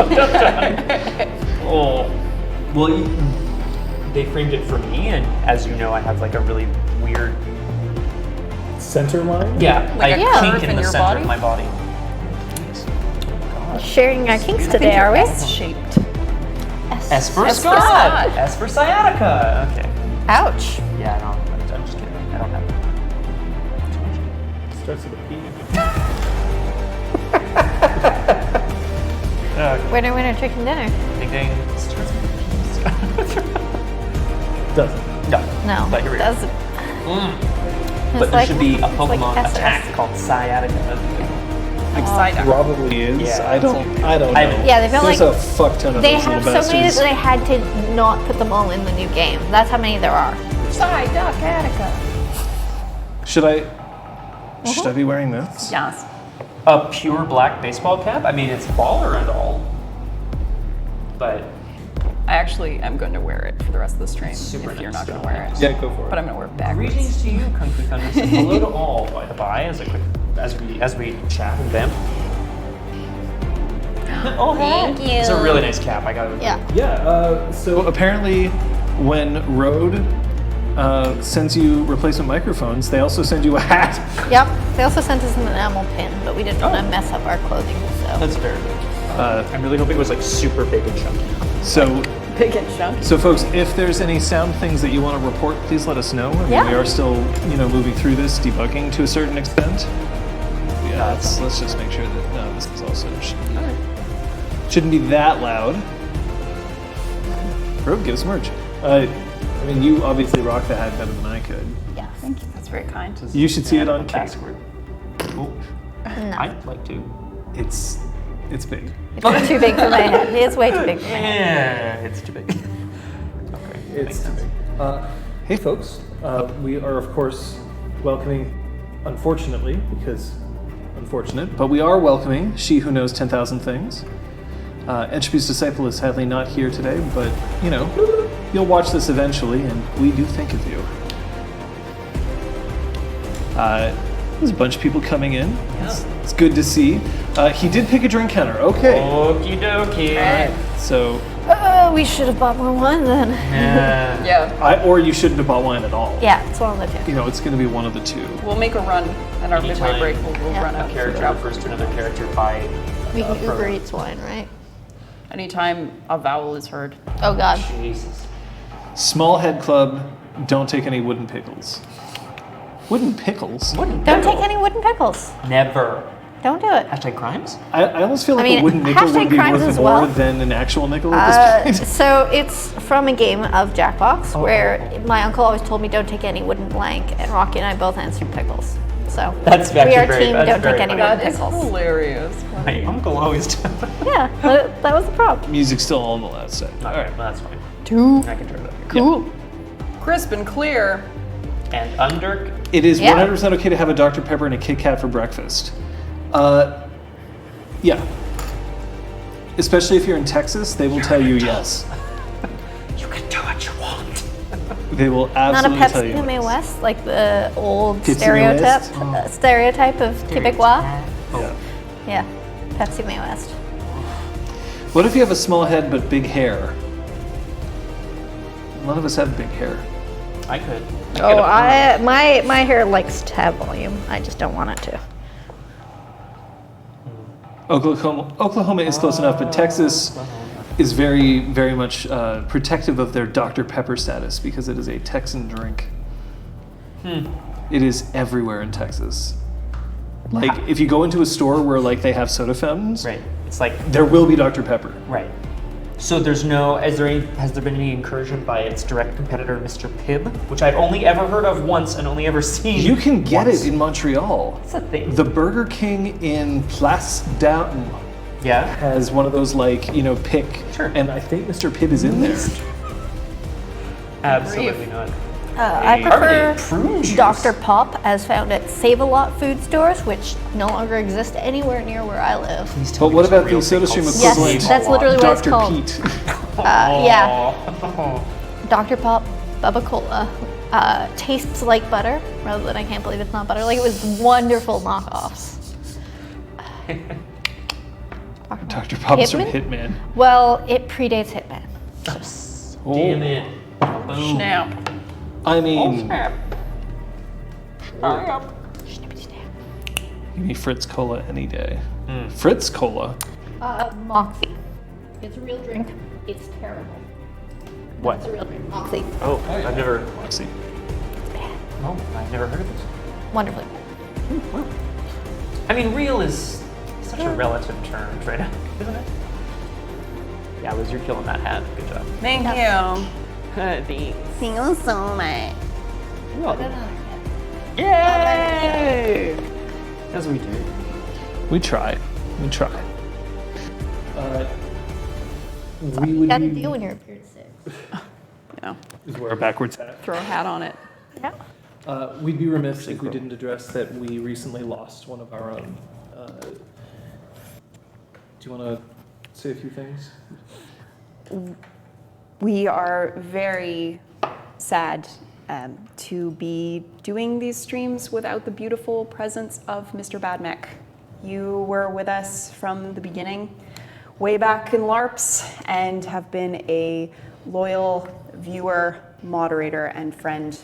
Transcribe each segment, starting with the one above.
fucked up time. Oh, well, they framed it for me, and as you know, I have like a really weird Center line? Yeah, Like I a kink curve in in the your center body? of my body. Sharing our kinks today, are we? S-shaped. S for S for Scott. Scott. S for sciatica. Okay. Ouch. Yeah, I don't. I'm just kidding. I don't have it. Starts with a P. Winner, winner, chicken dinner. Ding ding. Starts with Doesn't. No. No, But here we go. doesn't. But there should be a it's like Pokemon SS. attack called sciatica. Like Psyduck. Probably is. Yeah, I don't know. Yeah, they felt There's like a fuck ton of they those have little so many that bastards. they had to not put them all in the new game. That's how many there are. Psyduck, Attica. Should I be wearing this? Yes. A pure black baseball cap? I mean, it's baller and all. But I actually am going to wear it for the rest of the stream Super if you're nice not going to wear it. Yeah, go for it. But I'm going to wear it backwards. greetings to you, Kung Fu Thunders, and hello to all, by the by, as we chat and vamp. Oh, Thank you. It's a really nice cap. I got it. Yeah. Yeah, so apparently when Rode sends you replacement microphones, they also send you a hat. Yep. They also sent us an enamel pin, but we didn't want to mess up our clothing, so. That's very good. I'm really hoping it was like super big and chunky. So, Big and chunky. so folks, if there's any sound things that you want to report, please let us know. I mean, Yeah. we are still, moving through this, debugging to a certain extent. Yeah, let's just make sure that no, this is also shouldn't be that loud. Rogue, give us merch. I mean, you obviously rock the hat better than I could. Yeah. Thank you. That's very kind. You should see it on Case. case. I'd like to. It's big. It's too big for my head. It's way too big for my head. Yeah, it's too big. Okay. It's makes sense. big. Hey folks, we are of course welcoming, unfortunately, because unfortunate, but we are welcoming She Who Knows 10,000 Things. Entropy's Disciple is sadly not here today, but you'll watch this eventually, and we do think of you. There's a bunch of people coming in. It's good to see. He did pick a drink counter. Okay. Okie dokie. So, We should have bought more wine then. Yeah. or you shouldn't have bought wine at all. Yeah, it's one of the two. It's going to be one of the two. We'll make a run at our midway Anytime break. We'll Yeah. run A out. character refers to another character by. We can Uber pronoun. Eats wine, right? Anytime a vowel is heard. Oh God. Jesus. Small Head Club, don't take any wooden pickles. Wooden pickles? Wooden Don't pickle. take any wooden pickles. Never. Don't do it. Hashtag crimes? I almost feel like I mean, a wooden nickel hashtag would be crimes worth as more well. than an actual nickel at this point. So it's from a game of Jackbox where my uncle always told me don't take any wooden blank, and Rocky and I both answered pickles. So That's we actually are very- team that's don't very take any funny. wooden That is pickles. hilarious. My uncle always does. Yeah, that was the problem. Music's still all on the last set. All right, well, that's fine. Two. I can turn it up here. Cool. Crisp and clear. And under. It is Yeah. 100% okay to have a Dr. Pepper and a Kit Kat for breakfast. Yeah. Especially if you're in Texas, they will tell you yes. You can do what you want. They will Not a absolutely tell you Pepsi yes. West, like the old Pepsi stereotype West? stereotype of Quebecois. Yeah. Yeah, Pepsi May West. What if you have a small head but big hair? None of us have big hair. I could. My hair likes to have volume. I just don't want it to. Oklahoma is close enough, but Texas is very, very much protective of their Dr. Pepper status because it is a Texan drink. It is everywhere in Texas. Like, if you go into a store where like they have soda fountains, Right. It's like. there will be Dr. Pepper. Right. So there's no. Has there been any incursion by its direct competitor, Mr. Pibb, which I've only ever heard of once and only ever seen. You can get once. it in Montreal. It's a thing. The Burger King in Place Downton Yeah. has one of those pick, Sure. and I think Mr. Pibb is in there. Absolutely not. I Carbonate prefer prune juice. Dr. Pop as found at Save-A-Lot food stores, which no longer exist anywhere near where I live. Please tell But me what it's a about real the thing SodaStream called equivalent? Yes, that's literally what it's Dr. called. Pete. Yeah, Dr. Pop Bubba Cola tastes like butter rather than I can't believe it's not butter. Like, it was wonderful knockoffs. Dr. Pop's from Hitman? Hitman. Well, it predates Hitman. Oh. Damn it. Boom. Snap. I mean, Snap. give me Fritz Cola any day. Fritz Cola? Moxie. It's a real drink. It's terrible. What? It's a real drink. Moxie. Oh, I've never. Moxie. Oh, I've never heard of this. Wonderfully. I mean, real is such a relative term right now, isn't it? Yeah, Liz, you're killing that hat. Good job. Thank you. Thanks. Thank you so much. You're welcome. Yay! As we do. We try. We try. We You would gotta be... do when you're a period 6. Yeah. Is wear a backwards hat. Throw a hat on it. Yeah. We'd be remiss if we didn't address that we recently lost one of our own. Do you want to say a few things? We are very sad to be doing these streams without the beautiful presence of Mr. Badmech. You were with us from the beginning, way back in LARPs, and have been a loyal viewer, moderator, and friend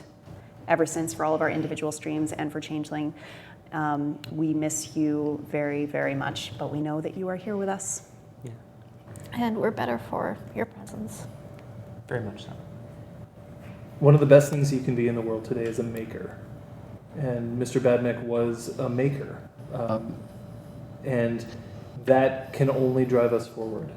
ever since for all of our individual streams and for Changeling. We miss you very, very much, but we know that you are here with us. Yeah, And we're better for your presence. very much so. One of the best things you can be in the world today is a maker. And Mr. Badmech was a maker. And that can only drive us forward.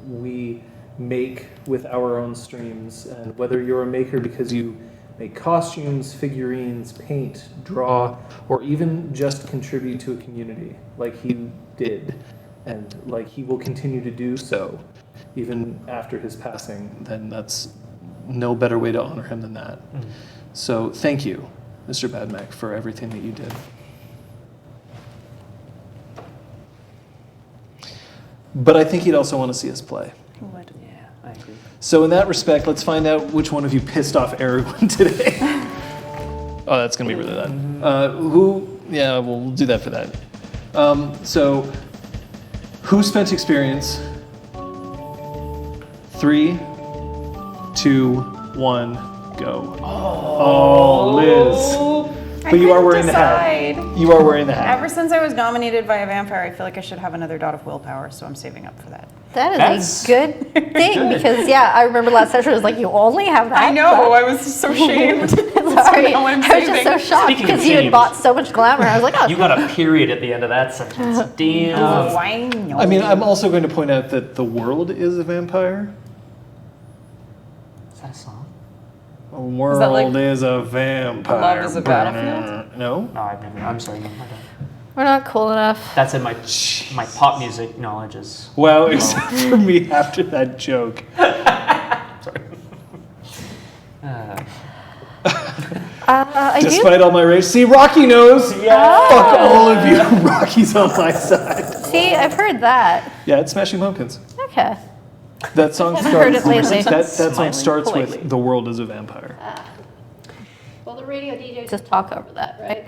We make with our own streams, and whether you're a maker because you make costumes, figurines, paint, draw, or even just contribute to a community like he did, and like he will continue to do so even after his passing, then that's no better way to honor him than that. So thank you, Mr. Badmech, for everything that you did. But I think he'd also want to see us play. Yeah, I agree. So in that respect, let's find out which one of you pissed off everyone today. Oh, that's going to be really loud. Yeah, we'll do that for that. So, who spent experience? 3, 2, 1, go. Oh, Liz. But you are wearing the hat. You are wearing the hat. Ever since I was nominated by a vampire, I feel like I should have another dot of willpower, so I'm saving up for that. That is a good thing because, yeah, I remember last session it was like, you only have that. I know, I was so shamed. Sorry, now I'm I was just so saving. shocked Speaking of because you had shamed. bought so much glamour. I was like, oh, You got a period at the end of that sentence. Damn. Oh, I know. I mean, I'm also going to point out that the world is a vampire. Is that a song? The world that like is a vampire. Love is a Battlefield? No? No, I've never. I'm sorry, no, I don't. we're not cool enough. That's in my pop music knowledges. Well, except for me after that joke. Sorry. I do. Despite all my rage. See, Rocky knows. Yeah. Fuck all of you. Rocky's on my side. See, I've heard that. Yeah, it's Smashing Pumpkins. Okay. That song Haven't heard starts. it lately. That song Smiling starts politely. with "The world is a vampire." Well, the radio DJs just talk over that, right?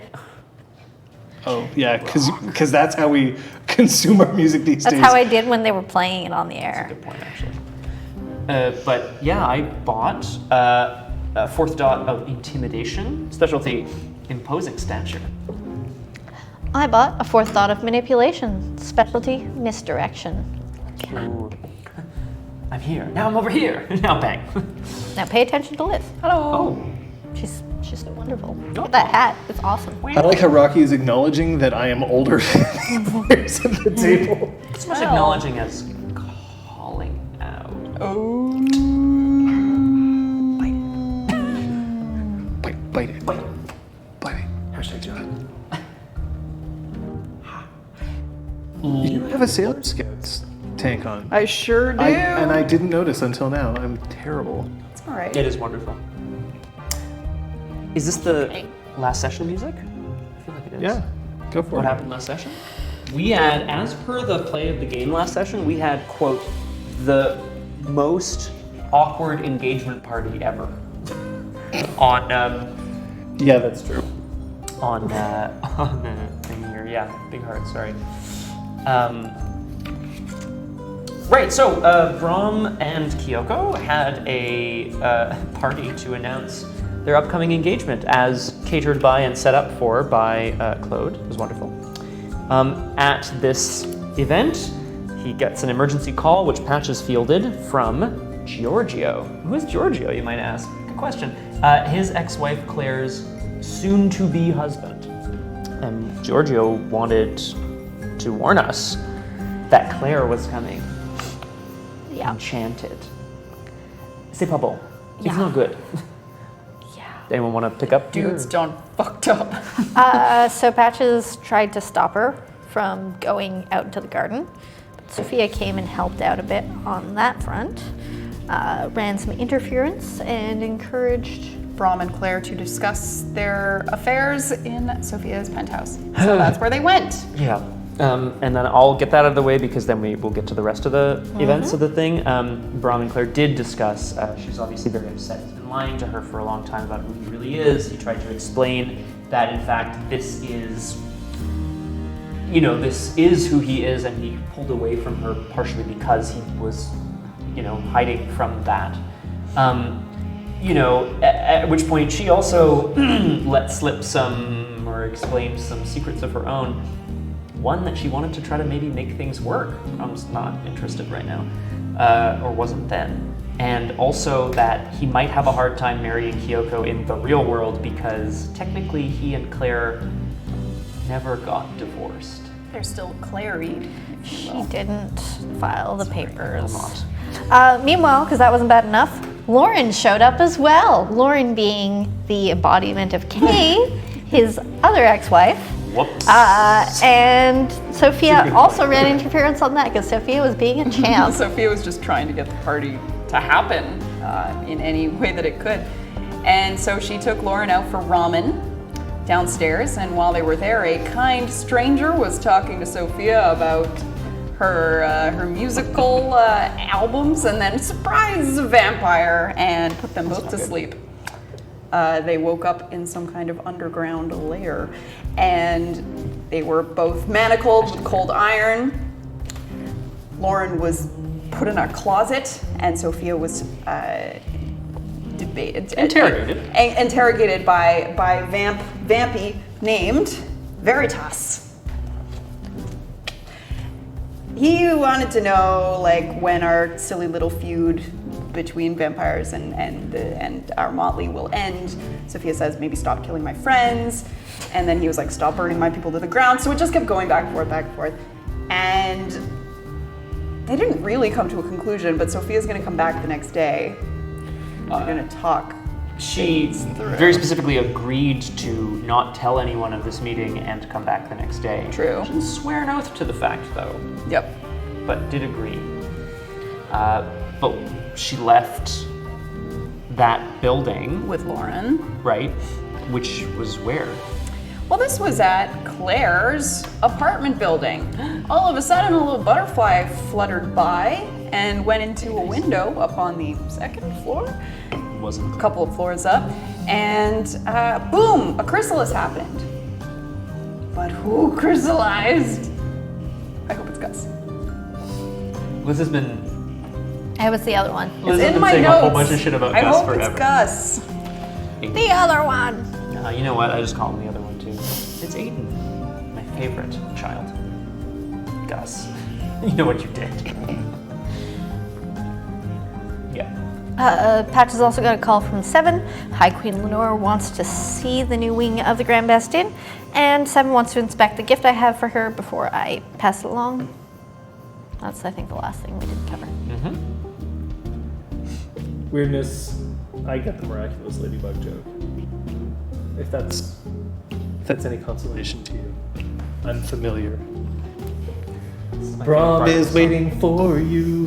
Oh yeah, because that's how we consume our music these That's days. how I did when they were playing it on the air. Good point, actually. But yeah, I bought a 4th dot of intimidation, specialty imposing stature. I bought a 4th dot of manipulation, specialty misdirection. Ooh. I'm here. Now I'm over here. Now bang. Now pay attention to Liz. Hello. Oh. She's so wonderful. Look at that hat. It's awesome. I like how Rocky is acknowledging that I am older than the players at the table. It's much acknowledging as calling out. Oh. Bite it. Bite it. Hashtag John. You have a Sailor Scouts tank on. I sure do. And I didn't notice until now. I'm terrible. It's all right. It is wonderful. Is this the last session music? I feel like it is. Yeah, go for What it. happened last session? We had, as per the play of the game last session, we had, quote, the most awkward engagement party ever. On Yeah, that's true. on the thing here. Yeah, big heart. Sorry. Right, so Brom and Kyoko had a party to announce their upcoming engagement, as catered by and set up for by Claude. It was wonderful. At this event, he gets an emergency call, which Patches fielded from Giorgio. Who is Giorgio, you might ask? Good question. His ex-wife Claire's soon-to-be husband. And Giorgio wanted to warn us that Claire was coming. Yeah. Enchanted. C'est pas bon. It's Yeah. not good. Yeah. Anyone want to pick up? Dude's done fucked up. So Patches tried to stop her from going out into the garden. But Sophia came and helped out a bit on that front, ran some interference, and encouraged. Brom and Claire to discuss their affairs in Sophia's penthouse. So that's where they went. Yeah. And then I'll get that out of the way because then we will get to the rest of the events of the thing. Brom and Claire did discuss, she's obviously very upset. He's been lying to her for a long time about who he really is. He tried to explain that, in fact, this is who he is, and he pulled away from her partially because he was, hiding from that. At which point she also let slip some, or explained some secrets of her own. One, that she wanted to try to maybe make things work. Brom's not interested right now, or wasn't then. And also that he might have a hard time marrying Kyoko in the real world because technically he and Claire never got divorced. They're still Clary. She didn't file the papers. Not. Meanwhile, because that wasn't bad enough, Lauren showed up as well. Lauren being the embodiment of Kay, his other ex-wife. Whoops. And Sophia also ran interference on that because Sophia was being a champ. Sophia was just trying to get the party to happen in any way that it could. And so she took Lauren out for ramen downstairs, and while they were there, a kind stranger was talking to Sophia about her musical albums, and then surprise, a vampire, and put them both to sleep. They woke up in some kind of underground lair, and they were both manacled with cold iron. Lauren was put in a closet, and Sophia was interrogated by Vampy named Veritas. He wanted to know when our silly little feud between vampires and our motley will end. Sophia says, maybe stop killing my friends. And then he was like, stop burning my people to the ground. So it just kept going back and forth. And they didn't really come to a conclusion, but Sophia's gonna come back the next day. They're gonna talk. She very specifically agreed to not tell anyone of this meeting and come back the next day. True. She didn't swear an oath to the fact, though. Yep. But did agree. But she left that building. With Lauren. Right. Which was where? Well, this was at Claire's apartment building. All of a sudden, a little butterfly fluttered by and went into a window up on the second floor. Wasn't. A couple of floors up. And boom, a chrysalis happened. But who crystallized? I hope it's Gus. Liz has been. It was the other one. Liz It's has in been my saying notes. a whole bunch of shit about I Gus hope forever. it's Gus. The other one. You know what? I just call him the other one too. It's Aiden, my favorite child. Gus, you know what you did. Yeah. Patch has also got a call from Seven. High Queen Lenore wants to see the new wing of the Grand Bastion, and Seven wants to inspect the gift I have for her before I pass it along. That's, I think, the last thing we didn't cover. Weirdness, I get the miraculous ladybug joke. If that's any consolation to you. I'm familiar. Brom is waiting for you.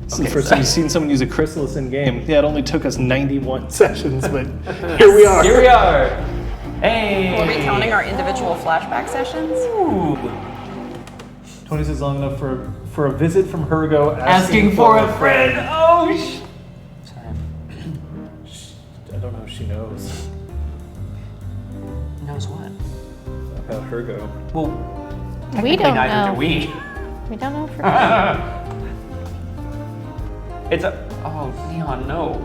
This is the first time you've seen someone use a chrysalis in game. Yeah, it only took us 91 sessions, but here we are. Here we are. Hey. Are we counting our individual flashback sessions? Ooh. 20 is long enough for a visit from Hergo Asking for a friend. Oh, sorry. I don't know if she knows. Knows what? How'd her go? Well, We don't neither know. do we. We don't know for It's a. Oh, Neon, no.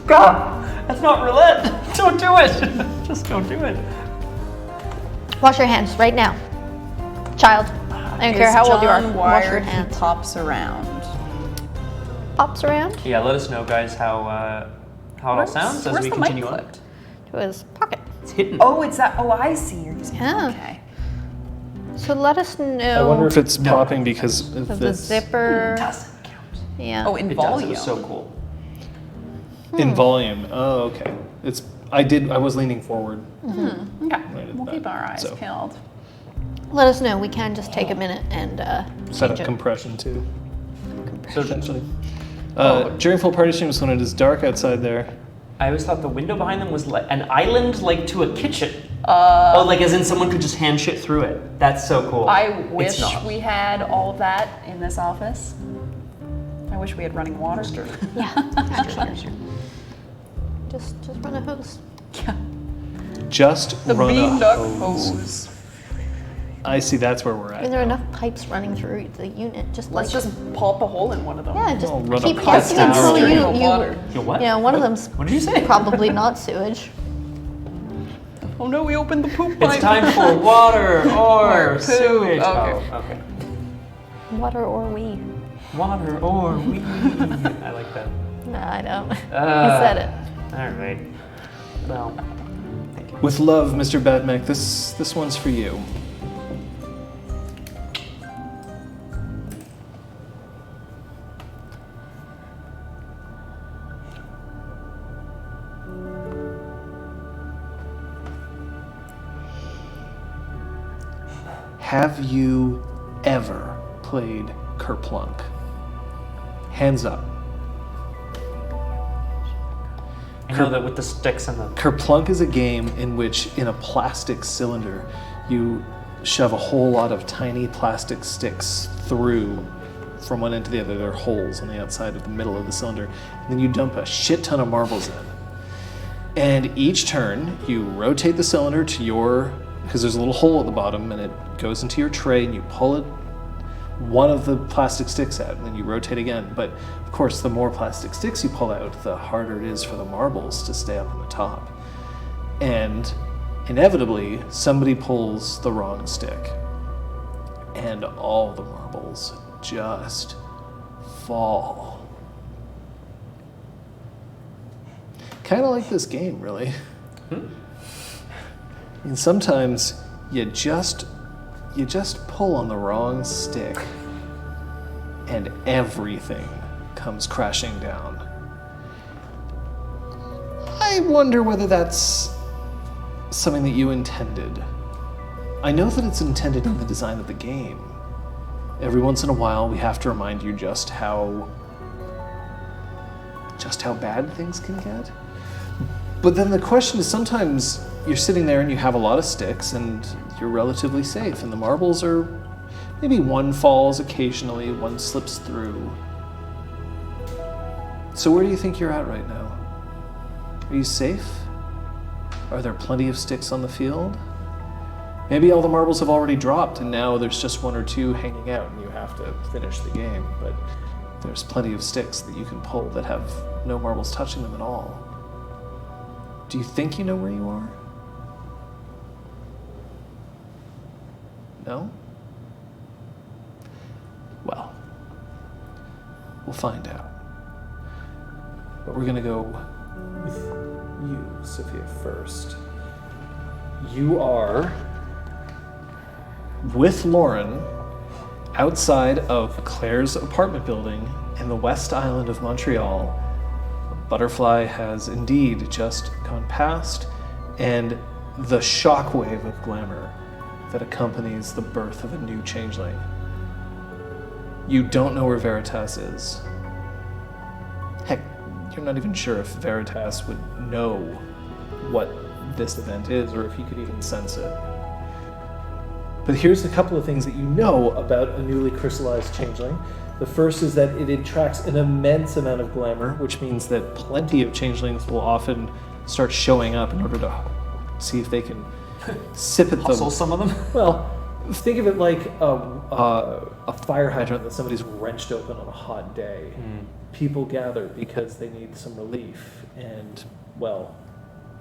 God, that's not roulette. Don't do it. Just don't do it. Wash your hands right now. Child. I don't care how old you are. John Wash your wired? He hands. pops around. Pops around Yeah, let us know, guys, how it all sounds as Where's we the continue mic on. clipped? to his pocket. It's hidden. Oh, it's that. Oh, I see. You're using. Yeah. Okay. So let us know I wonder if it's popping because of of the this. zipper. Doesn't count. Yeah. Oh, in It does. volume. It was so cool. In volume. Oh, okay. I was leaning forward. Okay. Right at We'll that. keep our eyes So. peeled. Let us know. We can just take a minute and Set change up it. compression too, So potentially. During full party streams, when it is dark outside there, I always thought the window behind them was like an island, like to a kitchen. Oh, like as in someone could just hand shit through it. That's so cool. I It's wish not. we had all of that in this office. I wish we had running water. Yeah, actually. Just run a hose. just The run a beanduck hose. hose. I see. That's where we're I mean, at. there are enough pipes running through the unit. Just Let's like just pulp a hole in one of them. yeah, just I'll run keep a guessing pipe until down. Stream of you water. You what? yeah, one of them's What did you say? probably not sewage. Oh no, we opened the poop It's pipe. time for water or Poop. sewage. Okay. Oh, okay. Water or we. Water or we. I like that. No, I don't. He Uh, said it. All right. Well, thank you. With love, Mr. Batmech, this one's for you. Have you ever played KerPlunk? Hands up. I know that with the sticks and the. KerPlunk is a game in which, in a plastic cylinder, you shove a whole lot of tiny plastic sticks through from one end to the other. There are holes on the outside of the middle of the cylinder. And then you dump a shit ton of marbles in. And each turn, you rotate the cylinder to your, because there's a little hole at the bottom, and it goes into your tray, and you pull it, one of the plastic sticks out, and then you rotate again. But of course, the more plastic sticks you pull out, the harder it is for the marbles to stay up on the top. And inevitably, somebody pulls the wrong stick, and all the marbles just fall. Kind of like this game, really. I mean, sometimes you just pull on the wrong stick, and everything comes crashing down. I wonder whether that's something that you intended. I know that it's intended in the design of the game. Every once in a while, we have to remind you just how bad things can get. But then the question is, sometimes you're sitting there and you have a lot of sticks and you're relatively safe, and the marbles are, maybe one falls occasionally, one slips through. So where do you think you're at right now? Are you safe? Are there plenty of sticks on the field? Maybe all the marbles have already dropped and now there's just one or two hanging out and you have to finish the game, but there's plenty of sticks that you can pull that have no marbles touching them at all. Do you think you know where you are? No? Well, we'll find out. But we're gonna go with you, Sophia, first. You are with Lauren outside of Claire's apartment building in the West Island of Montreal. A butterfly has indeed just gone past, and the shockwave of glamour that accompanies the birth of a new changeling. You don't know where Veritas is. Heck, you're not even sure if Veritas would know what this event is, or if he could even sense it. But here's a couple of things that you know about a newly crystallized changeling. The first is that it attracts an immense amount of glamour, which means that plenty of changelings will often start showing up in order to see if they can sip at Hustle them. some of them. Well, think of it like a fire hydrant that somebody's wrenched open on a hot day. People gather because they need some relief, and, well,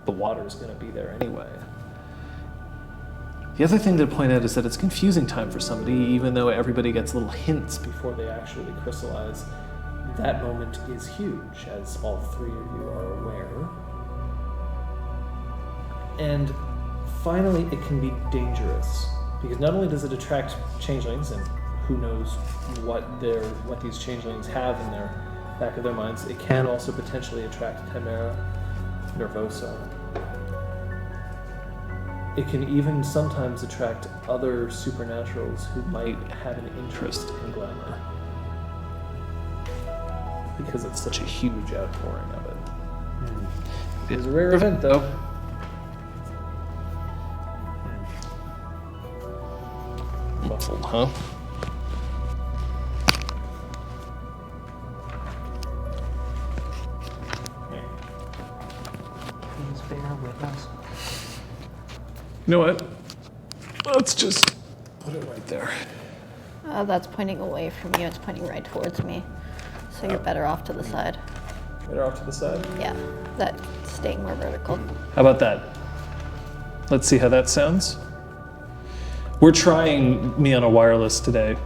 the water's going to be there anyway. The other thing to point out is that it's confusing time for somebody, even though everybody gets little hints before they actually crystallize. That moment is huge, as all three of you are aware. And finally, it can be dangerous, because not only does it attract changelings, and who knows what these changelings have in their back of their minds, it can also potentially attract Chimera, Nervosa. It can even sometimes attract other supernaturals who might have an interest in glamour, because it's such a huge outpouring of it. It is a rare event, though. Muffled, huh? Please bear with us. You know what? Let's just put it right there. That's pointing away from you. It's pointing right towards me. So you're better off to the side. Better off to the side. Yeah, that's staying more vertical. How about that? Let's see how that sounds. We're trying me on a wireless today.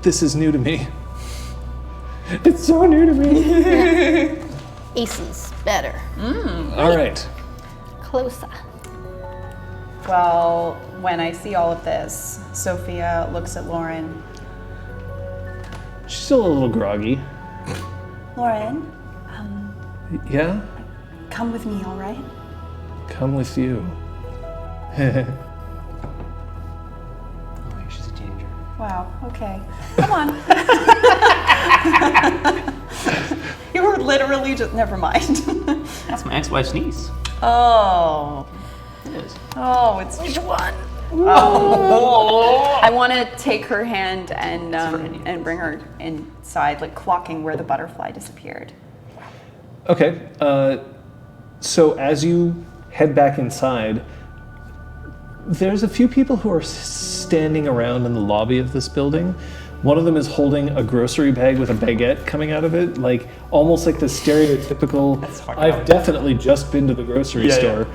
This is new to me. It's so new to me. Aces, better. All right. Closer. Well, when I see all of this, Sophia looks at Lauren. She's still a little groggy. Lauren, Yeah? come with me, all right? Come with you. Oh, she's a teenager. Wow, okay. Come on. You were literally just, never mind. That's my ex-wife's niece. Oh. It is. Oh, it's which one? I want to take her hand and bring her inside, like clocking where the butterfly disappeared. Okay. So as you head back inside, there's a few people who are standing around in the lobby of this building. One of them is holding a grocery bag with a baguette coming out of it, like almost like the stereotypical, I've definitely just been to the grocery store.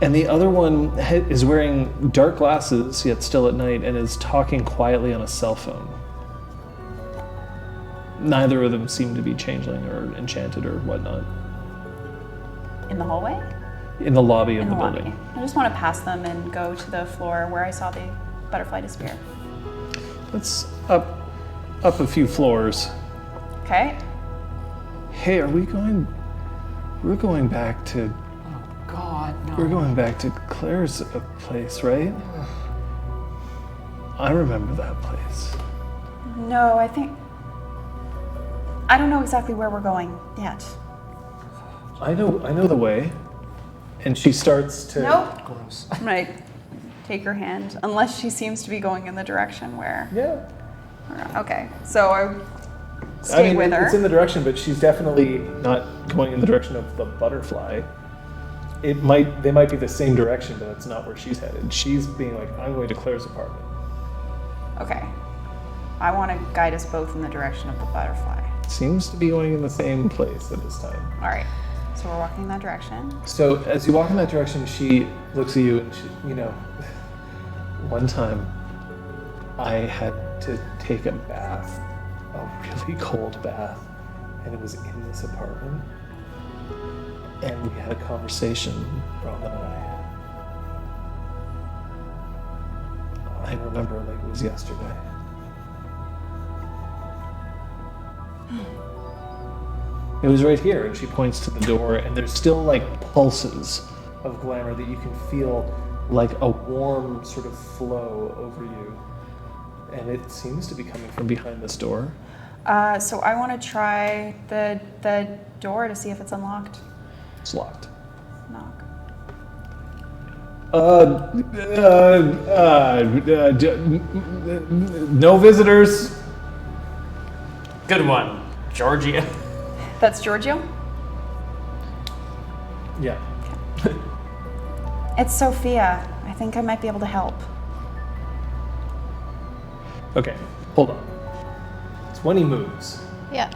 And the other one is wearing dark glasses, yet still at night, and is talking quietly on a cell phone. Neither of them seem to be changeling or enchanted or whatnot. In the hallway? In the lobby of In the the lobby. building. I just want to pass them and go to the floor where I saw the butterfly disappear. That's up a few floors. Okay. Hey, are we going? We're going back to. God, no. We're going back to Claire's place, right? I remember that place. No, I don't know exactly where we're going yet. I know the way. And she starts to. Nope. Gross. I'm gonna take her hand, unless she seems to be going in the direction where. Yeah. Okay, so I stay with her. It's in the direction, but she's definitely not going in the direction of the butterfly. They might be the same direction, but that's not where she's headed. She's being like, I'm going to Claire's apartment. Okay. I want to guide us both in the direction of the butterfly. Seems to be going in the same place at this time. All right. So we're walking in that direction. So as you walk in that direction, she looks at you and one time I had to take a bath, a really cold bath, and it was in this apartment. And we had a conversation, Rob and I remember like it was yesterday. It was right here, and she points to the door, and there's still like pulses of glamour that you can feel, like a warm sort of flow over you. And it seems to be coming from behind this door. So I want to try the door to see if it's unlocked. It's locked. Knock. No visitors. Good one, Georgia. That's Giorgio? Yeah. It's Sophia. I think I might be able to help. Okay, hold on. 20 moves. Yeah.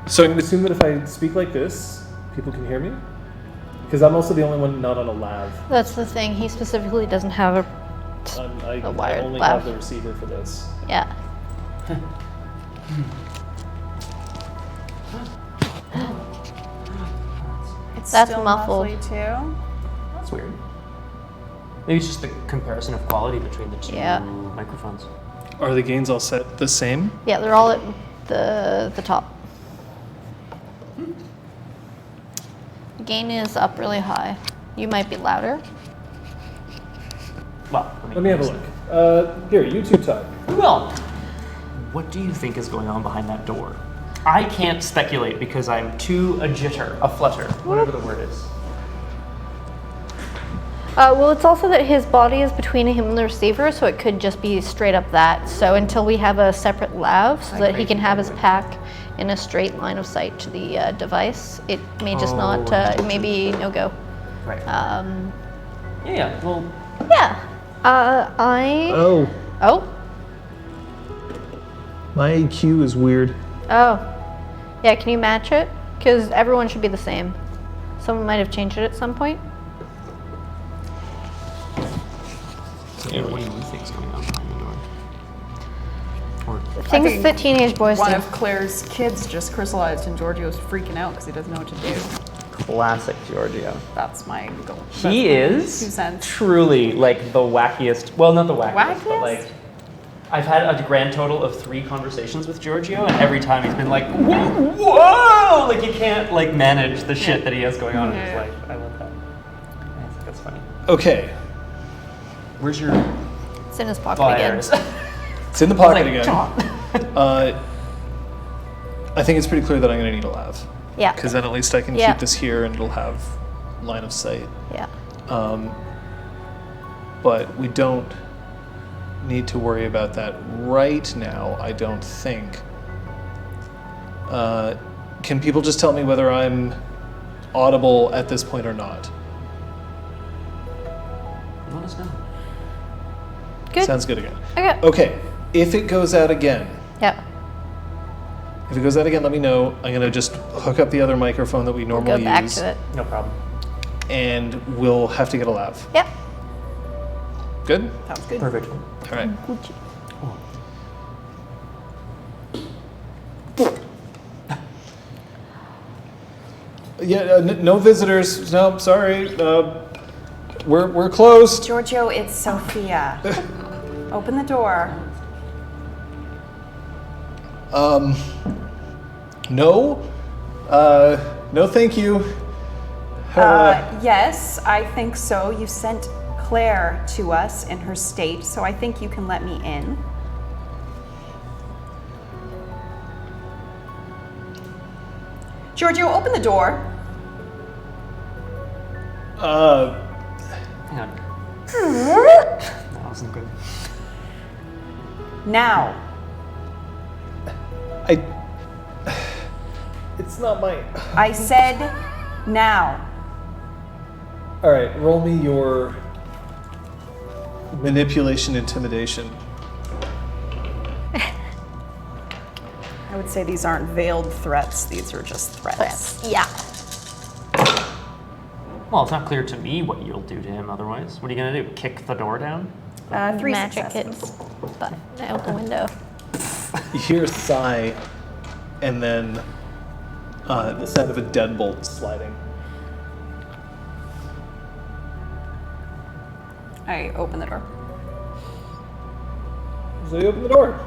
So I'm going to assume that if I speak like this, people can hear me? Because I'm also the only one not on a lav. That's the thing. He specifically doesn't have a. I wired only lav. have the receiver for this. Yeah. It's That's still muffled. muffly too. That's weird. Maybe it's just the comparison of quality between the two Yeah. microphones. Are the gains all set the same? Yeah, they're all at the top. The gain is up really high. You might be louder. Well, Let me have a look. Here, you two talk. Well, what do you think is going on behind that door? I can't speculate because I'm too a jitter, a flutter, whatever the word is. Well, it's also that his body is between him and the receiver, so it could just be straight up that. So until we have a separate lav so that he can have his pack in a straight line of sight to the device, it may just not, it may be no go. Right. Yeah, well, Yeah. Oh, Oh? my EQ is weird. Oh. Yeah, can you match it? Because everyone should be the same. Someone might have changed it at some point. what do you think is going on behind the door? Or Things think that teenage boys One do. of Claire's kids just crystallized, and Giorgio's freaking out because he doesn't know what to do. classic Giorgio. That's my goal. He That's my 2 is cents. truly like the wackiest. Well, not the wackiest, but Wackiest? like I've had a grand total of 3 conversations with Giorgio, and every time he's been like, "Whoa!" Like you can't like manage the shit that he has going on in his Yeah. life. I love that. I think that's funny. Okay, Where's your It's in his pocket oh, again. there it is. it's in the pocket Like, again. come on. I think it's pretty clear that I'm going to need a lav. Yeah. Because then at least I can Yeah. keep this here and it'll have line of sight. Yeah. But we don't need to worry about that right now, I don't think. Can people just tell me whether I'm audible at this point or not? Let us know. Good. Sounds good again. Okay. Okay, if it goes out again, Yeah. if it goes out again, let me know. I'm going to just hook up the other microphone that we Go normally back use, to it. No problem. and we'll have to get a lav. Yep. Good? Sounds good. Perfect. All right. Yeah, no visitors. No, sorry. We're closed. Giorgio, it's Sophia. Open the door. No. No, thank you. Yes, I think so. You sent Claire to us in her state, so I think you can let me in. Giorgio, open the door. Hang on. That wasn't good. Now. It's not my. I said now. All right, roll me your manipulation, intimidation. I would say these aren't veiled threats, these are just threats. Yeah. Well, it's not clear to me what you'll do to him otherwise. What are you going to do? Kick the door down? 3 Magic successes. it, but out the window. You hear a sigh, and then the sound of a deadbolt sliding. I open the door. So you open the door.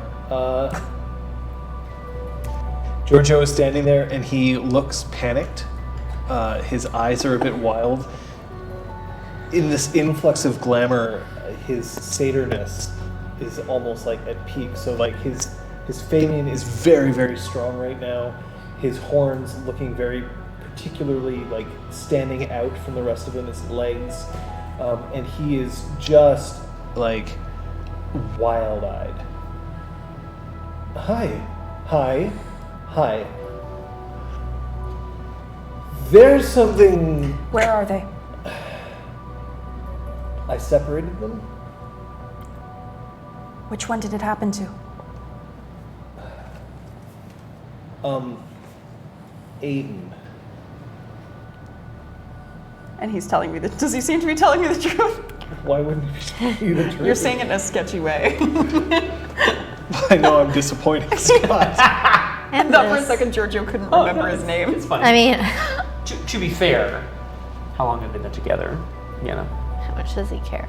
Giorgio is standing there, and he looks panicked. His eyes are a bit wild. In this influx of glamour, his saturness is almost like at peak. So like his Phalian is very, very strong right now. His horns looking very particularly like standing out from the rest of him, his legs. And he is just like wild-eyed. Hi. There's something. Where are they? I separated them. Which one did it happen to? Aiden. And he's telling me that. Does he seem to be telling me the truth? Why wouldn't you be the truth? You're saying it in a sketchy way. I know I'm disappointing Scott. I thought for a second Giorgio couldn't remember his name. It's fine. I mean, To be fair, how long have they been together? You know. how much does he care?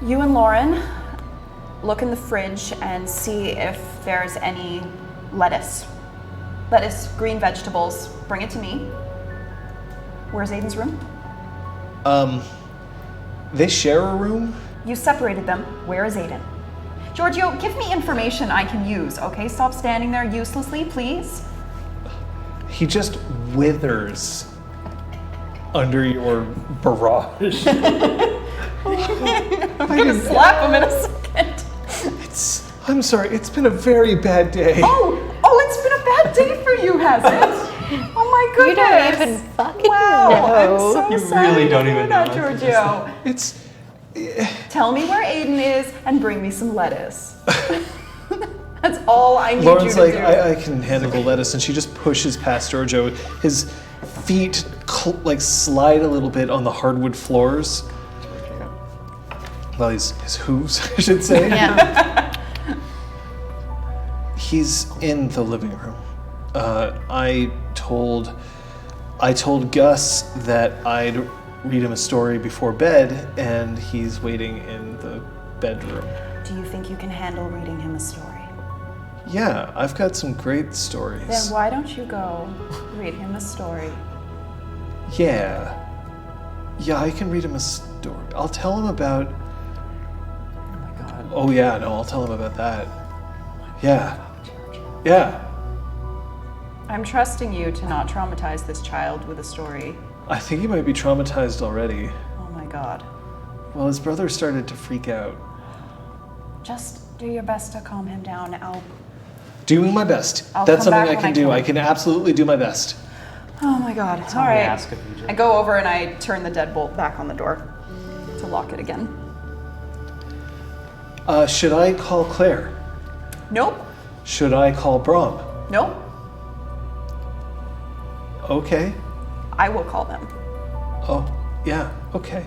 You and Lauren look in the fridge and see if there's any lettuce. Lettuce, green vegetables. Bring it to me. Where's Aiden's room? They share a room? You separated them. Where is Aiden? Giorgio, give me information I can use, okay? Stop standing there uselessly, please. He just withers under your barrage. I'm gonna slap him in a second. I'm sorry, it's been a very bad day. Oh, it's been a bad day for you, has it? Oh my You goodness. don't even fucking Wow, know. I'm so You sorry really to don't hear even that, know. Giorgio. It's Tell me where Aiden is and bring me some lettuce. That's all I need Lauren's you to like, do. I can handle the lettuce, and she just pushes past Giorgio. His feet slide a little bit on the hardwood floors. Well, his hooves, I should say. Yeah. He's in the living room. I told Gus that I'd read him a story before bed, and he's waiting in the bedroom. Do you think you can handle reading him a story? Yeah, I've got some great stories. Then why don't you go read him a story? Yeah, I can read him a story. I'll tell him about. Oh my god. Oh yeah, no, I'll tell him about that. Yeah. I'm trusting you to not traumatize this child with a story. I think he might be traumatized already. Oh my god. Well, his brother started to freak out. Just do your best to calm him down. Doing my best. I'll That's come something back I when can I do. can. I can absolutely do my best. Oh my god. All all we right. ask of you, Jill. I go over and I turn the deadbolt back on the door to lock it again. Should I call Claire? Nope. Should I call Brom? Nope. Okay. I will call them. Oh, yeah. Okay.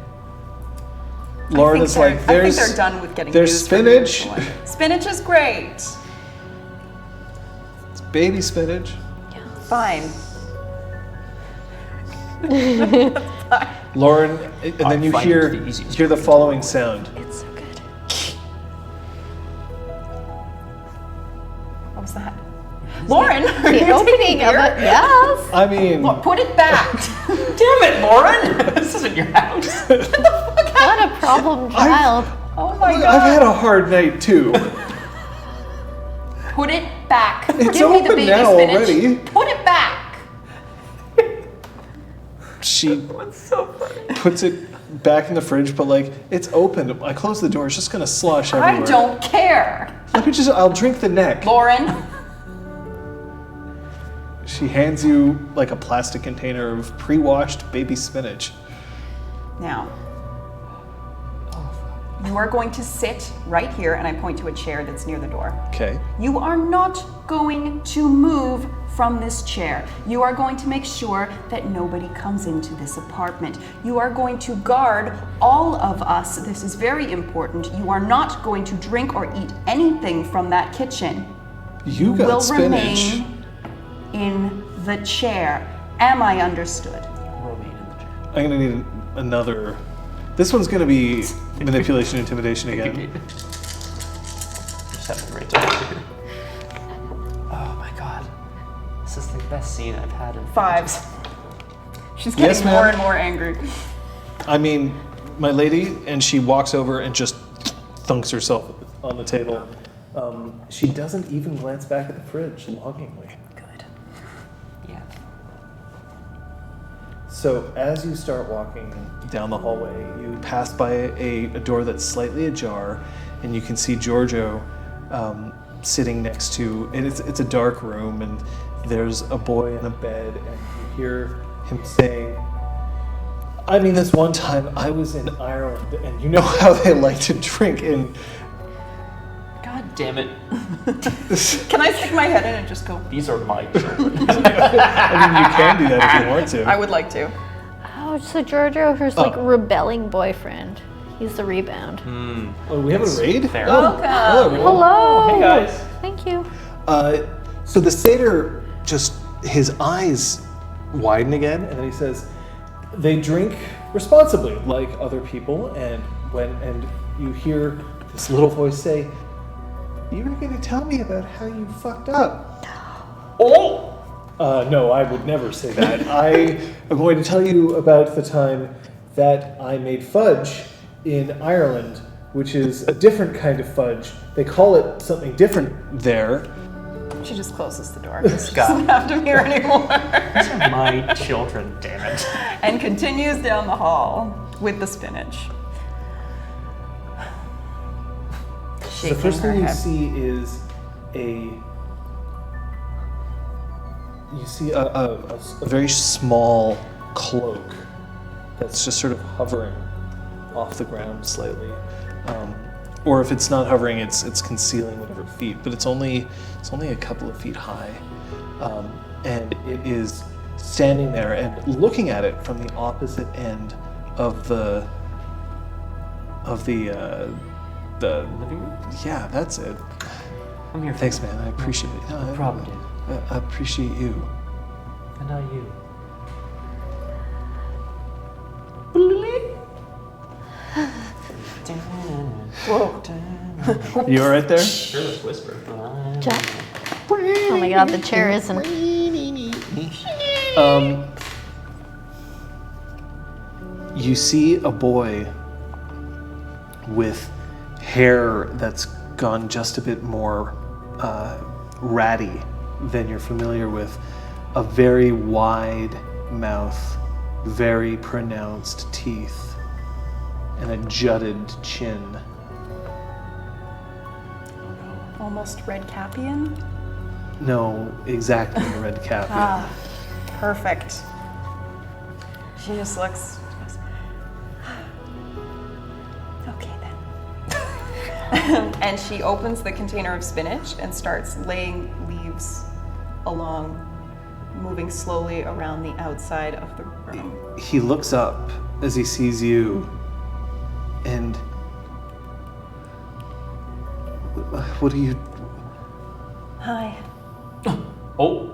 I Lauren think is like, I think there's they're done with getting there's news from you, spinach. so Spinach is great. It's baby spinach. Fine. Lauren, and then I'm you finding hear the easiest the way to following sound. It's so good. What was that? Lauren, are The you opening taking of beer? it, yes. I mean, Put it back. Damn it, Lauren! This isn't your house. What a problem child. Oh my I've god. had a hard night too. Put it back. It's Give me the open baby now spinach. already. Put it back. She That's so funny. puts it back in the fridge, but like it's open. I close the door. It's just gonna slosh everywhere. I don't care. I'll drink the neck. Lauren, She hands you like a plastic container of pre-washed baby spinach. now, you are going to sit right here, and I point to a chair that's near the door. Okay. You are not going to move from this chair. You are going to make sure that nobody comes into this apartment. You are going to guard all of us. This is very important. You are not going to drink or eat anything from that kitchen. You got will spinach. remain in the chair. Am I understood? Remain in the chair. I'm gonna need another. This one's gonna be manipulation, intimidation again. Just have them right down here. Oh my god. This is the best scene I've had in Fives. She's getting Yes, ma'am. more and more angry. I mean, my lady, and she walks over and just thunks herself on the table. She doesn't even glance back at the fridge longingly. Good. Yeah. So as you start walking down the hallway, you pass by a door that's slightly ajar, and you can see Giorgio sitting next to. And it's a dark room, and there's a boy in a bed, and you hear him saying, I mean, this one time I was in Ireland, and you know how they like to drink in... God damn it. Can I stick my head in and just go, These are my children. I mean, you can do that if you want to. I would like to. Oh, so Giorgio, her like rebelling boyfriend. He's the rebound. Oh, we have a raid? Fair. Welcome. Hello, everyone. Hello. Hey, guys. Thank you. So the satyr his eyes widen again, and then he says, they drink responsibly, like other people, and you hear this little voice say, you were going to tell me about how you fucked up. Oh! No, I would never say that. I am going to tell you about the time that I made fudge in Ireland, which is a different kind of fudge. They call it something different there. She just closes the door. She doesn't have to hear anymore. These are my children, damn it. And continues down the hall with the spinach. The first thing you see is a very small cloak that's just sort of hovering off the ground slightly, or if it's not hovering, it's concealing whatever feet. But it's only a couple of feet high, and it is standing there and looking at it from the opposite end of the Living room? Yeah, that's it. I'm here. Thanks, man. I appreciate it. No problem, dude. I appreciate you. And I you. Whoa. You all right there? Careless whisper. Jack. Oh my god, the chair isn't. You see a boy with hair that's gone just a bit more ratty than you're familiar with, a very wide mouth, very pronounced teeth, and a jutted chin. Almost red capian. No, exactly a red cap. Perfect. She just looks. Okay then. And she opens the container of spinach and starts laying leaves along, moving slowly around the outside of the room. He looks up as he sees you, and what are you? Hi. Oh.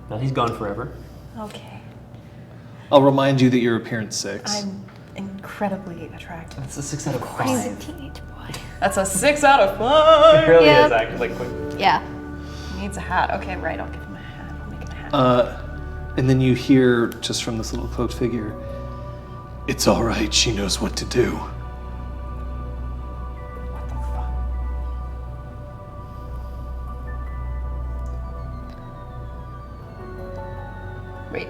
Well, he's gone forever. Okay. I'll remind you that you're appearance 6. I'm incredibly attractive. That's a 6 out of He's a 5. teenage boy. That's a 6 out of It 5. really Yep. is actually quick. Yeah. He needs a hat. Okay, right. I'll give him a hat. I'll make him a hat. And then you hear, just from this little cloaked figure, it's all right, she knows what to do. What the fuck? Wait.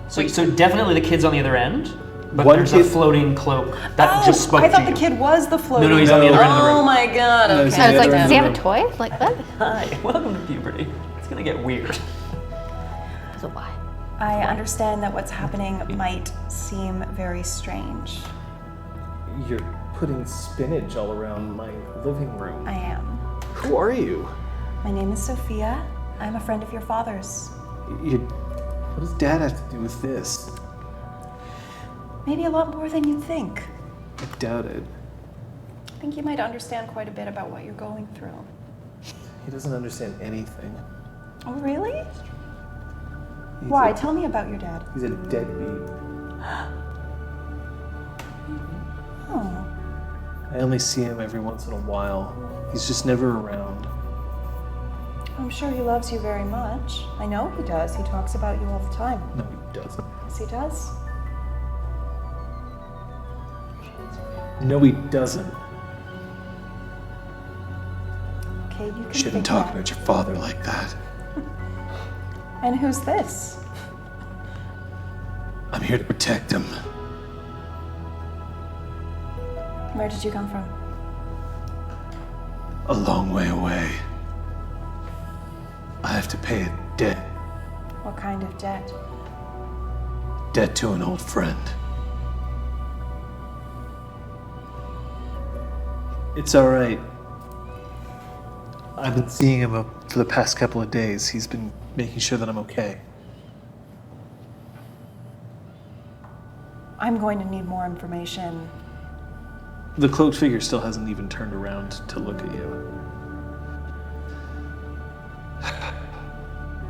So definitely the kid's on the other end, but One there's kid- a floating cloak that just spoke I thought to the you. kid was the floating. No, he's on the other end of the room. Oh my god. No, Okay. he's So it's like, Yeah, does he have a room. toy? Like what? Hi, welcome to puberty. It's gonna get weird. So why? I understand that what's happening might seem very strange. You're putting spinach all around my living room. I am. Who are you? My name is Sophia. I'm a friend of your father's. What does Dad have to do with this? Maybe a lot more than you think. I doubt it. I think you might understand quite a bit about what you're going through. He doesn't understand anything. Oh, really? He's Why? a- Tell me about your dad. He's a deadbeat. Oh. I only see him every once in a while. He's just never around. I'm sure he loves you very much. I know he does. He talks about you all the time. No, he doesn't. Yes, he does. No, he doesn't. Okay, you can Shouldn't think talk that. about your father like that. And who's this? I'm here to protect him. Where did you come from? A long way away. I have to pay a debt. What kind of debt? Debt to an old friend. It's all right. I've been seeing him for the past couple of days. He's been making sure that I'm okay. I'm going to need more information. The cloaked figure still hasn't even turned around to look at you.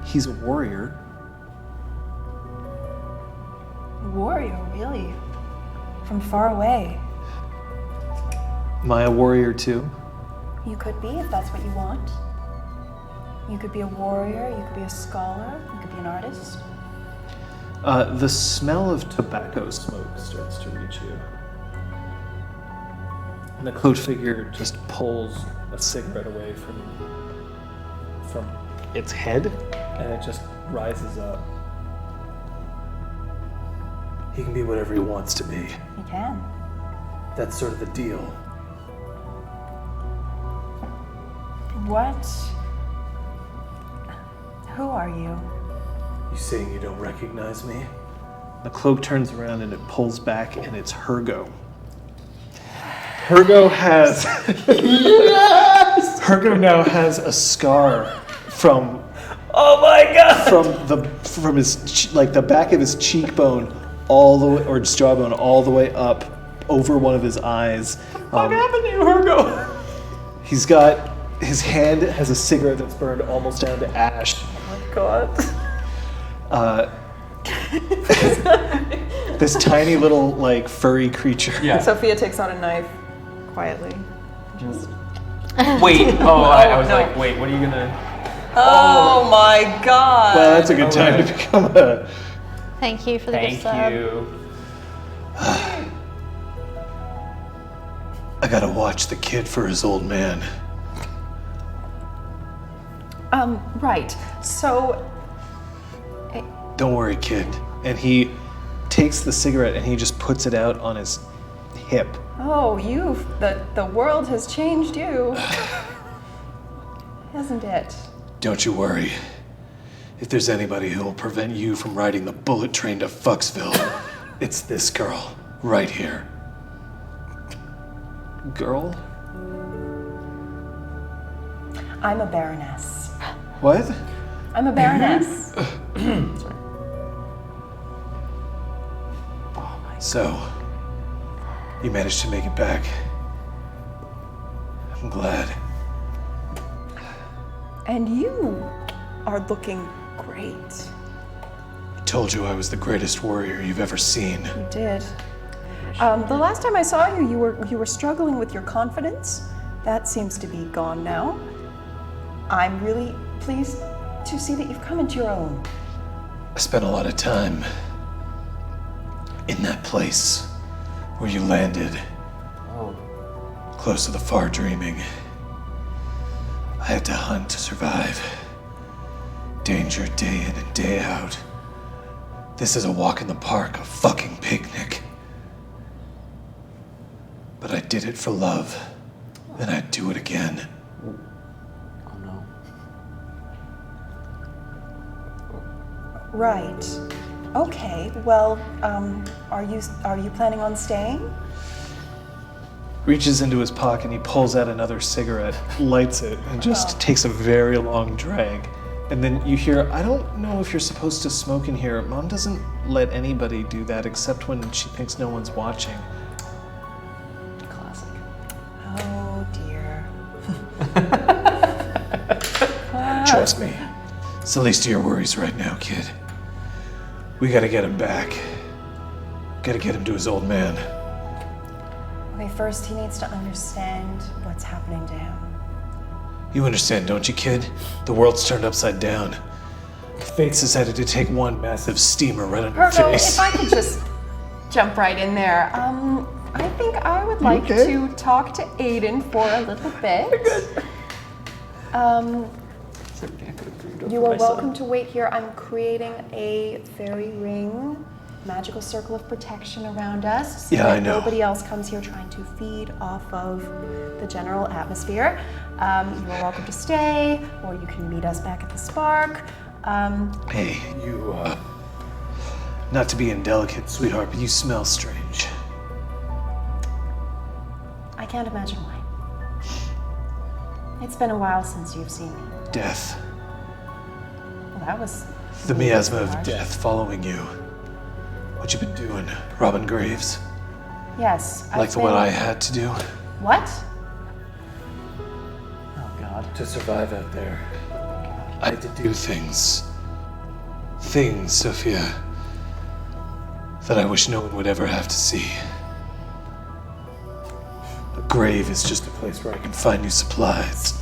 He's a warrior. Warrior, really? From far away. Am I a warrior too? You could be, if that's what you want. You could be a warrior, you could be a scholar, you could be an artist. The smell of tobacco smoke starts to reach you. And the cloaked figure just pulls a cigarette away from its head, and it just rises up. He can be whatever he wants to be. You can. That's sort of the deal. What? Who are you? You saying you don't recognize me? The cloak turns around and it pulls back, and it's Hergo. Hergo has Hergo now has a scar from Oh my god! from his like the back of his cheekbone all the way, or his jawbone all the way up over one of his eyes. What happened to you, Hergo? He's got his hand has a cigarette that's burned almost down to ash. Oh my god. This tiny little like furry creature. Yeah. Sophia takes out a knife quietly. Just wait. Oh, I was no. like, wait, what are you gonna? Oh my god. Well, that's a good time Alright. to become a. Thank you for the Thank gift sub. you. I gotta watch the kid for his old man. Right. So, Don't worry, kid. And he takes the cigarette and he just puts it out on his hip. oh, the world has changed you. Hasn't it? Don't you worry. If there's anybody who will prevent you from riding the bullet train to Fucksville, it's this girl, right here. Girl? I'm a baroness. What? I'm a baroness. So, you managed to make it back. I'm glad. And you are looking great. I told you I was the greatest warrior you've ever seen. You did. The last time I saw you, you were struggling with your confidence. That seems to be gone now. I'm really pleased to see that you've come into your own. I spent a lot of time in that place where you landed, Oh. close to the far dreaming. I had to hunt to survive. Danger day in and day out. This is a walk in the park, a fucking picnic. But I did it for love, and I'd do it again. Oh no. Right. Okay. Well, are you planning on staying? Reaches into his pocket and he pulls out another cigarette, lights it, and just takes a very long drag. And then you hear, I don't know if you're supposed to smoke in here. Mom doesn't let anybody do that except when she thinks no one's watching. Classic. Oh dear. Trust me. It's the least of your worries right now, kid. We gotta get him back. Gotta get him to his old man. Okay, first he needs to understand what's happening to him. You understand, don't you, kid? The world's turned upside down. Fate's decided to take one massive steamer right on your Virgo, face. if I could just jump right in there. I think I would like to talk to Aiden for a little bit. You are welcome to wait here. I'm creating a fairy ring magical circle of protection around us so Yeah, that I know. nobody else comes here trying to feed off of the general atmosphere. You are welcome to stay, or you can meet us back at the Spark. Hey, you, not to be indelicate, sweetheart, but you smell strange. I can't imagine why. It's been a while since you've seen me. Death. Well, that was... The miasma of harsh. death following you. What you been doing, robbing graves? Yes. Like the one I had to do? What? Oh God. To survive out there. I had to do things. Things, Sophia, that I wish no one would ever have to see. A grave is just a place where I can find new supplies.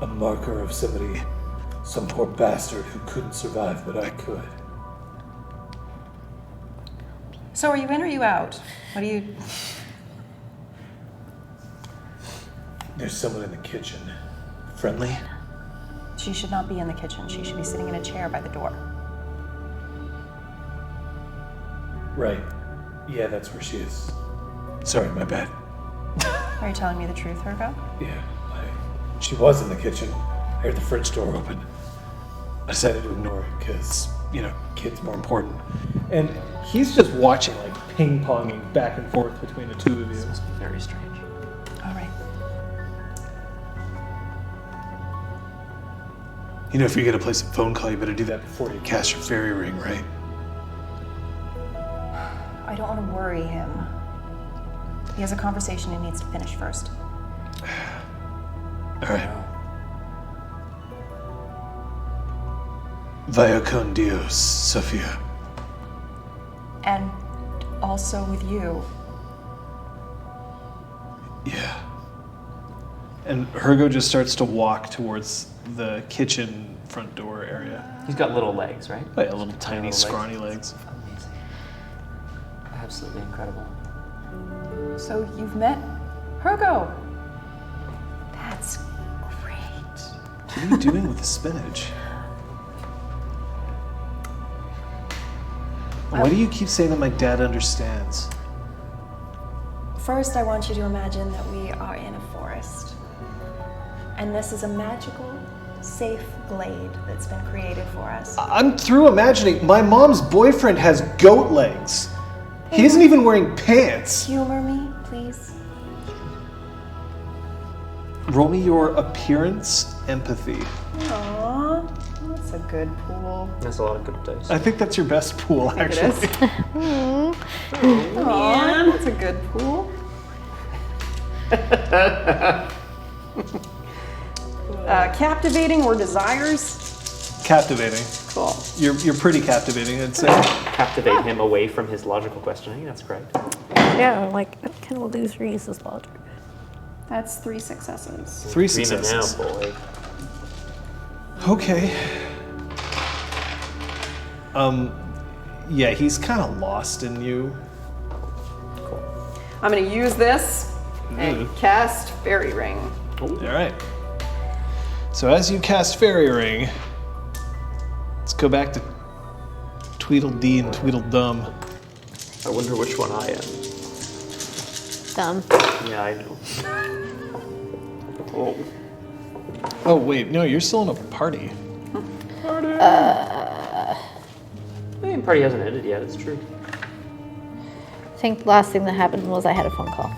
A marker of somebody, some poor bastard who couldn't survive, but I could. So are you in or are you out? What do you... There's someone in the kitchen. Friendly? She should not be in the kitchen. She should be sitting in a chair by the door. Right. Yeah, that's where she is. Sorry, my bad. Are you telling me the truth, Virgo? Yeah, she was in the kitchen. I heard the fridge door open. I decided to ignore it because, kid's more important. And he's just watching, like ping-ponging back and forth between the two of you. This must be very strange. All right. If you're gonna place a phone call, you better do that before you cast your fairy ring, right? I don't want to worry him. He has a conversation he needs to finish first. All right. Vaya con Dios, Sophia. And also with you. Yeah. And Hergo just starts to walk towards the kitchen front door area. He's got little legs, right? Oh, yeah, little tiny, legs. scrawny legs. Amazing. Absolutely incredible. So you've met Hergo. That's great. What are you doing with the spinach? Why do you keep saying that my dad understands? First, I want you to imagine that we are in a forest. And this is a magical, safe glade that's been created for us. I'm through imagining. My mom's boyfriend has goat legs. He isn't even wearing pants. Humor me, please. Roll me your appearance empathy. Aww, that's a good pool. That's a lot of good dice. I think that's your best pool, It actually. is. Aww, that's a good pool. Captivating or desires? Captivating. Cool. You're pretty captivating, I'd say. Captivate him away from his logical questioning. That's great. Yeah, like, I kind of lose Reese's logic. That's 3 successes. 3 Dreaming successes. now, boy. Okay. Yeah, he's kind of lost in you. I'm going to use this and cast Fairy Ring. All right. So as you cast Fairy Ring, let's go back to Tweedledee and Tweedledum. I wonder which one I am. Dumb. Yeah, I know. Oh. Oh wait, no, you're still in a party. The party hasn't ended yet, it's true. I think the last thing that happened was I had a phone call.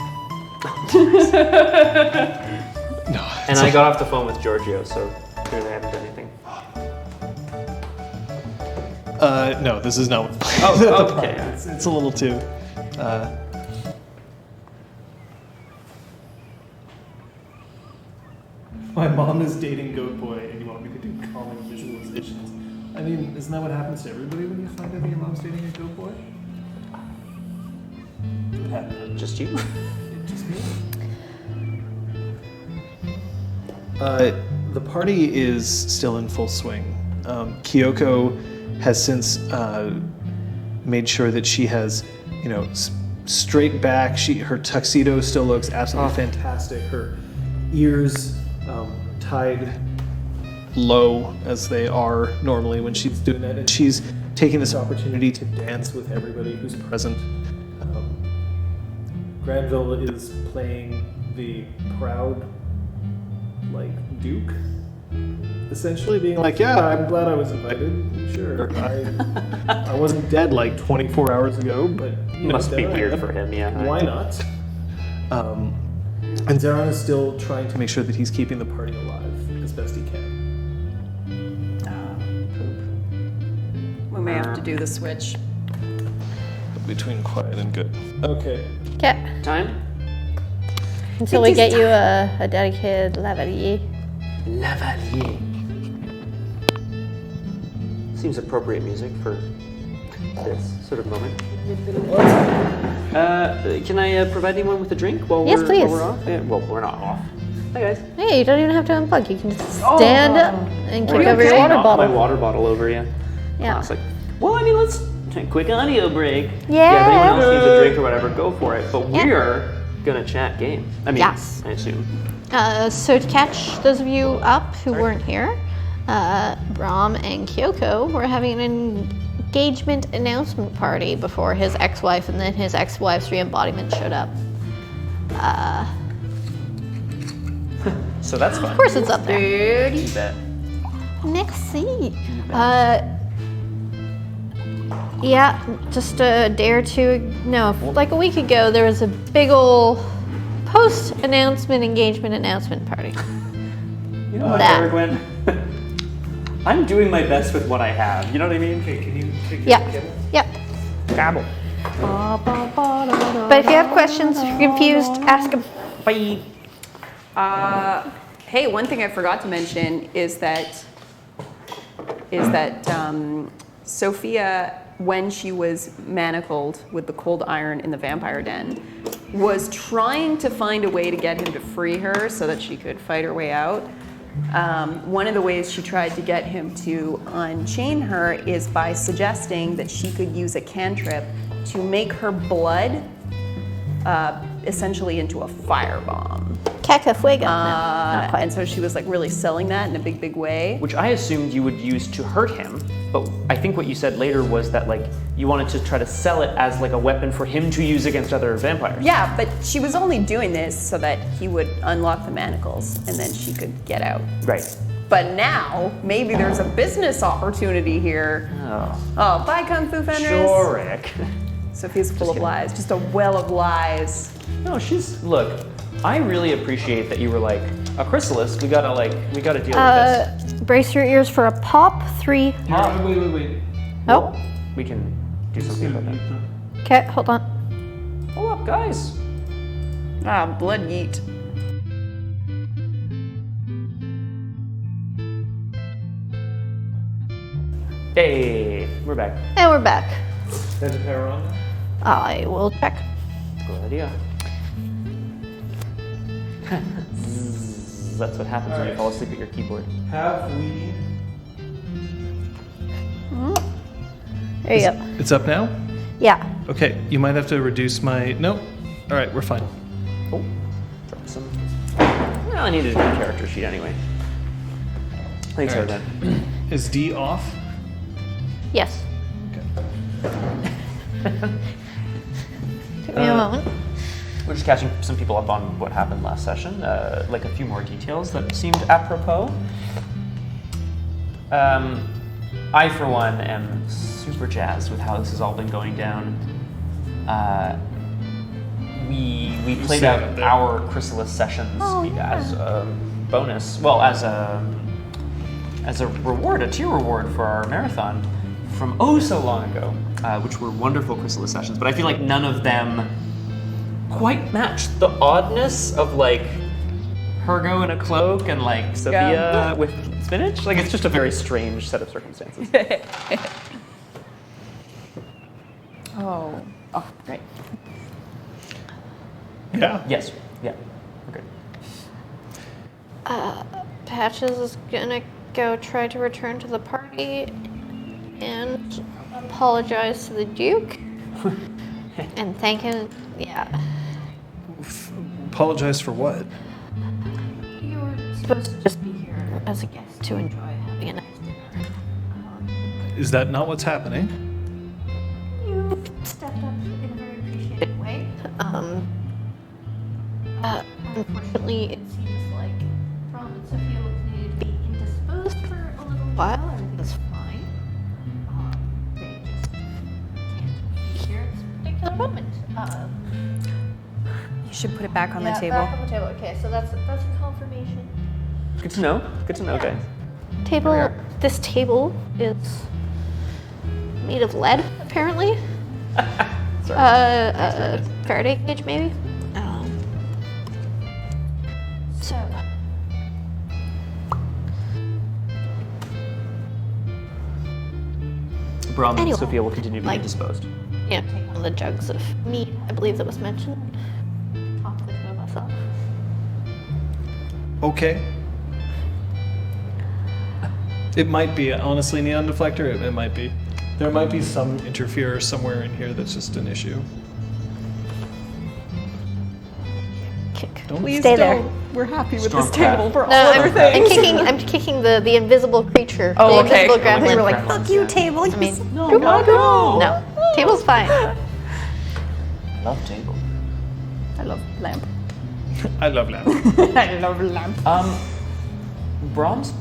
No. And I got off the phone with Giorgio, so clearly I haven't done anything. No, this is not. Oh, okay. It's a little too. My mom is dating Goat Boy, and you want me to do calming visualizations. I mean, isn't that what happens to everybody when you find out that your mom's dating a Goat Boy? Just you? Just me. The party is still in full swing. Kyoko has since made sure that she has, straight back. Her tuxedo still looks absolutely fantastic. Her ears tied low as they are normally when she's doing that, and she's taking this opportunity to dance with everybody who's present. Granville is playing the proud, Duke. Essentially being like, yeah, I'm glad I was invited. Sure, I wasn't dead 24 hours ago, but It must be weird for him, yeah. Why not? And Zeron is still trying to make sure that he's keeping the party alive as best he can. We may have to do the switch. Between quiet and good. Okay. Okay. Time? Until we get you a dedicated lavalier. Lavalier. Seems appropriate music for this sort of moment. Can I provide anyone with a drink while Yes, we're please. while we're off? Yeah, well, we're not off. Hi guys. Hey, you don't even have to unplug. You can just stand up and kick Or over your just water knock bottle. My water bottle over, yeah. Yeah. Classic. Well, I mean, let's take a quick audio break. Yeah. If anyone else needs a drink or whatever, go for it. But Yeah. we're gonna chat game. I mean, Yes. I assume. So to catch those of you up who weren't here, Brahm and Kyoko were having an engagement announcement party before his ex-wife and then his ex-wife's re-embodiment showed up. So that's fun. Of course it's up there. You bet. Merci. Yeah, just a day or two, no, like a week ago, there was a big ol' post-announcement engagement announcement party. You know what, That. Gwen? I'm doing my best with what I have. You know what I mean? Okay, can you take Yep, yep. Gabble. But if you have questions, if you're confused, ask them. Bye. Hey, one thing I forgot to mention is that Sophia, when she was manacled with the cold iron in the vampire den, was trying to find a way to get him to free her so that she could fight her way out. One of the ways she tried to get him to unchain her is by suggesting that she could use a cantrip to make her blood essentially into a firebomb. Caca fuego. No, not quite. And so she was really selling that in a big, big way. Which I assumed you would use to hurt him, but I think what you said later was that you wanted to try to sell it as a weapon for him to use against other vampires. Yeah, but she was only doing this so that he would unlock the manacles and then she could get out. Right. But now, maybe there's a business opportunity here. Oh, bye, Kung Fu Fenris. Sure, Rick. Sophie's full of lies, just a well of lies. No, look, I really appreciate that you were like, a chrysalis, we gotta deal with this. Brace your ears for a pop 3. Wait. Oh, We can do something about that. okay, hold on. Hold up, guys. Ah, blood yeet. Hey, we're back. And we're back. Then to power on. I will check. Good idea. That's what happens when you fall asleep at your keyboard. Have we? There you go. It's up now? Yeah. Okay, you might have to reduce my. Nope. All right, we're fine. Oh, drop some. Well, I needed a new character sheet anyway. Thanks, All right. Arden. Is D off? Yes. Okay. Took me a moment. We're just catching some people up on what happened last session, a few more details that seemed apropos. I, for one, am super jazzed with how this has all been going down. We played out our chrysalis sessions as a bonus, well, as a reward, a tier reward for our marathon from oh so long ago, which were wonderful chrysalis sessions. But I feel like none of them quite matched the oddness of Hergo in a cloak and Sophia with spinach. It's just a very strange set of circumstances. Oh, great. Yeah. Yes. Yeah. Okay. Patches is gonna go try to return to the party and apologize to the Duke and thank him. Yeah. Apologize for what? You were supposed to just be here as a guest to enjoy having a nice dinner. Is that not what's happening? You stepped up in a very appreciated way. Unfortunately, it seems like Rom and Sophia will continue to be indisposed for a little while. Everything's fine. They just can't be here at this particular moment. You should put it back on the yeah, table. back on the table. Okay, so that's a confirmation. Good to know. Good to know, guys. Table. This table is made of lead, apparently. Sorry. Faraday cage, maybe. So. Brom and Anyway, Sophia will continue to be like- indisposed. Yeah, take one of the jugs of meat, I believe that was mentioned. Top the two of us up. Okay. It might be, honestly, Neon Deflector, it might be. There might be some interferer somewhere in here that's just an issue. Kick. Don't Please Stay don't. there. We're happy with Storm this table crab. for No, all other things. I'm kicking the invisible creature. Oh, the okay. invisible grab. We were like, Grab fuck ones, you, yeah. table. I mean, no, come God, no. No, table's fine. Love table. I love lamp. I love lamp. I love lamp. Brom's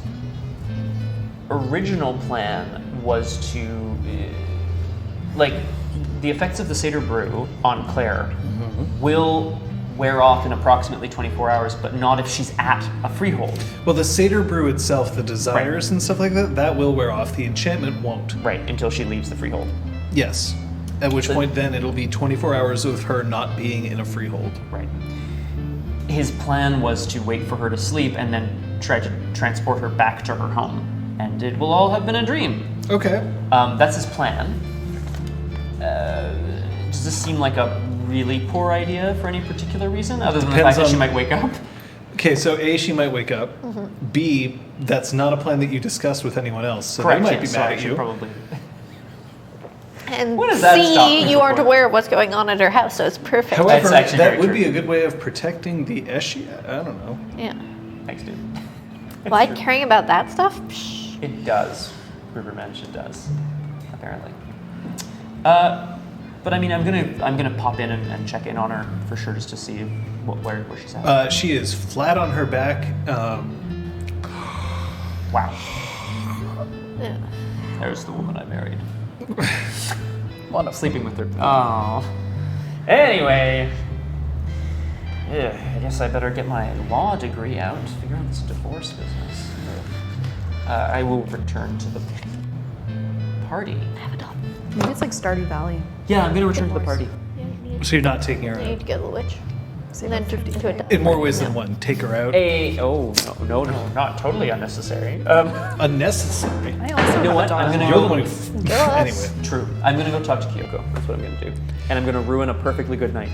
original plan was to, like, the effects of the Seder brew on Claire will wear off in approximately 24 hours, but not if she's at a freehold. Well, the Seder brew itself, the desires and stuff like that, that will wear off. The enchantment won't. Right, until she leaves the freehold. Yes. At which But- point then it'll be 24 hours of her not being in a freehold. Right. His plan was to wait for her to sleep and then try to transport her back to her home. And it will all have been a dream. Okay. That's his plan. Does this seem like a really poor idea for any particular reason, other than the Depends fact that she on- might wake up? Okay, so A, she might wake up. B, that's not a plan that you discussed with anyone else, so Correct. they might yes, be mad so I at should you. Probably. And What does that stop me C, you aren't before? aware of what's going on at her house, so it's perfect. However, That's actually that very would true. be a good way of protecting the Eshi. I don't know. Yeah. Thanks, dude. Why caring about that stuff? Psh. It does. River Mansion does, apparently. But I mean, I'm gonna pop in and check in on her for sure, just to see where she's at. She is flat on her back. Wow. Yeah. There's the woman I married. Sleeping with her. Oh. Anyway. Yeah, I guess I better get my law degree out and figure out this divorce business. I will return to the party. Maybe it's like Stardew Valley. Yeah, I'm gonna return to the party. Yeah, you need, So you're not taking her you need out. to go to the witch. And then turn into a In more ways than one. Take her out. Oh no, not totally unnecessary. Unnecessary. I also You know have what? a dog. I'm gonna You're the go. one who... Anyway. True. I'm gonna go talk to Kyoko. That's what I'm gonna do, and I'm gonna ruin a perfectly good night.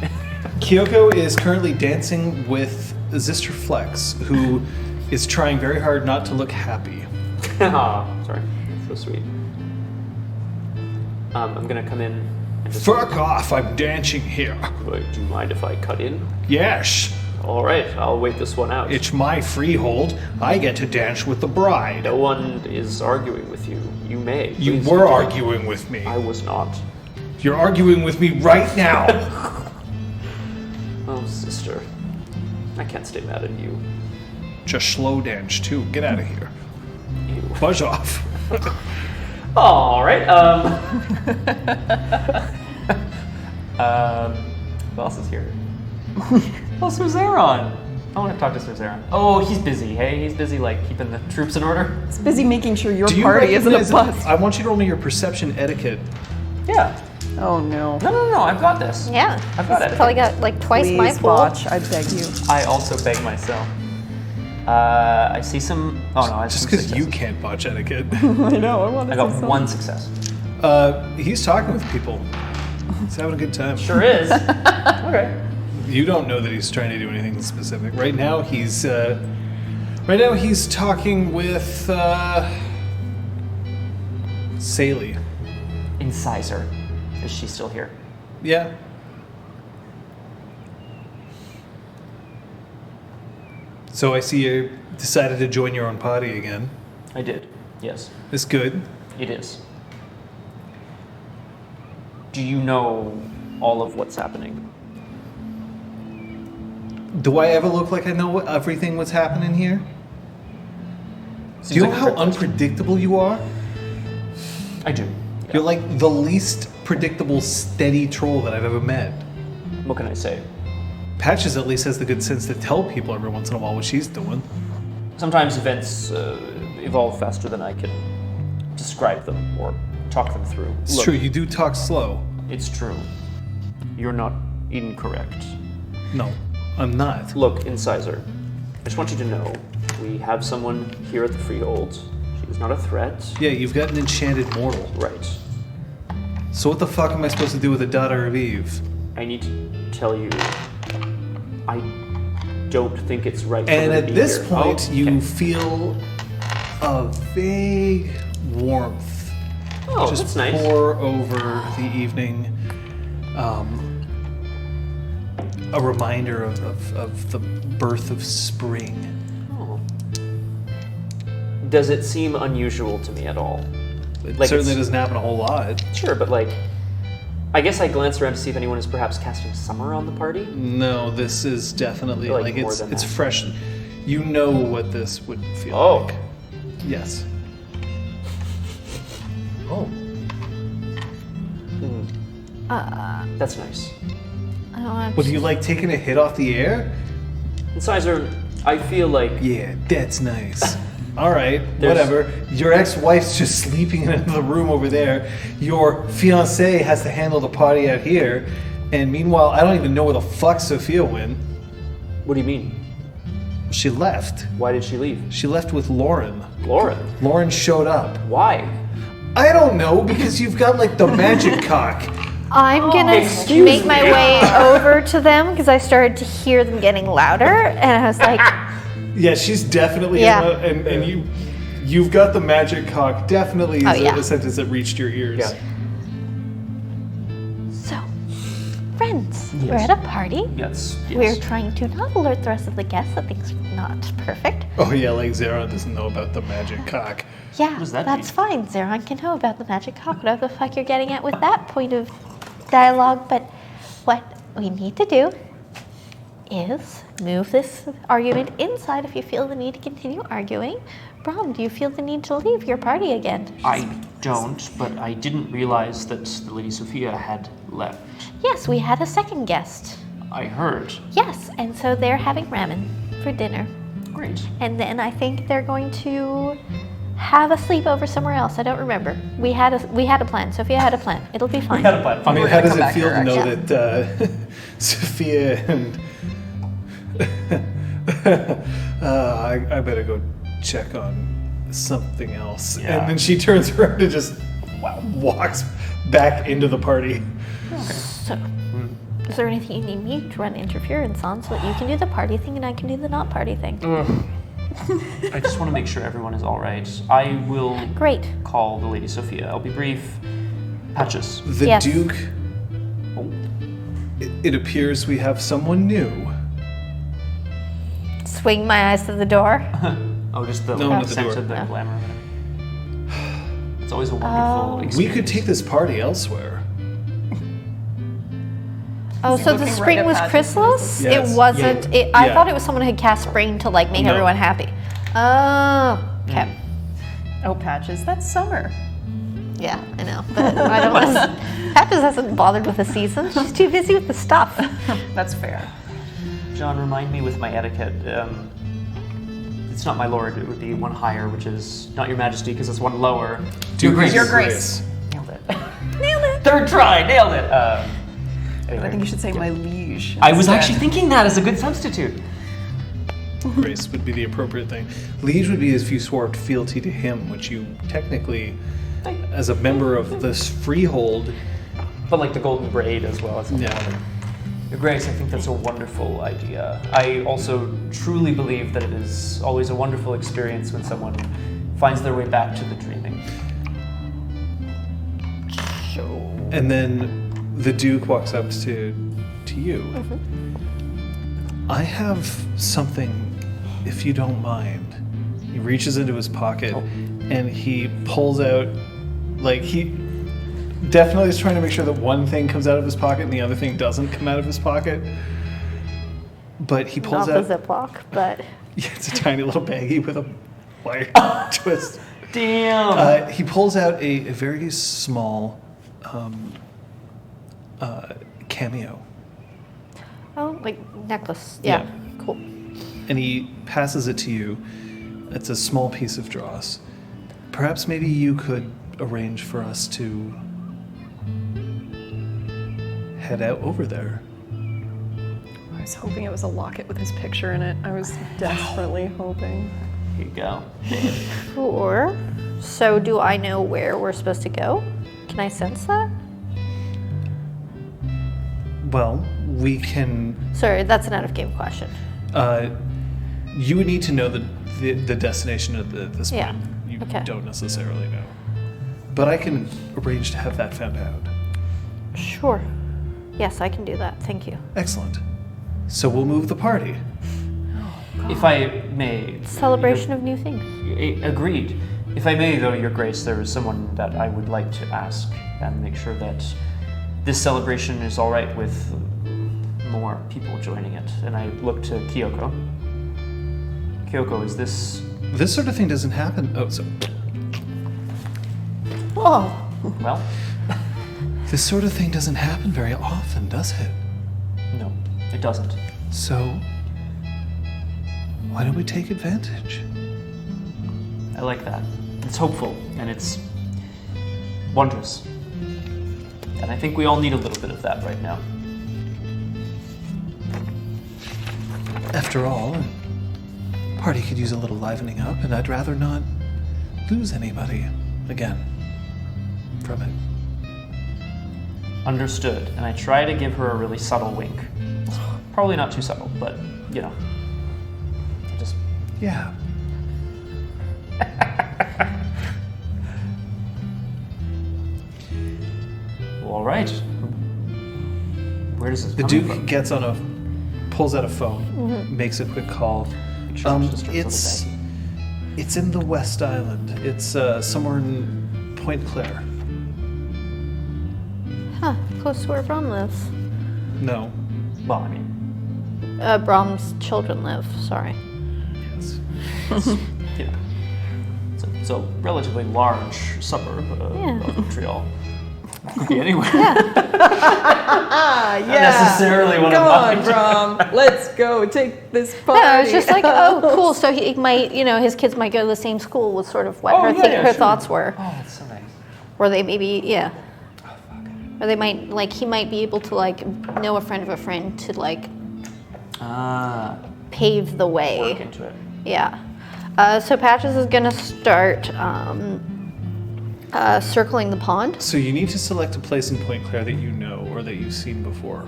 Kyoko is currently dancing with Zister Flex, who is trying very hard not to look happy. Aw, sorry. So sweet. I'm gonna come in and just. Fuck off, I'm dancing here. Wait, do you mind if I cut in? Yes, All right, I'll wait this one out. it's my freehold. I get to dance with the bride. No one is arguing with you. You may. You Please were continue. arguing with me. I was not. You're arguing with me right now. Oh, sister. I can't stay mad at you. Just slow dance too. Get out of here. Ew. Buzz off. All right. Who else is here? Oh, Suzeron. I want to talk to Suzeron. Oh, he's busy. Hey, he's busy like keeping the troops in order. It's busy making sure your Do you party isn't a recognize- bust. I want you to roll me your perception etiquette. Yeah. Oh no. No. I've got this. Yeah. I've got it. Probably got like twice Please, my pool. Botch, I beg you. I also beg myself. I see some. Oh no, I see Just some because you successes. can't botch etiquette. I know, I want I got one success. He's talking with people. He's having a good time. Sure is. Okay. You don't know that he's trying to do anything specific. Right now he's talking with Saley. Incisor. Is she still here? Yeah. So I see you decided to join your own party again. I did. Yes. It's good. It is. Do you know all of what's happening? Do I ever look like I know everything what's happening here? Do you know like a how trick question. unpredictable you are? I do. You're like the least predictable, steady troll that I've ever met. What can I say? Patches at least has the good sense to tell people every once in a while what she's doing. Sometimes events evolve faster than I can describe them or talk them through. It's Look, true, you do talk slow. It's true. You're not incorrect. No, I'm not. Look, Incisor, I just want you to know we have someone here at the Freehold. She is not a threat. Yeah, you've got an enchanted mortal. Right. So what the fuck am I supposed to do with the daughter of Eve? I need to tell you, I don't think it's right for And her to at be this here. point, Oh, you okay. feel a vague warmth Oh, just that's nice. pour over the evening. A reminder of the birth of spring. Oh. Does it seem unusual to me at all? It Like certainly it's- doesn't happen a whole lot. Sure, but like, I guess I glance around to see if anyone is perhaps casting summer on the party. No, this is definitely Like like more it's than it's that. fresh. You know what this would feel Oh. like. Yes. Oh. That's nice. I don't know. Would you like taking a hit off the air? Incisor, I feel like Yeah, that's nice. All right, There's- whatever. Your ex-wife's just sleeping in the room over there. Your fiance has to handle the party out here. And meanwhile, I don't even know where the fuck Sophia went. What do you mean? She left. Why did she leave? She left with Lauren. Lauren. Lauren showed up. Why? I don't know, because you've got like the magic cock. I'm gonna excuse make my me. way over to them because I started to hear them getting louder, and I was like, Yeah, she's definitely Yeah. and you've got the magic cock. Definitely is Oh, yeah. a sentence that reached your ears. Yeah. "So, friends, we're Yes. at a party. Yes. We're trying to not alert the rest of the guests that things are not perfect. Oh yeah, like Zara doesn't know about the magic cock. Yeah, does that that's mean? fine. Zeron can know about the magic cock, whatever the fuck you're getting at with that point of dialogue. But what we need to do is move this argument inside if you feel the need to continue arguing. Brom, do you feel the need to leave your party again? I don't, but I didn't realize that the Lady Sophia had left. Yes, we had a second guest. I heard. Yes, and so they're having ramen for dinner. Great. And then I think they're going to have a sleepover somewhere else. I don't remember. We had a plan. Sophia had a plan. It'll be fine. I mean, We're how gonna does come it back feel here, to know actually. that Sophia and I better go check on something else. Yeah. And then she turns around and just walks back into the party. So, is there anything you need me to run interference on so that you can do the party thing and I can do the not party thing? I just want to make sure everyone is all right. I will Great. call the Lady Sophia. I'll be brief. Patches. The Yes. Duke, Oh. it appears we have someone new. Swing my eyes to the door. Oh, just the No, not the sense door. of the No. glamour. It's always a wonderful experience. We could take this party elsewhere. Oh, so the looking right spring at was Patches. chrysalis? Yes. It wasn't. Yeah. I Yeah. thought it was someone who had cast spring to like make No. everyone happy. Oh, okay. Oh, Patches, that's summer. Yeah, I know. But I don't want to. Patches hasn't bothered with the season. She's too busy with the stuff. That's fair. John, remind me with my etiquette. It's not my lord. It would be one higher, which is not your majesty, because it's one lower. Duke is Your Grace. Nailed it. Nailed it. Third try. Nailed it. Anyway. I think you should say my liege. I was instead. actually thinking that as a good substitute. Grace would be the appropriate thing. Liege would be if you swore fealty to him, which you technically, as a member of this freehold, But like the golden braid as well. It's Yeah. Your Grace, I think that's a wonderful idea. I also truly believe that it is always a wonderful experience when someone finds their way back to the dreaming. and then the Duke walks up to you. I have something, if you don't mind. He reaches into his pocket and he pulls out, like definitely is trying to make sure that one thing comes out of his pocket and the other thing doesn't come out of his pocket. But he pulls Not out. the Ziploc, but Yeah, it's a tiny little baggie with a wire twist. Damn. He pulls out a very small cameo, oh, like necklace. Yeah, cool. and he passes it to you. It's a small piece of dross. Perhaps maybe you could arrange for us to head out over there. I was hoping it was a locket with his picture in it. I was desperately hoping. Here you go. Sure. So, do I know where we're supposed to go? Can I sense that? Well, we can. Sorry, that's an out-of-game question. You would need to know the destination at this Yeah, point. You okay. don't necessarily know, but I can arrange to have that found out. Sure. Yes, I can do that. Thank you. Excellent. So we'll move the party. If I may. Celebration of new things. Agreed. If I may, though, Your Grace, there is someone that I would like to ask and make sure that this celebration is all right with more people joining it. And I look to Kyoko. Kyoko, is this... This sort of thing doesn't happen. Oh, so Oh, Well, this sort of thing doesn't happen very often, does it? no, it doesn't. So why don't we take advantage? I like that. It's hopeful, and it's wondrous. And I think we all need a little bit of that right now. After all, a party could use a little livening up, and I'd rather not lose anybody again from it. Understood. And I try to give her a really subtle wink. Probably not too subtle, but, you know. Just... Yeah. Well, all right. Where does this The come Duke from? gets on pulls out a phone, makes a quick call. Make sure it's just a little It's baggy. it's in the West Island. It's somewhere in Point Claire. huh. Close to where Brom lives. No. Well, I mean, Brom's children live. Sorry. Yes. you know, it's a relatively large suburb Yeah. of Montreal. Could be anywhere. Yeah. Not necessarily one Come of on, mine. Brom. Let's go take this party. No, I was just like, oh, cool. So he might, his kids might go to the same school. Was sort of what Oh, yeah, her sure. thoughts were. Oh, that's so nice. Or they maybe, yeah. Or they might, he might be able to, know a friend of a friend to, Ah, pave the way. work into it. Yeah. So Patches is going to start circling the pond. So you need to select a place in Point Claire that you know or that you've seen before.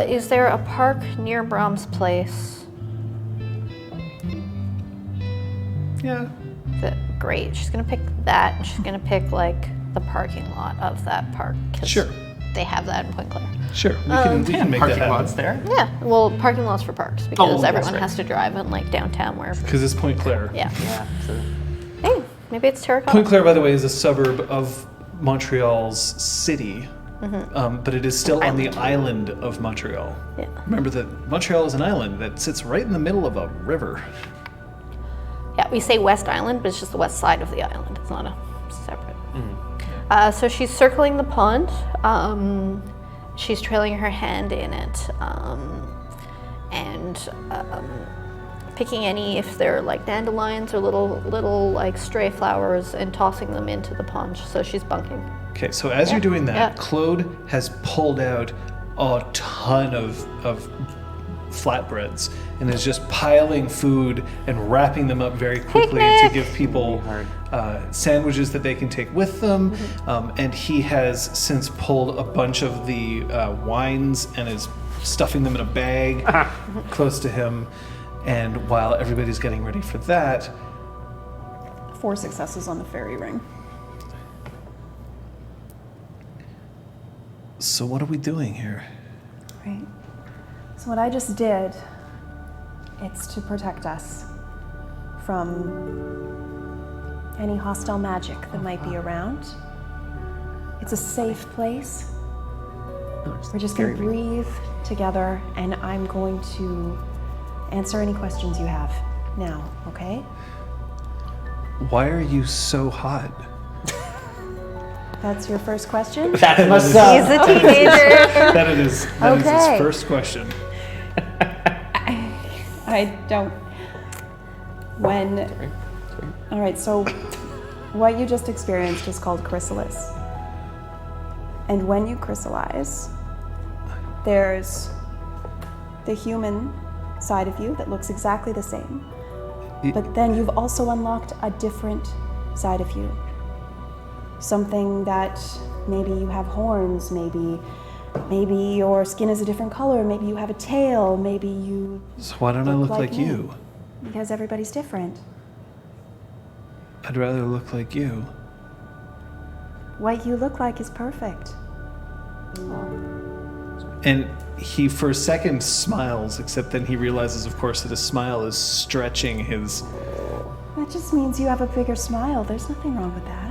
Is there a park near Brom's place? Yeah. Great. She's going to pick that, and she's going to pick, the parking lot of that park. 'Cause Sure. they have that in Point Claire. Sure. We can make that Parking happen. lots there. Yeah, well, parking lots for parks, because that's everyone right. has to drive in, downtown, wherever. Because it's Point Claire. Yeah. Yeah, true. Hey, maybe it's terracotta. Point Claire, by the way, is a suburb of Montreal's city, but it is still on the island of Montreal. Yeah. Remember that Montreal is an island that sits right in the middle of a river. Yeah, we say West Island, but it's just the west side of the island. It's not a separate. So she's circling the pond. She's trailing her hand in it, and picking any, if they're dandelions or little stray flowers, and tossing them into the pond. So she's bunking. Okay, so as you're doing that, Yeah. Claude has pulled out a ton of flatbreads and is just piling food and wrapping them up very quickly to Picnic! give people sandwiches that they can take with them. And he has since pulled a bunch of the wines and is stuffing them in a bag close to him. And while everybody's getting ready for that, 4 successes on the fairy ring. so what are we doing here? Right. So what I just did, it's to protect us from any hostile magic that might be around. It's a safe place. Oh, We're just going to breathe together, and I'm going to answer any questions you have now, okay? Why are you so hot? That's your first question? That's what's He's up. a teenager. That is his Okay. first question. I don't. When. All right, so what you just experienced is called chrysalis. And when you crystallize, there's the human side of you that looks exactly the same. But then you've also unlocked a different side of you. Something that maybe you have horns, maybe your skin is a different color, maybe you have a tail, maybe you So why don't I look like me. you? Because everybody's different. I'd rather look like you. What you look like is perfect. And he, for a second, smiles, except then he realizes, of course, that his smile is stretching his... That just means you have a bigger smile. There's nothing wrong with that.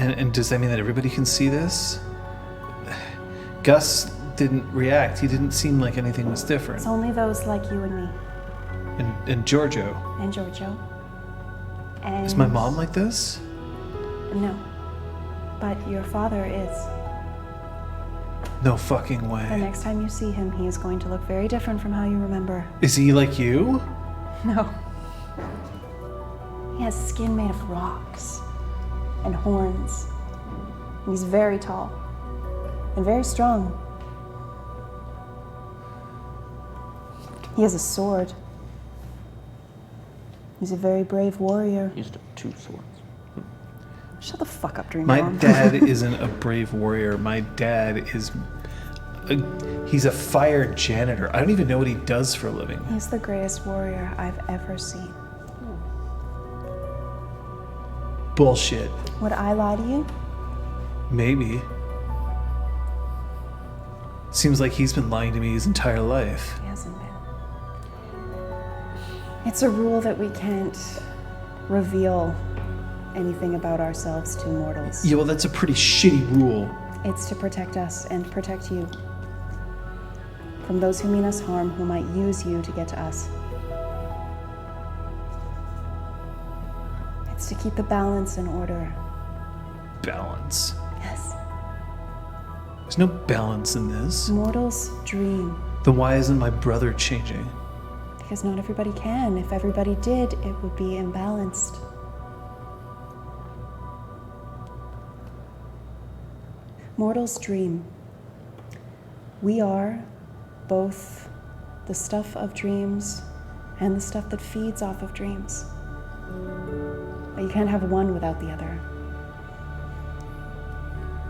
And does that mean that everybody can see this? Gus didn't react. He didn't seem like anything was different. It's only those like you and me. And Giorgio. And Giorgio. And Is my mom like this? No. But your father is. No fucking The way. next time you see him, he is going to look very different from how you remember. Is he like you? No. He has skin made of rocks and horns. And he's very tall and very strong. He has a sword. He's a very brave warrior. Used 2 swords. Shut the fuck up, Dream My Mom. dad isn't a brave warrior. My dad is... he's a fire janitor. I don't even know what he does for a living. He's the greatest warrior I've ever seen. Bullshit. Would I lie to you? Maybe. Seems like he's been lying to me his entire life. He hasn't been. It's a rule that we can't reveal anything about ourselves to mortals. Yeah, well, that's a pretty shitty rule. It's to protect us and protect you from those who mean us harm, who might use you to get to us. It's to keep the balance in order. Balance. Yes. There's no balance in this. Mortals dream, Then why isn't my brother changing? because not everybody can. If everybody did, it would be imbalanced. Mortals dream. We are both the stuff of dreams and the stuff that feeds off of dreams. But you can't have one without the other.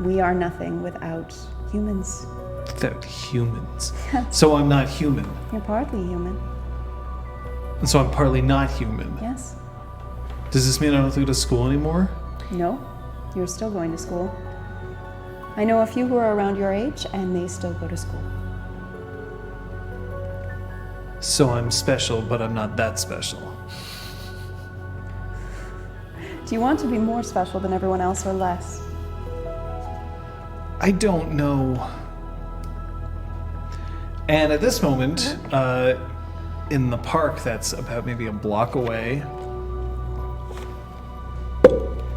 We are nothing without humans. Without humans. So I'm not human. You're partly human, And so I'm partly not human. yes? Does this mean I don't have to go to school anymore? No, you're still going to school. I know a few who are around your age, and they still go to school. So I'm special, but I'm not that special. Do you want to be more special than everyone else or less? I don't know. And at this moment, in the park that's about maybe a block away.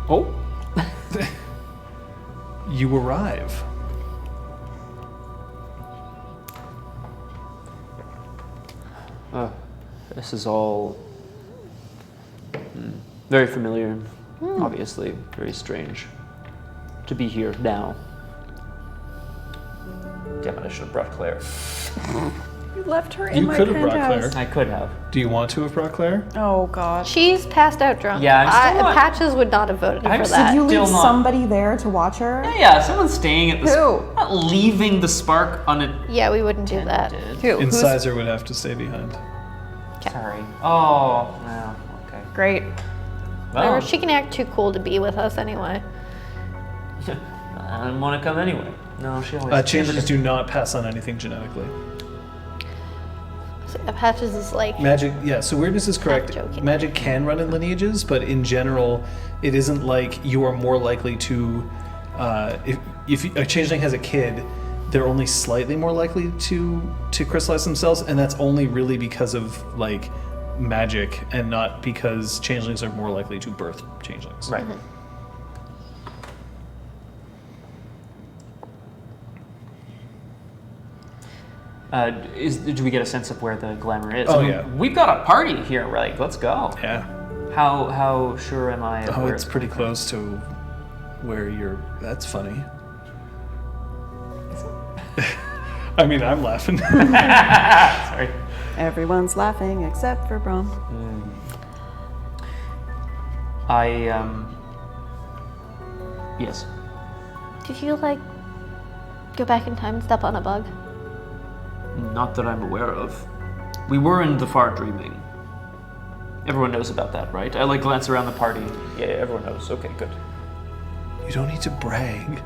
Oh! You arrive. This is all very familiar and obviously very strange to be here now. Damn it, I should have brought Claire. You left her in You my could have brought penthouse. Claire. I could have. Do you want to have brought Claire? Oh gosh. She's passed out drunk. Yeah, I'm still not- Patches would not have voted I'm for still- that. Did you leave Still not- somebody there to watch her? Yeah, someone's staying at the... Who? Not leaving the spark unattended. Yeah, we wouldn't do that. Who? Who's- Incisor would have to stay behind. Sorry. Oh, no. Okay. Great. Well, Or she can act too cool to be with us anyway. I didn't want to come anyway. No, she always... Changelings do not pass on anything genetically. So Patches is like, Magic, yeah, so weirdness is correct. joking. Magic can run in lineages, but in general, it isn't like you are more likely to. If a changeling has a kid, they're only slightly more likely to crystallize themselves, and that's only really because of like magic, and not because changelings are more likely to birth changelings. Right. Do we get a sense of where the glamour is? Oh, I mean, yeah. We've got a party here. We're like, let's go. Yeah. How sure am I? Of Oh, where it's pretty close to where you're. That's funny. I mean, I'm laughing. Sorry. Everyone's laughing except for Brom. Yes. did you like go back in time and step on a bug? Not that I'm aware of. We were in the far dreaming. Everyone knows about that, right? I like glance around the party. Yeah, everyone knows. Okay, good. You don't need to brag.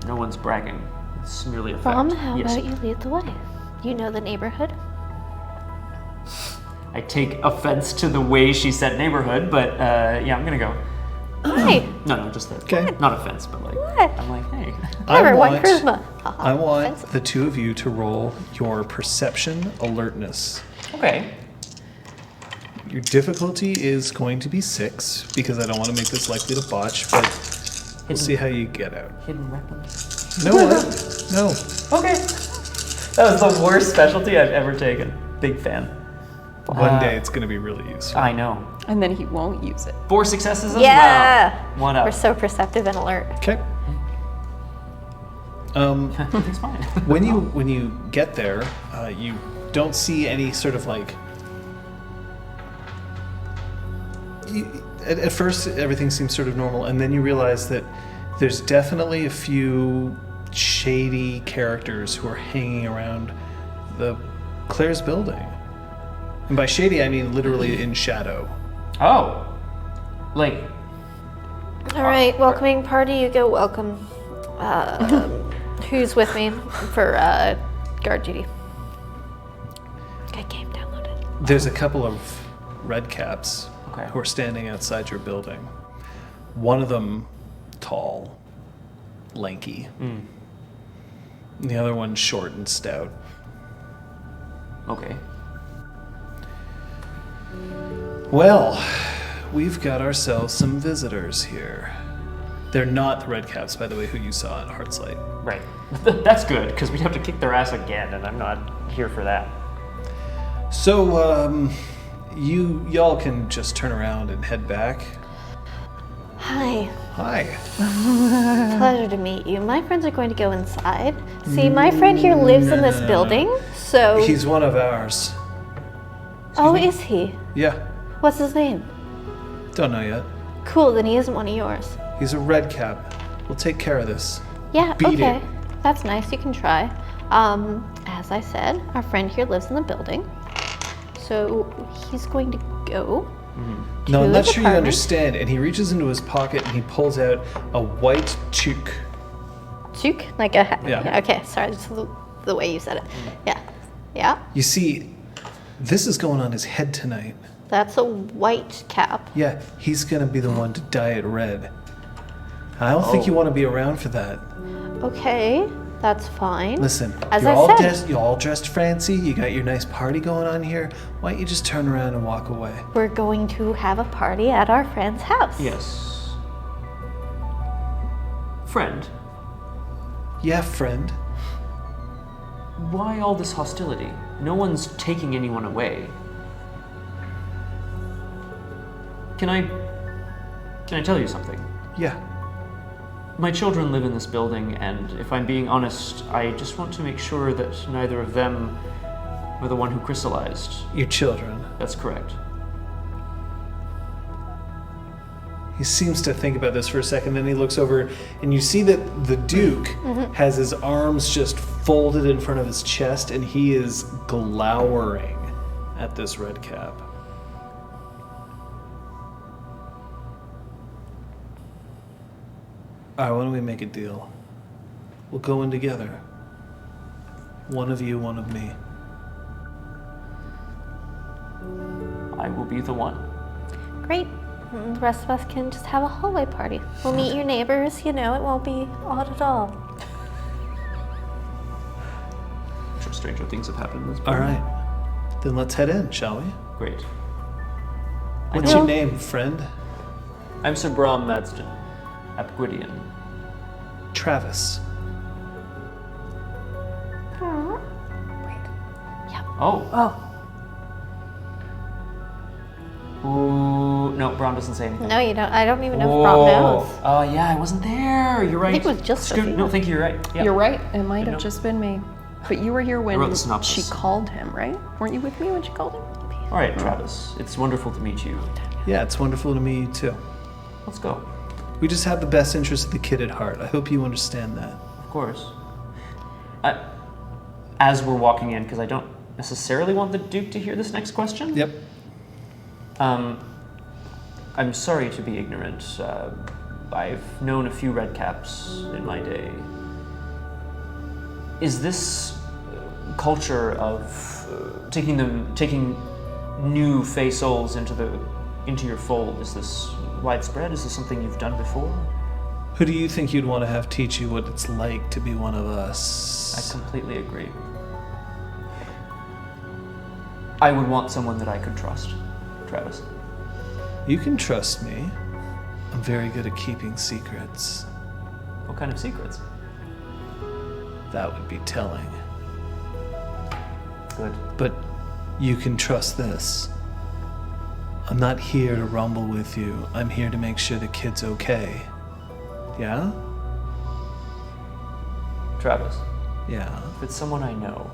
No one's bragging. It's merely a fact. Rom, how Yes. about you lead the way? You know the neighborhood. I take offense to the way she said neighborhood, but yeah, I'm gonna go. Hey, No, just that. Okay. Not offense, but like, What? I'm like, hey. never one want- charisma. I want Offensive. the two of you to roll your perception alertness. Okay. Your difficulty is going to be 6 because I don't want to make this likely to botch, but we'll see how you get out. Hidden weapons. No, no. Okay. That was the worst specialty I've ever taken. Big fan. One day it's going to be really useful. I know. And then he won't use it. 4 successes as Yeah. well. One up. We're so perceptive and alert. Okay. It's fine. When you get there, you don't see any sort of like. At first, everything seems sort of normal, and then you realize that there's definitely a few shady characters who are hanging around the Claire's building. And by shady, I mean literally in shadow. Oh. Like, All right, welcoming party. You go welcome. Who's with me for guard duty? Good game downloaded. There's a couple of red caps Okay. who are standing outside your building. One of them tall, lanky. And the other one short and stout. okay. Well, we've got ourselves some visitors here. They're not the red caps, by the way, who you saw at Heartslight. Right. That's good, because we'd have to kick their ass again, and I'm not here for that. So, y'all can just turn around and head back. Hi, Hi. pleasure to meet you. My friends are going to go inside. See, my friend here lives in this building, so. He's one of ours. Oh, is he? Yeah, What's his name? don't know yet. Cool, then he isn't one of yours. He's a red cap. We'll take care of this. Yeah, Beat okay. it. That's nice, you can try. As I said, our friend here lives in the building. So he's going to go. No, I'm the not sure you department. understand. And he reaches into his pocket and he pulls out a white toque. Toque? Like a hat? Yeah. Okay, sorry, just the way you said it. Yeah. Yeah, You see, this is going on his head tonight. that's a white cap. Yeah, he's gonna be the one to dye it red. I don't think you want to be around for that. Okay, that's fine. Listen, As you're I all said- you're all dressed fancy. You got your nice party going on here. Why don't you just turn around and walk away? We're going to have a party at our friend's house. Yes. Friend, Yeah, friend. why all this hostility? No one's taking anyone away. Can I tell you something? Yeah. My children live in this building, and if I'm being honest, I just want to make sure that neither of them were the one who crystallized. Your children. That's correct. He seems to think about this for a second, then he looks over, and you see that the Duke has his arms just folded in front of his chest, and he is glowering at this red cap. Alright, why don't we make a deal? We'll go in together. One of you, one of me. I will be the one. Great. And the rest of us can just have a hallway party. We'll meet your neighbors, it won't be odd at all. I'm sure stranger things have happened in this All building. right. Then let's head in, shall we? Great. What's your name, friend? I'm Sir Brom Madston, Apguidian. Travis. Oh. Ooh, no, Brom doesn't say anything. No, you don't. I don't even know if Brom knows. Oh, yeah, I wasn't there. You're right. think it was just Sophia. No, thank you. You're right. Yeah. You're right. It might have No. just been me. But you were here I when wrote the synopsis. she called him, right? Weren't you with me when she called him? All right, Travis. It's wonderful to meet you. Yeah, it's wonderful to meet you too. Let's go. We just have the best interest of the kid at heart. I hope you understand that. Of course. As we're walking in, because I don't necessarily want the Duke to hear this next question. Yep. I'm sorry to be ignorant. I've known a few redcaps in my day. Is this culture of taking new Fey souls into your fold? Is this widespread? Is this something you've done before? Who do you think you'd want to have teach you what it's like to be one of I us? completely agree. I would want someone that I could trust, Travis. You can trust me. I'm very good at keeping secrets. What kind of secrets? That would be telling. Good. But you can trust this. I'm not here to rumble with you. I'm here to make sure the kid's okay. Yeah? Travis, Yeah. if it's someone I know,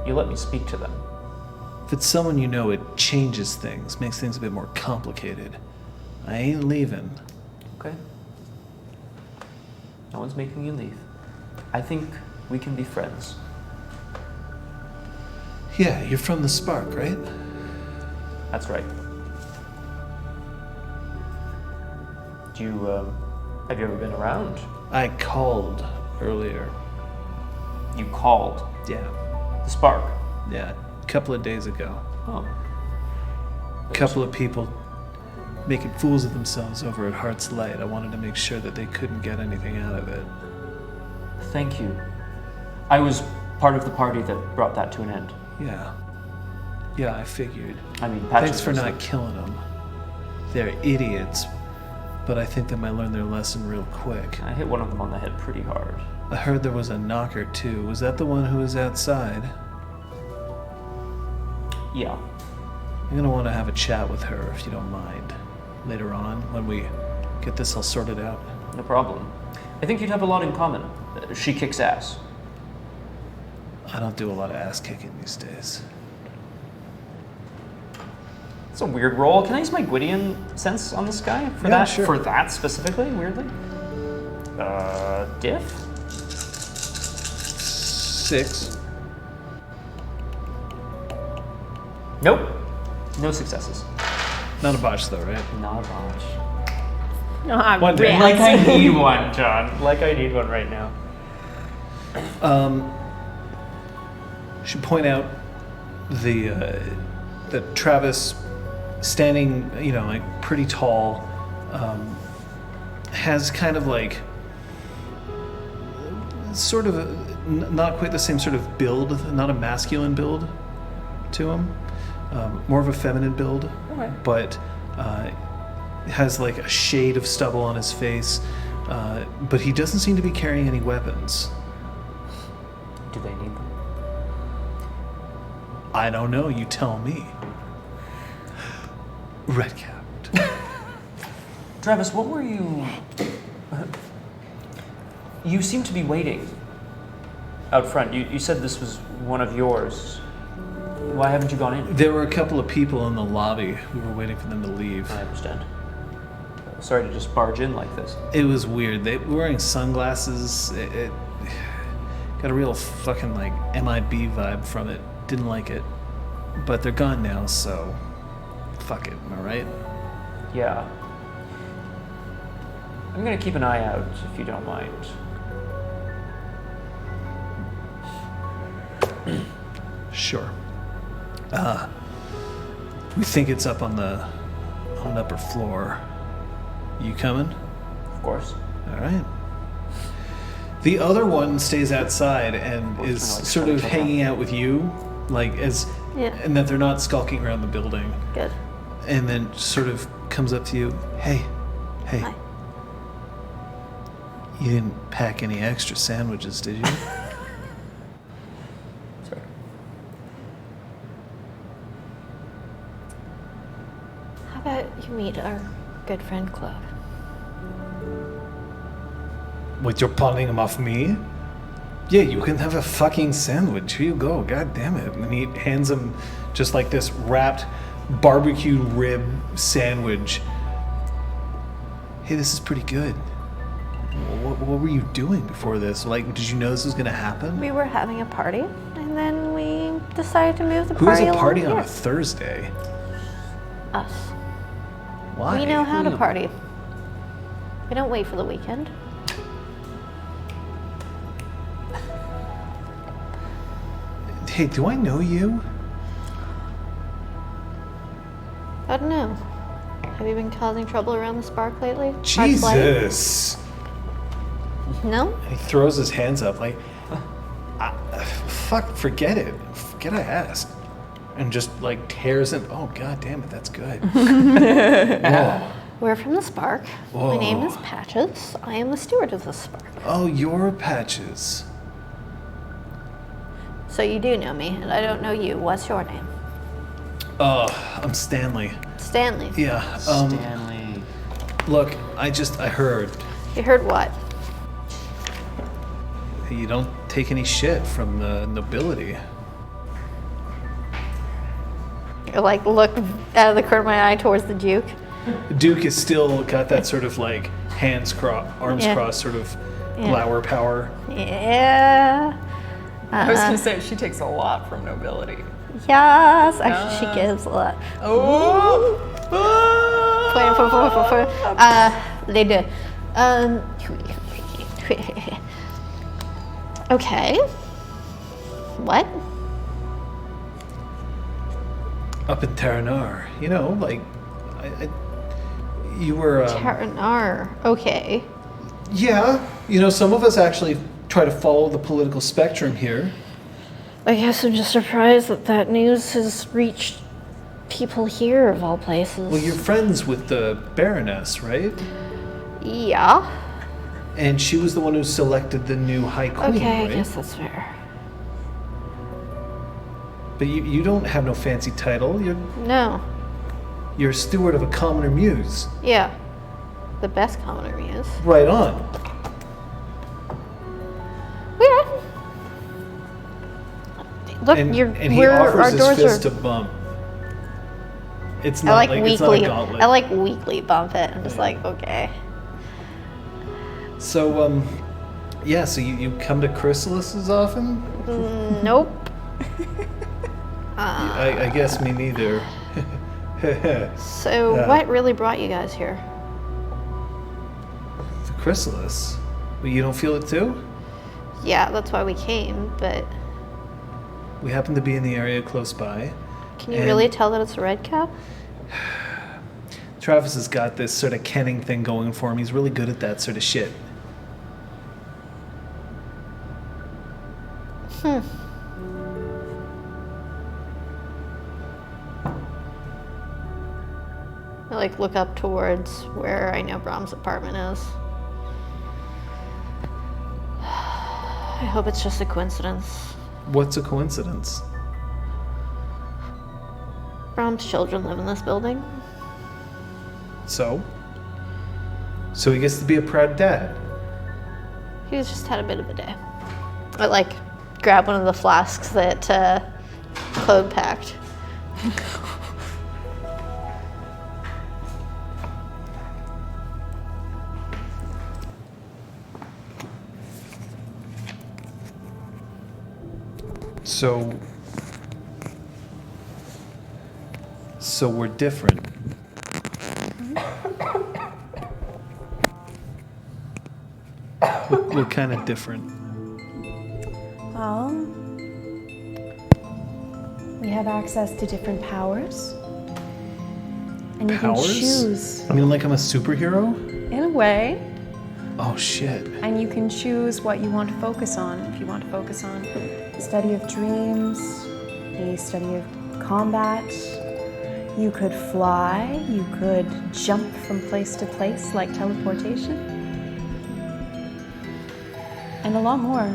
you let me speak to them. If it's someone you know, it changes things, makes things a bit more complicated. I ain't leaving. Okay? No one's making you leave. I think we can be friends. Yeah, you're from the Spark, right? That's right. Do you, have you ever been around? I called earlier. You called Yeah. the Spark. Yeah. A couple of days ago. Oh. A couple of people making fools of themselves over at Heart's Light. I wanted to make sure that they couldn't get anything out of it. Thank you. I was part of the party that brought that to an end. Yeah. Yeah, I figured. I mean, Patches Thanks for was not killing them. They're idiots, but I think they might learn their lesson real quick. I hit one of them on the head pretty hard. I heard there was a knocker too. Was that the one who was outside? Yeah. I'm gonna want to have a chat with her if you don't mind. Later on, when we get this all sorted out. No problem. I think you'd have a lot in common. She kicks ass. I don't do a lot of ass kicking these days. It's a weird role. Can I use my Gwydion sense on this guy for Yeah, that? sure. For that specifically, weirdly. Diff. 6. Nope. No successes. Not a botch though, right? Not a bunch. Ah, One day. Like I need one, John. Like I need one right now. Should point out that Travis, standing, like pretty tall, has kind of like sort of not quite the same sort of build, not a masculine build to him, more of a feminine build, Okay. but has like a shade of stubble on his face, but he doesn't seem to be carrying any weapons. Do they need them? I don't know, you tell me. Redcapped. Travis, what were you... You seem to be waiting out front. You said this was one of yours. Why haven't you gone in? There were a couple of people in the lobby. We were waiting for them to leave. I understand. Sorry to just barge in like this. It was weird. They were wearing sunglasses. It got a real fucking like MIB vibe from it. Didn't like it. But they're gone now, so fuck it. Am I right? Yeah. I'm gonna keep an eye out, if you don't mind. Sure. We think it's up on the upper floor. You coming? Of course. All right. The other one stays outside and is sort of hanging out with you, like and that they're not skulking around the building. Good. And then sort of comes up to you. Hey. Hi. You didn't pack any extra sandwiches, did you? Sorry. How about you meet our good friend Claude? What, you're pawning him off me? Yeah, you can have a fucking sandwich. Here you go. God damn it. And he hands him just like this wrapped barbecue rib sandwich. Hey, this is pretty good. What were you doing before this? Like, did you know this was going to happen? We were having a party, and then we decided to move the Who party has a party along on a here. Thursday? Us. Why? We know how to party. We don't wait for the weekend. Hey, do I know you? I don't know. Have you been causing trouble around the Spark lately? Hard Jesus. play? No? He throws his hands up like, fuck, forget it. Forget I asked. And just like tears it. Oh, god damn it, that's good. Whoa. We're from the Spark. Whoa. My name is Patches. I am the steward of the Spark. Oh, you're Patches. So you do know me, and I don't know you. What's your name? I'm Stanley. Stanley. Yeah. Stanley. Look, I heard You heard what? you don't take any shit from the nobility. I like look out of the corner of my eye towards the Duke. Duke has still got that sort of like arms crossed sort of glower power. Yeah. I was gonna say she takes a lot from nobility. Yes. Actually, she gives a lot. Oh! They do. Okay. What? Up in Terranar, you know, like you were. Taranar. Okay. Yeah, you know, some of us actually try to follow the political spectrum here. I guess I'm just surprised that news has reached people here of all places. Well, you're friends with the Baroness, right? Yeah. And she was the one who selected the new High Queen, Okay, right? I guess that's fair. But you don't have no fancy title. No. You're a steward of a commoner muse. Yeah. The best commoner muse. Right on. Yeah. Look, And he our offers his doors fist are. to bump. It's I not like it's not a weekly. gauntlet. I like weekly bump it. I'm just like, okay. So, yeah, so you come to Chrysalis's often? Nope. I guess me neither. So, Yeah. what really brought you guys here? The Chrysalis? Well, you don't feel it too? Yeah, that's why we came, but We happen to be in the area close by. can you And- really tell that it's a red cap? Travis has got this sort of kenning thing going for him. He's really good at that sort of shit. I like look up towards where I know Brahm's apartment is. I hope it's just a coincidence. What's a coincidence? Brahm's children live in this building. So? So he gets to be a proud dad. He's just had a bit of a day. I like grab one of the flasks that Claude packed. So we're different. We're kind of different. Well, we have access to different powers. And you Powers? can choose I mean, like I'm a superhero? in a way. Oh, shit. And you can choose what you want to focus on. If you want to focus on the study of dreams, the study of combat, you could fly, you could jump from place to place like teleportation, and a lot more.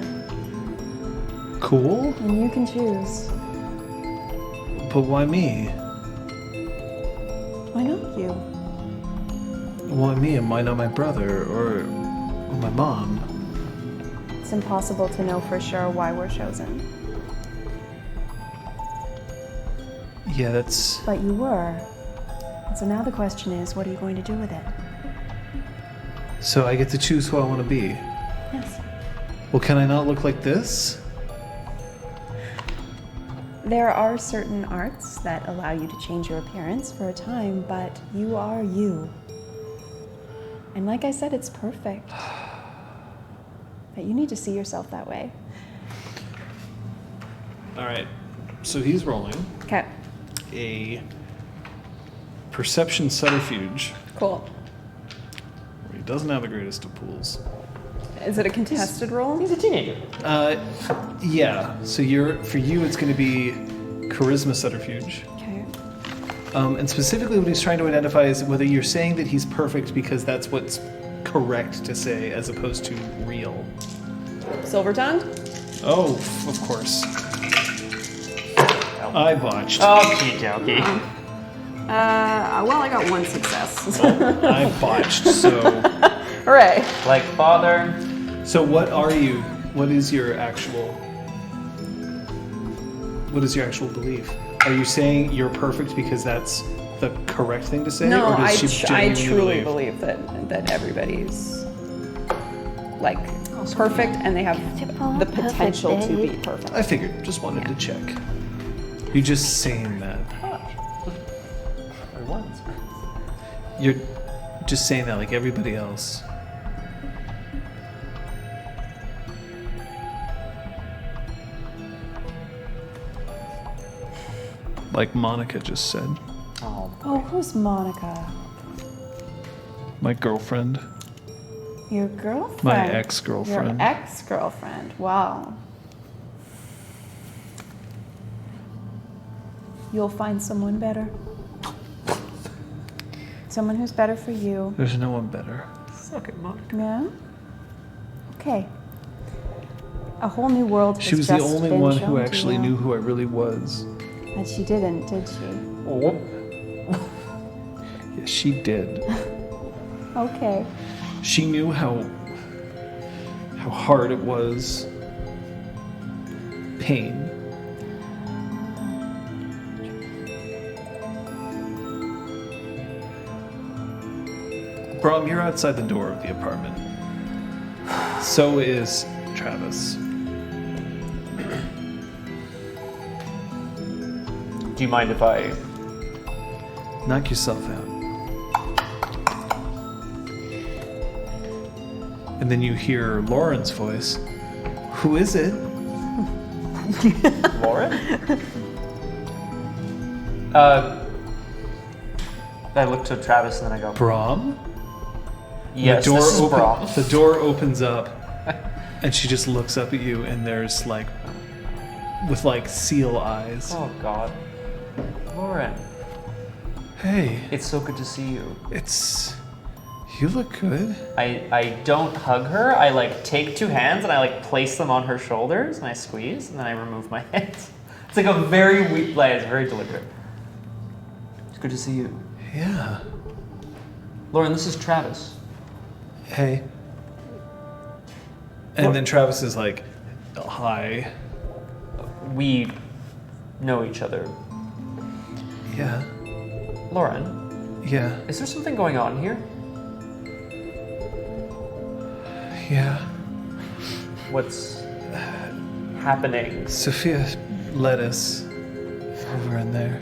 Cool. And you can choose. But why me? Why not you? Why me and why not my brother or my mom? It's impossible to know for sure why we're chosen. Yeah, that's... But you were. And so now the question is, what are you going to do with it? So I get to choose who I want to be. Yes. Well, can I not look like this? There are certain arts that allow you to change your appearance for a time, but you are you. And like I said, it's perfect. But you need to see yourself that way. All right. So he's rolling Okay. a perception subterfuge Cool. where he doesn't have the greatest of pools. Is it a contested roll? He's a teenager. Yeah. So for you, it's going to be charisma subterfuge. Okay. And specifically what he's trying to identify is whether you're saying that he's perfect because that's what's correct to say as opposed to real. Silver tongue? Oh, of course. I botched. Okie dokie. Well, I got one success. I botched. So Hooray. Like father. So what are you? What is your actual belief? Are you saying you're perfect because that's the correct thing to say? No, or does she I genuinely truly believe that everybody's like perfect and they have the potential to be perfect. I figured. Just wanted to check. You're just saying that. Or once. You're just saying that like everybody else. Like Monica just said. Oh, Oh, who's Monica? My girlfriend. Your girlfriend? My ex-girlfriend. Your ex-girlfriend. Wow. You'll find someone better. Someone who's better for you. There's no one better. suck it, Monica. Yeah? Okay. A whole new world has She was the just only been one shown who to actually you. knew who I really was. And she didn't, did she? Oh. Yes, she did. Okay. She knew how hard it was. Pain. Brom, you're outside the door of the apartment. So is Travis. Do you mind if I... Knock yourself out. And then you hear Lauren's voice. Who is it? Lauren? I look to Travis and then I go, Brom? yes, the door this is Brom. The door opens up and she just looks up at you and there's like, with like seal eyes. Oh, God. Lauren, Hey, it's so good to see you. you look good. I don't hug her. I like take two hands and I like place them on her shoulders and I squeeze and then I remove my hands. It's like a very weak play. It's very deliberate. It's good to see you. Yeah. Lauren, this is Travis. Hey. And then Travis is like, hi. We know each other. Yeah. Lauren, Yeah. is there something going on here? Yeah. What's happening? Sophia led us over in there.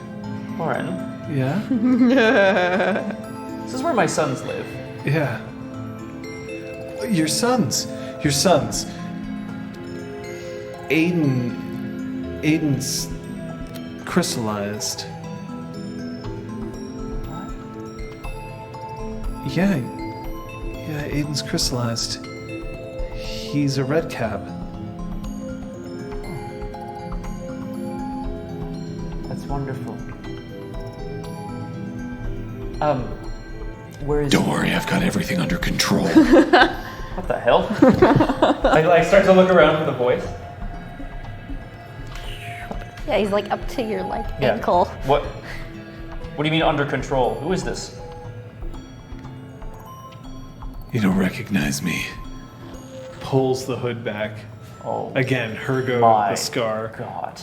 Lauren, Yeah? this is where my sons live. Yeah. Your sons. Aiden's crystallized. Yeah, Aiden's crystallized. He's a red cap. That's wonderful. Where is Don't worry, I've got everything under control. What the hell? I start to look around for the voice. Yeah, he's like up to your like Yeah. ankle. What do you mean under control? Who is this? You don't recognize me. Pulls the hood back. Oh Again, Hergo, my the scar. God.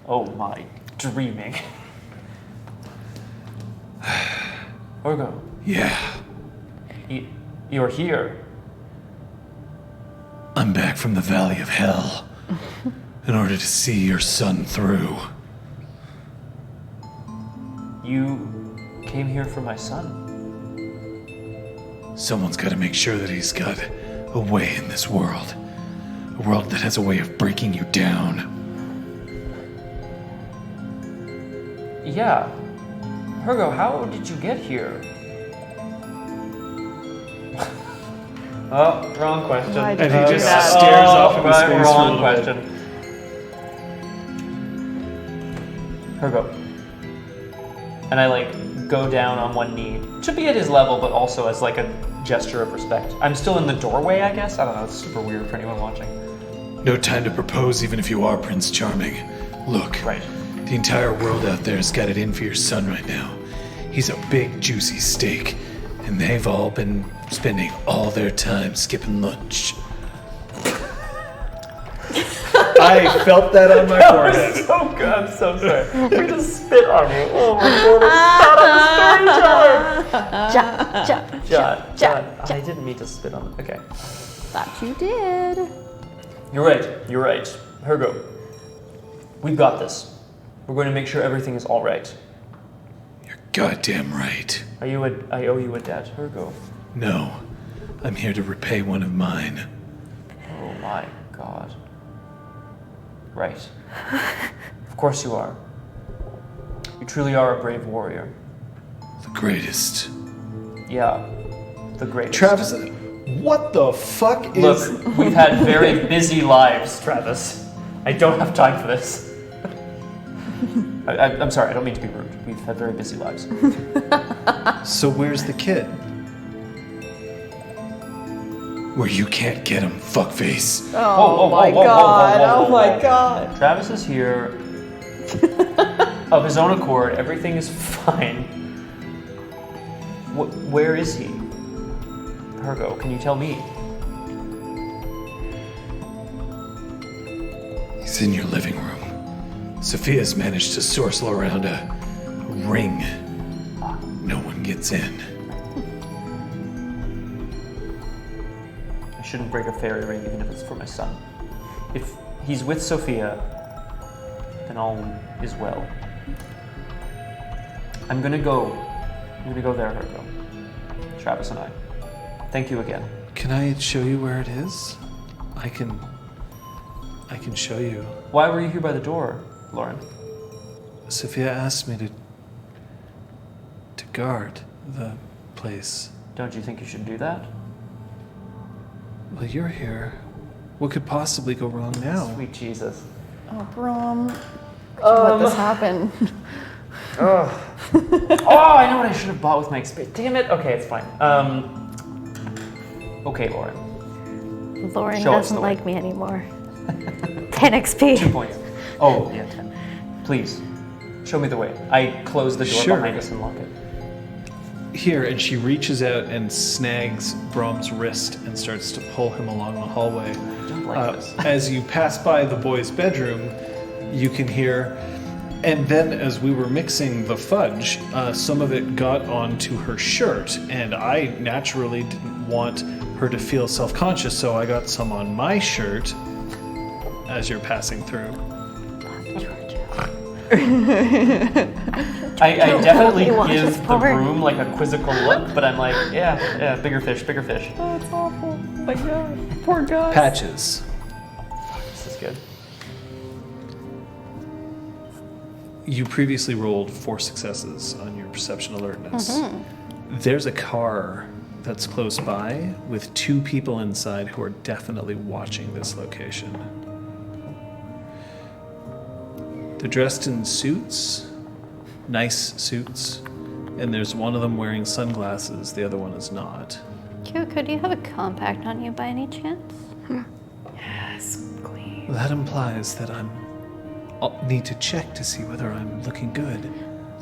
Oh my dreaming. Orgo, Yeah, you're here. I'm back from the Valley of Hell in order to see your son through. You came here for my son. Someone's got to make sure that he's got a way in this world. A world that has a way of breaking you down. Yeah. Hergo, how did you get here? Oh, wrong question. Why And he did just that? stares off into space for a Wrong little bit. question. Hergo. And I like go down on one knee to be at his level, but also as like a gesture of respect. I'm still in the doorway, I guess. I don't know. It's super weird for anyone watching. No time to propose even if you are Prince Charming. Look, Right. the entire world out there has got it in for your son right now. He's a big, juicy steak, and they've all been spending all their time skipping lunch. I felt that on my forehead. So good. I'm so sorry. We just spit on you. Oh my god, John, I didn't mean to spit on them. Okay. Thought you did. You're right. Hergo, we've got this. We're going to make sure everything is all right. You're goddamn right. I owe you a debt, Hergo. No, I'm here to repay one of mine. Oh my god. Right. Of course you are. You truly are a brave warrior. The greatest. Yeah, the greatest. Travis, what the fuck is... Look, we've had very busy lives, Travis. I don't have time for this. I'm sorry, I don't mean to be rude. We've had very busy lives. So where's the kid? Where you can't get him, fuckface. Oh my god. Oh my god. Travis is here of his own accord. Everything is fine. Where is he? Hergo, can you tell me? He's in your living room. Sophia's managed to sorcel around a ring. No one gets in. I shouldn't break a fairy ring even if it's for my son. If he's with Sophia, then all is well. I'm gonna go there, Hergo. Travis and I. Thank you again. Can I show you where it is? I can show you. Why were you here by the door, Lauren? Sophia asked me to guard the place. Don't you think you should do that? Well, you're here. What could possibly go wrong now? Sweet Jesus. Oh, Brom. Let this happen. Oh, I know what I should have bought with my experience. Damn it. Okay, it's fine. Okay, Lauren. Lauren Show us doesn't the way. like me anymore. 10 XP. 2 points. Oh, yeah, 10. Please, show me the way. I close the door Sure. behind us and lock it. Here, and she reaches out and snags Brom's wrist and starts to pull him along the hallway. I don't like this. As you pass by the boys' bedroom, you can hear, and then as we were mixing the fudge, some of it got onto her shirt, and I naturally didn't want her to feel self-conscious, so I got some on my shirt as you're passing through. I definitely He wants give his the part. broom like a quizzical look, but I'm like, yeah, bigger fish, bigger fish. Oh, it's awful. Oh my god. Poor guy. Patches. This is good. You previously rolled 4 successes on your perception alertness. There's a car that's close by with 2 people inside who are definitely watching this location. They're dressed in suits, nice suits, and there's one of them wearing sunglasses, the other one is not. Kyoko, do you have a compact on you by any chance? Yes, queen. That implies that I'll need to check to see whether I'm looking good.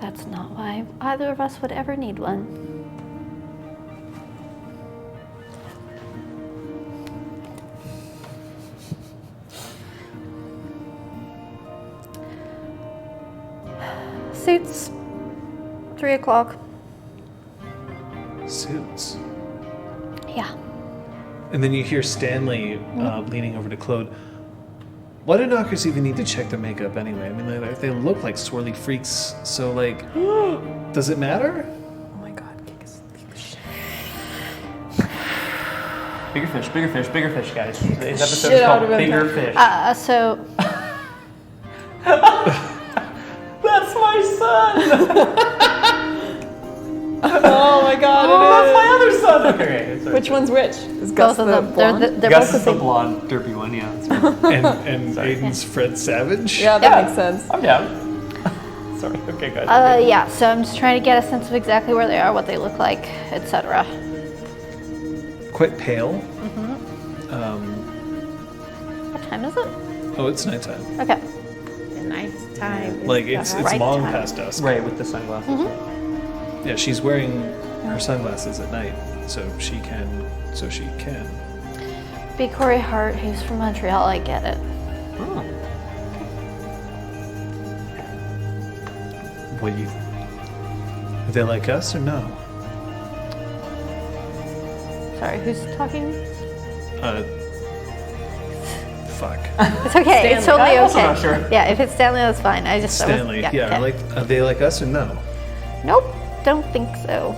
That's not why either of us would ever need one. Suits. 3 o'clock. Suits. Yeah. And then you hear Stanley leaning over to Claude. Why do knockers even need to check their makeup anyway? I mean, they look like swirly freaks, so like, does it matter? Oh my god, kick us. Bigger fish, bigger fish, bigger fish, guys. Today's episode Shit is out called of him. Bigger Fish. So That's my son! Oh my god, Oh, that's it my other son! Okay, is. sorry. Which one's which? Is both Gus of the them. blonde? They're Gus both the is the same. blonde, derpy one, yeah. That's right. And Aiden's Fred Savage? Yeah, that makes sense. I'm down. Sorry, okay, guys. Yeah, so I'm just trying to get a sense of exactly where they are, what they look like, etc. Quite pale. What time is it? Oh, it's nighttime. Okay. Nighttime. Like, it's Right long time. past dusk. Right, with the sunglasses. Yeah, she's wearing her sunglasses at night, so she can. Be Corey Hart, he's from Montreal, I get it. Oh. What do you... Are they like us or no? Sorry, who's talking? Fuck. It's okay, it's totally I'm also okay. not sure. Yeah, if it's Stanley, that's fine. I was- Stanley, yeah, okay. are they like us or no? Nope, don't think so.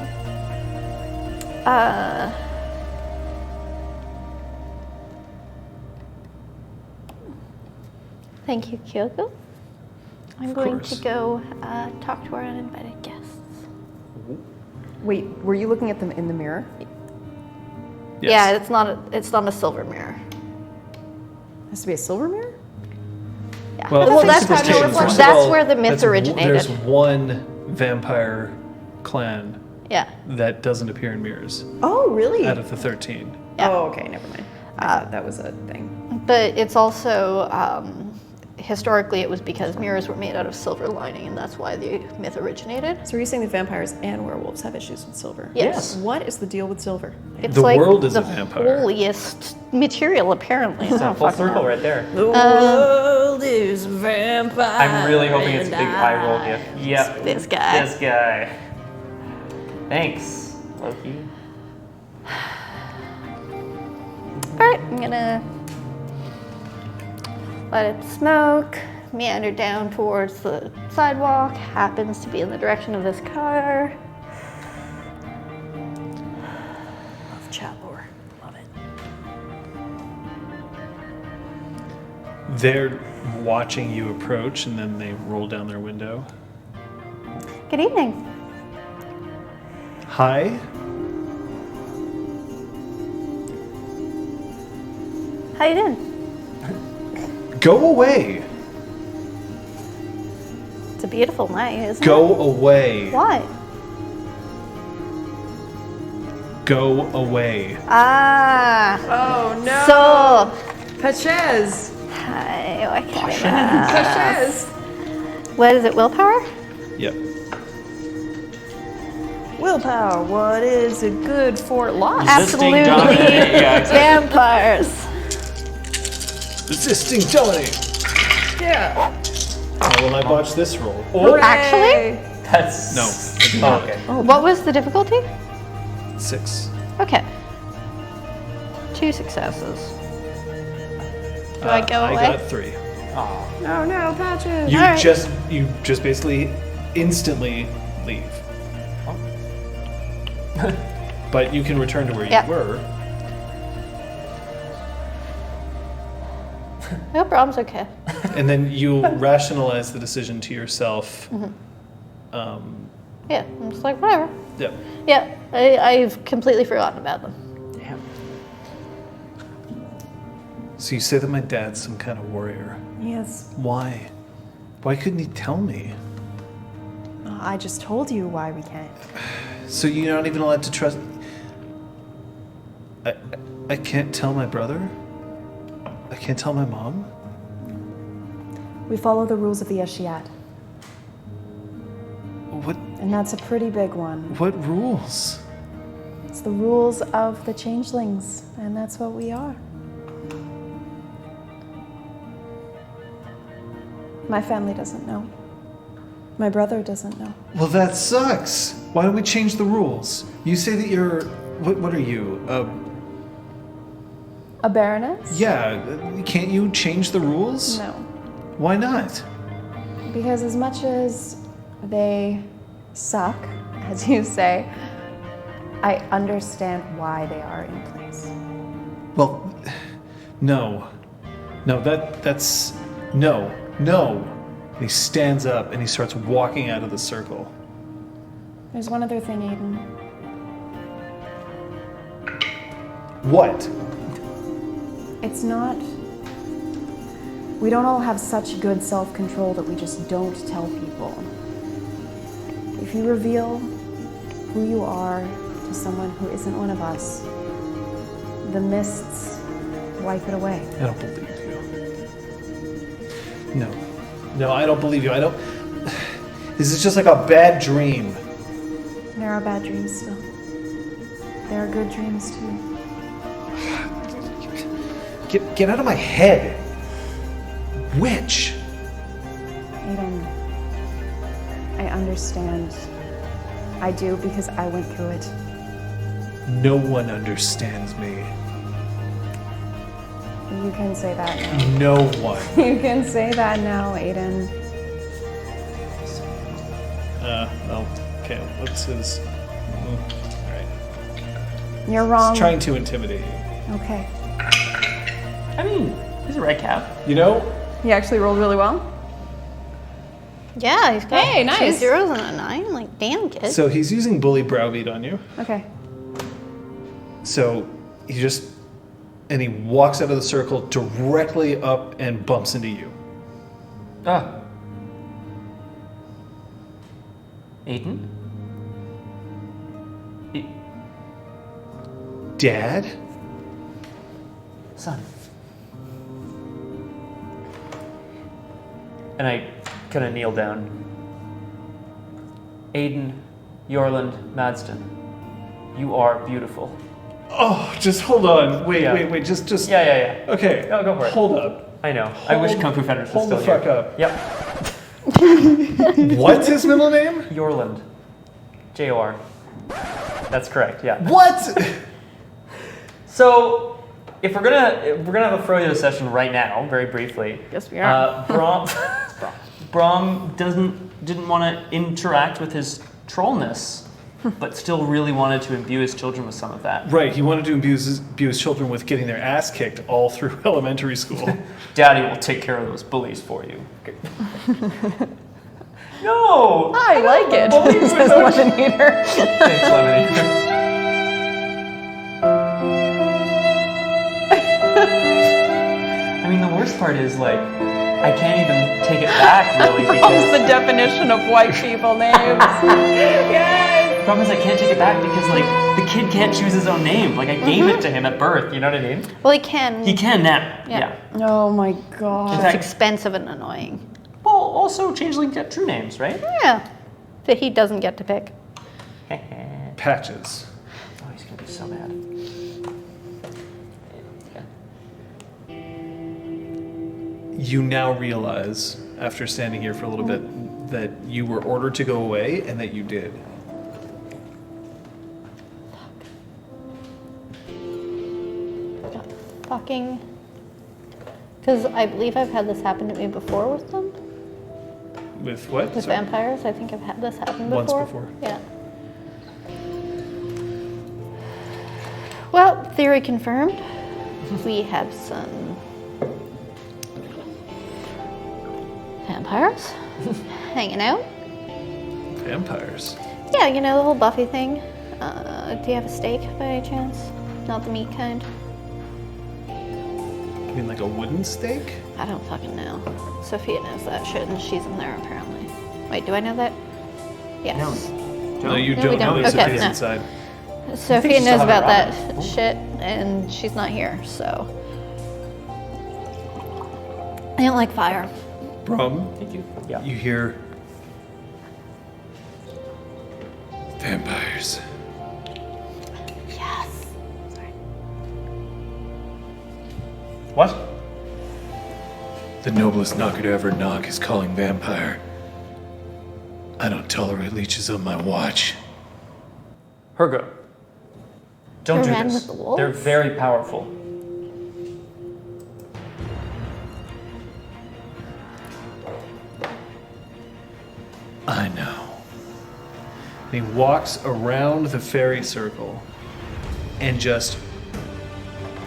Thank you, Kyoko. I'm going to course. go talk to our uninvited guests. Wait, were you looking at them in the mirror? Yes. Yeah, it's not a silver mirror. Has to be a silver mirror? Yeah. Well, Well, think that's, superstitions. First of that's all, where the myth that's originated. There's one vampire clan Yeah. that doesn't appear in mirrors Oh, really? out of the 13. Yeah. Oh, okay, never mind. I thought that was a thing. But it's also, historically, it was because mirrors were made out of silver lining, and that's why the myth originated. So are you saying that vampires and werewolves have issues with silver? Yes. What is the deal with silver? It's The like world is the a vampire. holiest material, apparently. It's a full circle right there. The world is a vampire. I'm really hoping it's a big eye roll gift. Yep. This guy. This guy. Thanks, Loki. Alright, I'm gonna let it smoke, meander down towards the sidewalk, happens to be in the direction of this car. Love Chapor. Love it. They're watching you approach, and then they roll down their window. Good evening. Hi. How you doing? Go away. It's a beautiful night, isn't it? Go away. Why? Go away. Ah. Oh no! So. Pachez! Hi, what can Pachez! What is it, willpower? Yep. Willpower, what is it good for? Loss. Resisting Absolutely. dominate. Yeah, exactly. Vampires. Resisting dominate. Yeah. How will I botch this roll? Or Actually? That's no. Oh, okay. What was the difficulty? 6. Okay. 2 successes. Do I go away? I got 3. Aw. No, no, Patches. You Alright. just basically instantly leave. But you can return to where Yeah. you were. I hope Rob's okay. And then you rationalize the decision to yourself. Yeah, I'm just like, whatever. Yeah. Yeah, I've completely forgotten about them. Damn. So you say that my dad's some kind of warrior. Yes. Why? Why couldn't he tell me? I just told you why we can't. So you're not even allowed to trust... I can't tell my brother? I can't tell my mom? We follow the rules of the Eshiat, What and that's a pretty big one. what rules? It's the rules of the changelings, and that's what we are. My family doesn't know. My brother doesn't know. Well, that sucks. Why don't we change the rules? You say that you're... What are you? A baroness? Yeah, can't you change the rules? No. Why not? Because as much as they suck, as you say, I understand why they are in place. Well, no. No, that's... No. And he stands up and he starts walking out of the circle. There's one other thing, Aiden. What? It's not... We don't all have such good self-control that we just don't tell people. If you reveal who you are to someone who isn't one of us, the mists wipe it away. I don't believe you. No, I don't believe you. I don't... This is just like a bad dream. There are bad dreams still. There are good dreams too. Get out of my head. Witch. Aiden, I understand. I do because I went through it. No one understands me. You can say that now. No one. You can say that now, Aiden. Well, okay, what's his... Alright. You're wrong. He's trying to intimidate you. Okay. I mean, he's a red cap. You know, He actually rolled really well. Yeah, he's got Hey, nice. 2 zeros and a 9. Like, damn, kid. so he's using bully browbeat on you. Okay. So he just... And he walks out of the circle directly up and bumps into you. Ah. Aiden? Dad? Son. And I kind of kneel down. Aiden, Yorland, Madston, you are beautiful. Oh, just hold on. Wait, Yeah. wait, just... Yeah. Okay. No, go for it. Hold up. I know. I wish Hold- Kung Fu Fighters was hold still the here. fuck up. Yep. What's his middle name? Yorland. J-O-R. That's correct, yeah. What? So, if we're gonna have a Froyo session right now, very briefly. Yes, we are. Brom didn't want to interact with his trollness, but still really wanted to imbue his children with some of that. Right, he wanted to imbue his children with getting their ass kicked all through elementary school. Daddy will take care of those bullies for you. No! I like it. Bullies Says without- Lemon Eater. Thanks, Lemony. I mean, the worst part is, like, I can't even take it back, really, Brom's because... the definition of white people names. Yes. The problem is I can't take it back because, like, the kid can't choose his own name. Like, I gave it to him at birth, you know what I mean? Well, he can. He can now, Yeah. Oh my god. In It's fact, expensive and annoying. well, also, Changeling get true names, right? Yeah. That he doesn't get to pick. Patches. Oh, he's gonna be so mad. You now realize, after standing here for a little bit, that you were ordered to go away and that you did. Fucking. Because I believe I've had this happen to me before with them. With what? With Sorry. vampires. I think I've had this happen Once before. before. Yeah. Well, theory confirmed. We have some vampires hanging out. Vampires. Yeah, you know, the whole Buffy thing. Do you have a steak by any chance? Not the meat kind? You mean like a wooden steak? I don't fucking know. Sophia knows that shit, and she's in there apparently. Wait, do I know that? Yes. No, you No, don't we know don't. there's Okay, Sophia's no. inside. Sophia you still knows have about it, that Robin. shit, and she's not here, so. I don't like fire. Brom, Thank you. Yeah. you hear Vampires. Yes. What? The noblest knocker to ever knock is calling vampire. I don't tolerate leeches on my watch. Hergo. Don't Who do ran this. with the wolves? They're very powerful. I know. and he walks around the fairy circle and just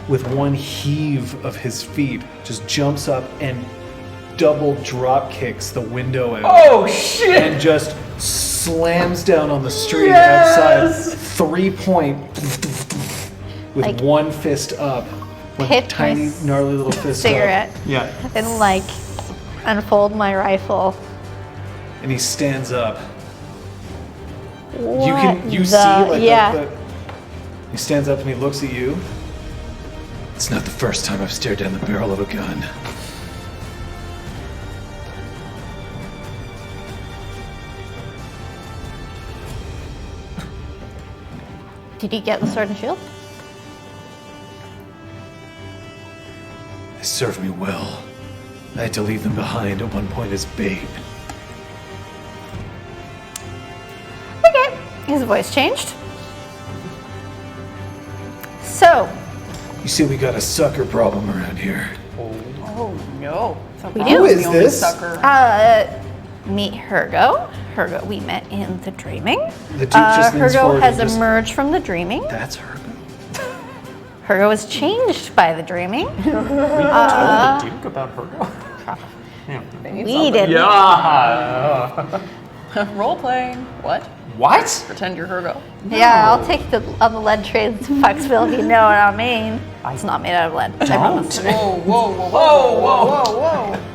with one heave of his feet just jumps up and double drop kicks the window out. Oh shit! And just slams down on the street outside 3 point with Like, one fist up. One hit tiny my gnarly little fist cigarette up. Yeah. and like unfold my rifle. And he stands up. What You the- see like yeah. he stands up and he looks at you. It's not the first time I've stared down the barrel of a gun. Did he get the sword and shield? They served me well. I had to leave them behind at one point as bait. Okay. His voice changed. So, You see, we got a sucker problem around here. Oh no. We I do. was Who is the only this? sucker. meet Hergo. Hergo, we met in the dreaming. The Duke just leans Hergo forward has and just- emerged from the dreaming. That's her. Hergo was changed by the dreaming. We told the Duke about Hergo. Yeah. We didn't. Yeah. Role playing. What? What? Pretend you're Hergo. Yeah, I'll take the on the lead trades Foxville if you know what I mean. It's not made out of lead. I promise. Don't. Whoa, whoa, whoa, whoa, whoa, whoa, whoa.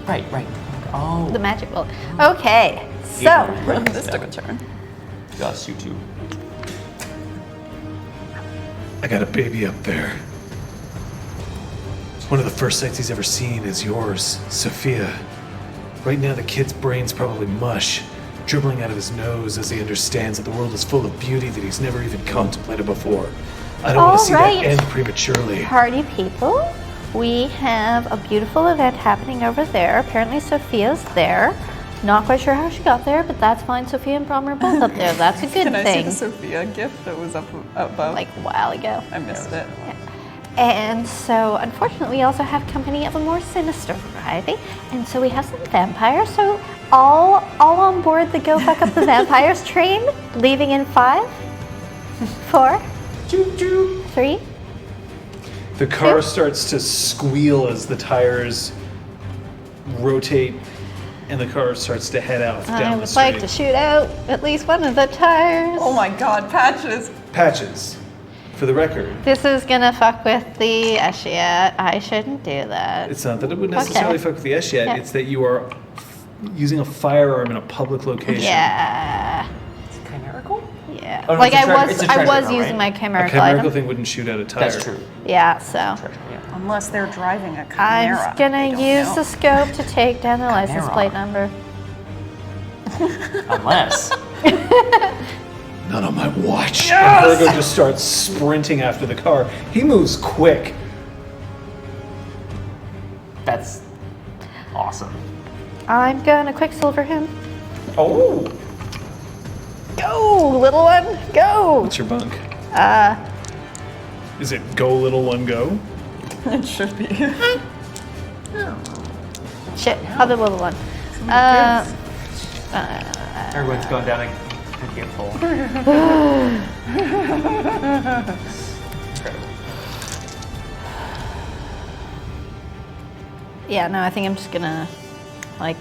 Right. Oh. The magic bullet. Okay, so This took a turn. Yes, you too. I got a baby up there. One of the first sights he's ever seen is yours, Sophia. Right now, the kid's brain's probably mush, dribbling out of his nose as he understands that the world is full of beauty that he's never even contemplated before. I don't want to see Alright. that end prematurely. party people, we have a beautiful event happening over there. Apparently Sophia's there. Not quite sure how she got there, but that's fine. Sophia and Brom are both up there. That's a good Can I see thing. the Sophia gift that was up above? Like a while ago. I missed it. And so, unfortunately, we also have company of a more sinister variety. And so we have some vampires. So all on board the Go Fuck Up the Vampires train, leaving in 5, 4, 3. The car starts to squeal as the tires rotate and the car starts to head out I down the would street. like to shoot out at least one of the tires. Oh my god, Patches. Patches. For the record, This is gonna fuck with the Eshiat. I shouldn't do that. it's not that it would necessarily Okay. fuck with the S yet, Yeah. it's that you are using a firearm in a public location. Yeah. Chimerical? Yeah. Oh, no, like it's a I it's a was treasure, using right? my A chimerical chimerical item. thing wouldn't shoot out a tire. That's true. Yeah, so Treasure, yeah. Unless they're driving a Chimera. I'm gonna use the scope to take down the license Chimera. plate number. Unless. Not on my watch. And Virgo just starts sprinting after the car. He moves quick. That's awesome. I'm gonna quicksilver him. Oh! Go, little one, go! What's your bunk? Is it go little one go? It should be. Shit, other little one. Everyone's going down a gift hole. Incredible. Yeah, no, I think I'm just gonna, like,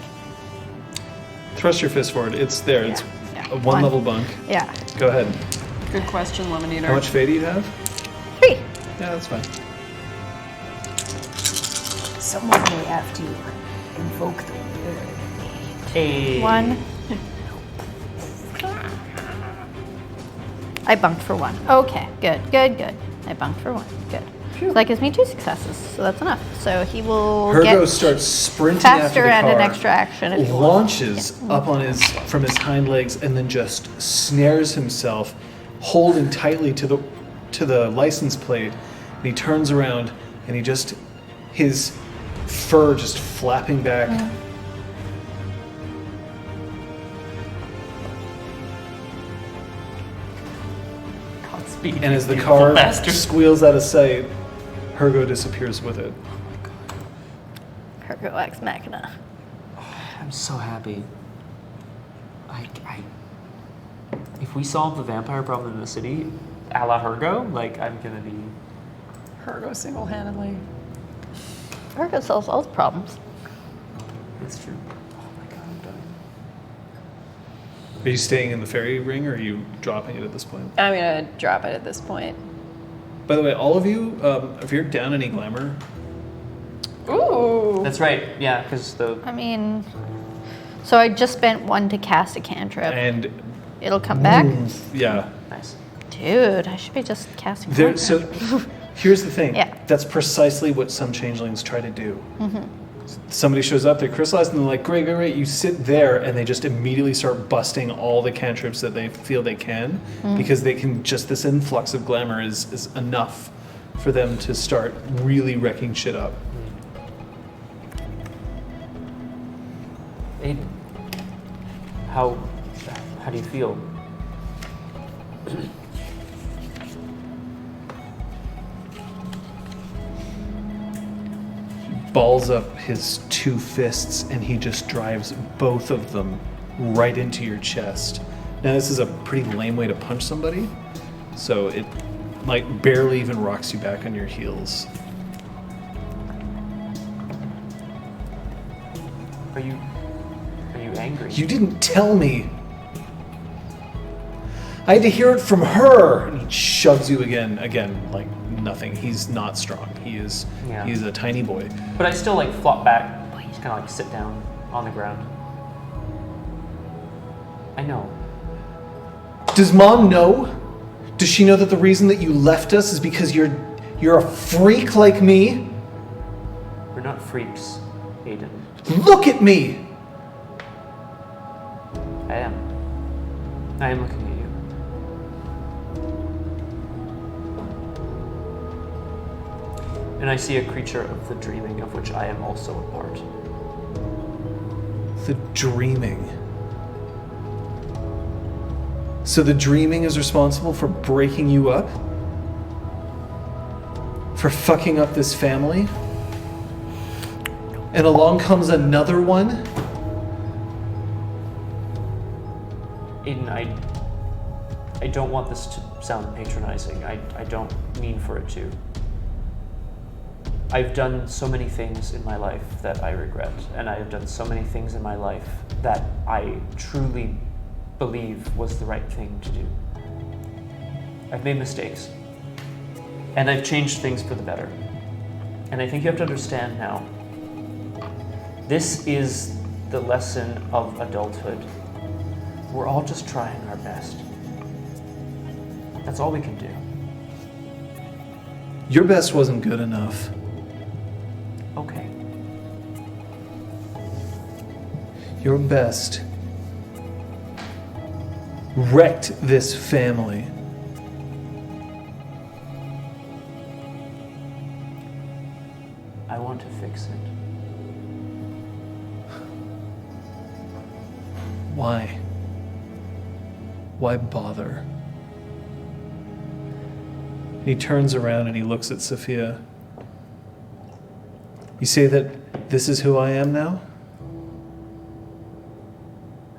Thrust your fist forward. It's there. It's Yeah. a one level bunk. Yeah. Go ahead. Good question, Lemonator. How much fey do you have? 3. Yeah, that's fine. Someone may have to invoke the word. A 1. I bunked for 1. Okay, good. I bunked for 1. Good. So that gives me 2 successes, so that's enough. So he will Hergo get starts sprinting faster after the and car, an extra action if he wants. launches up on from his hind legs, and then just snares himself, holding tightly to the license plate. And he turns around, and his fur just flapping back. Godspeed. And as the you car bastard. squeals out of sight, Hergo disappears with it. Hergo Ex Machina. I'm so happy. If we solve the vampire problem in the city, a la Hergo, like, I'm gonna be... Hergo single-handedly. Hergo solves all the problems. It's true. Oh my god, I'm dying. Are you staying in the fairy ring, or are you dropping it at this point? I'm gonna drop it at this point. By the way, all of you, if you're down any glamour, Ooh. That's right, yeah, because I mean, so I just spent 1 to cast a cantrip. and It'll come back? yeah. Nice. Dude, I should be just casting There, cantrip. so here's the thing. Yeah. That's precisely what some changelings try to do. Somebody shows up, they're crystallized, and they're like, great. You sit there, and they just immediately start busting all the cantrips that they feel they can, because they can just, this influx of glamour is enough for them to start really wrecking shit up. Aiden, how do you feel? Balls up his 2 fists, and he just drives both of them right into your chest. Now, this is a pretty lame way to punch somebody, so it like barely even rocks you back on your heels. Are you angry? You didn't tell me. I had to hear it from her. And he shoves you again, like nothing. He's not strong. He's a tiny boy. But I still like flop back, just kind of like sit down on the ground. I know. Does Mom know? Does she know that the reason that you left us is because you're a freak like me? We're not freaks, Aiden. Look at me! I am looking at you. And I see a creature of the dreaming of which I am also a part. The dreaming. So the dreaming is responsible for breaking you up? For fucking up this family? And along comes another one? Aiden, I don't want this to sound patronizing. I don't mean for it to. I've done so many things in my life that I regret, and I have done so many things in my life that I truly believe was the right thing to do. I've made mistakes, and I've changed things for the better. And I think you have to understand now, this is the lesson of adulthood. We're all just trying our best. That's all we can do. Your best wasn't good enough. Okay. Your best wrecked this family. I want to fix it. Why? Why bother? He turns around and he looks at Sophia. You say that this is who I am now?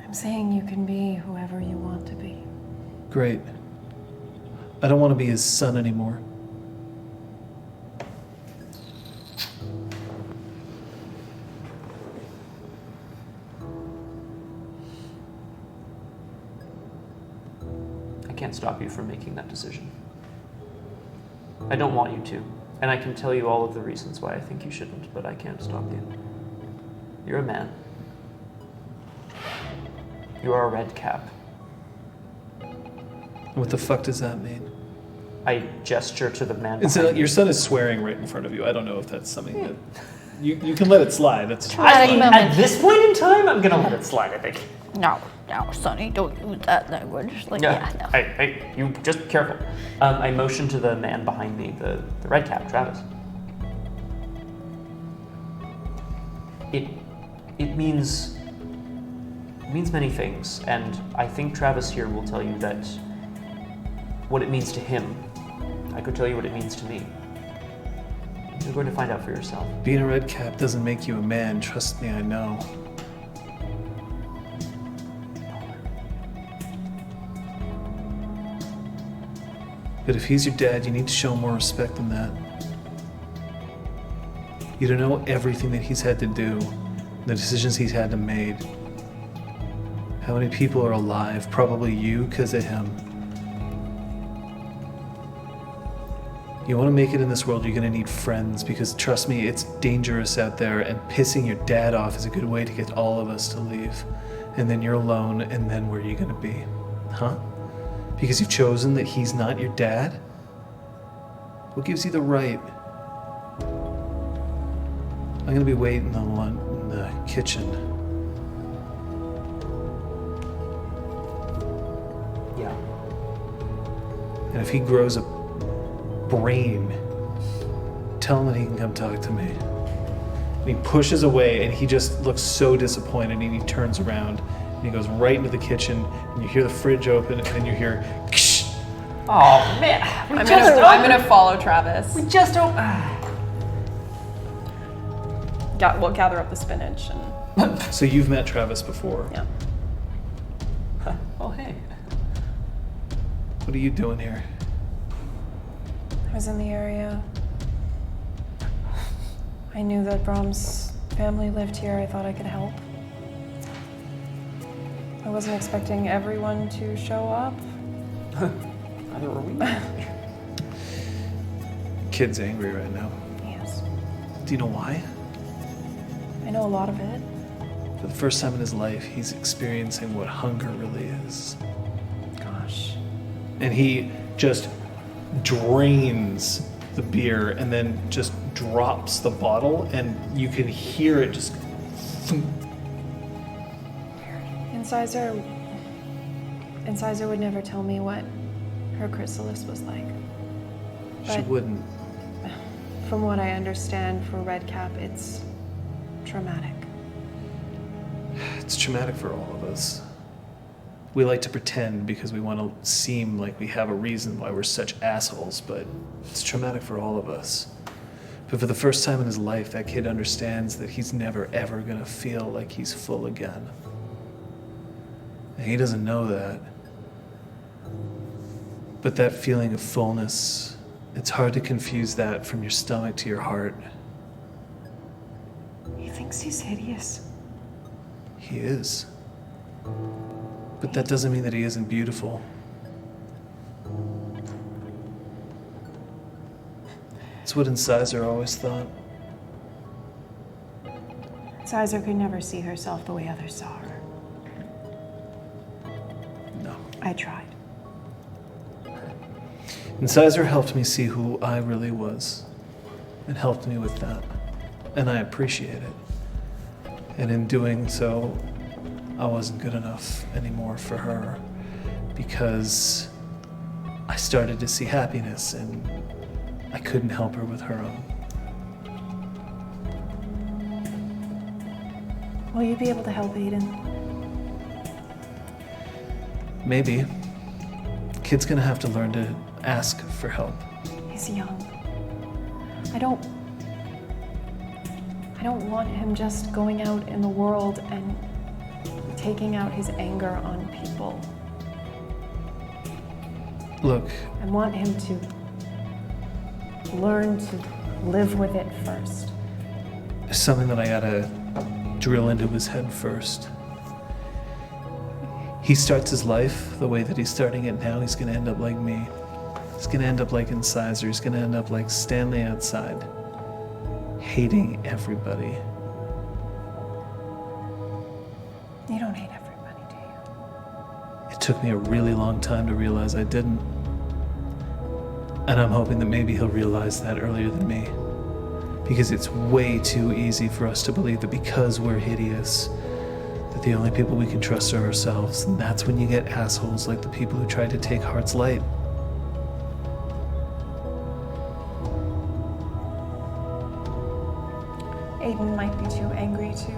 I'm saying you can be whoever you want to be. Great. I don't want to be his son anymore. can't stop you from making that decision. I don't want you to, and I can tell you all of the reasons why I think you shouldn't, but I can't stop you. You're a man. You are a red cap. What the fuck does that mean? I gesture to the man It's behind your me. son is swearing right in front of you. I don't know if that's something that you can let it slide. That's Traumatic moment. At this point in time, I'm gonna let it slide, I think. No, Sonny, don't use that language. Like, yeah, no. Hey, you just careful. I motion to the man behind me, the red cap, Travis. It means many things, and I think Travis here will tell you that what it means to him. I could tell you what it means to me. You're going to find out for yourself. Being a red cap doesn't make you a man. Trust me, I know. But if he's your dad, you need to show him more respect than that. You don't know everything that he's had to do, the decisions he's had to make. How many people are alive? Probably you, because of him. You want to make it in this world, you're going to need friends, because trust me, it's dangerous out there, and pissing your dad off is a good way to get all of us to leave. And then you're alone, and then where are you going to be? Huh? Because you've chosen that he's not your dad? What gives you the right? I'm going to be waiting in the kitchen. Yeah. And if he grows a brain, tell him that he can come talk to me. And he pushes away and he just looks so disappointed, and he turns around and he goes right into the kitchen, and you hear the fridge open and you hear ksh. Oh man, I'm gonna follow Travis. We just don't. We'll gather up the spinach and So you've met Travis before. yeah. Oh hey. What are you doing here? I was in the area. I knew that Brahm's family lived here. I thought I could help. I wasn't expecting everyone to show up. Neither were we. Kid's angry right now. Yes. Do you know why? I know a lot of it. For the first time in his life, he's experiencing what hunger really is. Gosh. And he just drains the beer and then just drops the bottle, and you can hear it just thump. Incisor would never tell me what her chrysalis was like. She But wouldn't. from what I understand for Redcap, it's traumatic. It's traumatic for all of us. We like to pretend because we want to seem like we have a reason why we're such assholes, but it's traumatic for all of us. But for the first time in his life, that kid understands that he's never ever gonna feel like he's full again. And he doesn't know that. But that feeling of fullness, it's hard to confuse that from your stomach to your heart. He thinks he's hideous. He is. But that doesn't mean that he isn't beautiful. It's what Incisor always thought. Incisor could never see herself the way others saw her. No. I tried. Incisor helped me see who I really was, and helped me with that. And I appreciate it. And in doing so, I wasn't good enough anymore for her, because I started to see happiness, and I couldn't help her with her own. Will you be able to help Aiden? Maybe. Kid's gonna have to learn to ask for help. He's young. I don't want him just going out in the world and taking out his anger on people. Look, I want him to learn to live with it first. there's something that I gotta drill into his head first. he starts his life the way that he's starting it now, he's gonna end up like me. He's gonna end up like Incisor. He's gonna end up like Stanley outside, hating everybody. You don't hate everybody, do you? It took me a really long time to realize I didn't. And I'm hoping that maybe he'll realize that earlier than me. Because it's way too easy for us to believe that because we're hideous, that the only people we can trust are ourselves. And that's when you get assholes like the people who tried to take Heart's Light. Aiden might be too angry to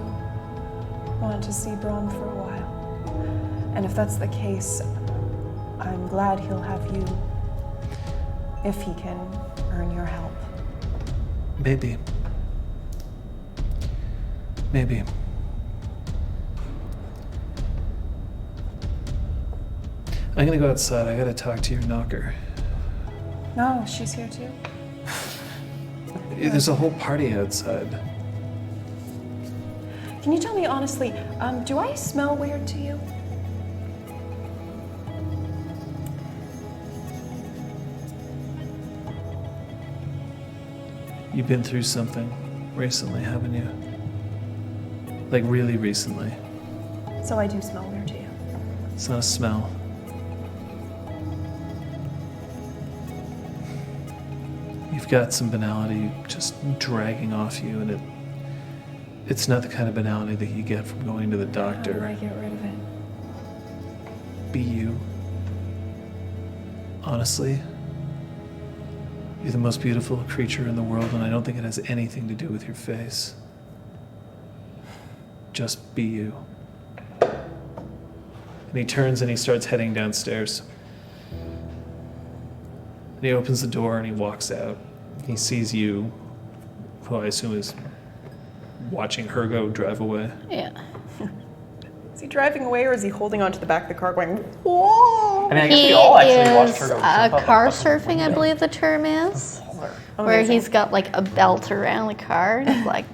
want to see Brom for a while. And if that's the case, I'm glad he'll have you if he can earn your help. Maybe. Maybe. I'm gonna go outside. I gotta talk to your knocker. No, she's here too. There's a whole party outside. Can you tell me honestly, do I smell weird to you? You've been through something recently, haven't you? Like really recently. So I do smell weird to you. It's not a smell. You've got some banality just dragging off you, and it's not the kind of banality that you get from going to the How do I doctor. get rid of it? Be you. Honestly, you're the most beautiful creature in the world, and I don't think it has anything to do with your face. Just be you. And he turns and he starts heading downstairs. And he opens the door and he walks out. He sees you, who I assume is watching her go drive away. Yeah. Is he driving away or is he holding onto the back of the car going, whoa? I mean, I guess He we all actually watched is her go jump up and car fucking surfing, I jump. believe the term is, where Amazing. he's got like a belt around the car. And it's like,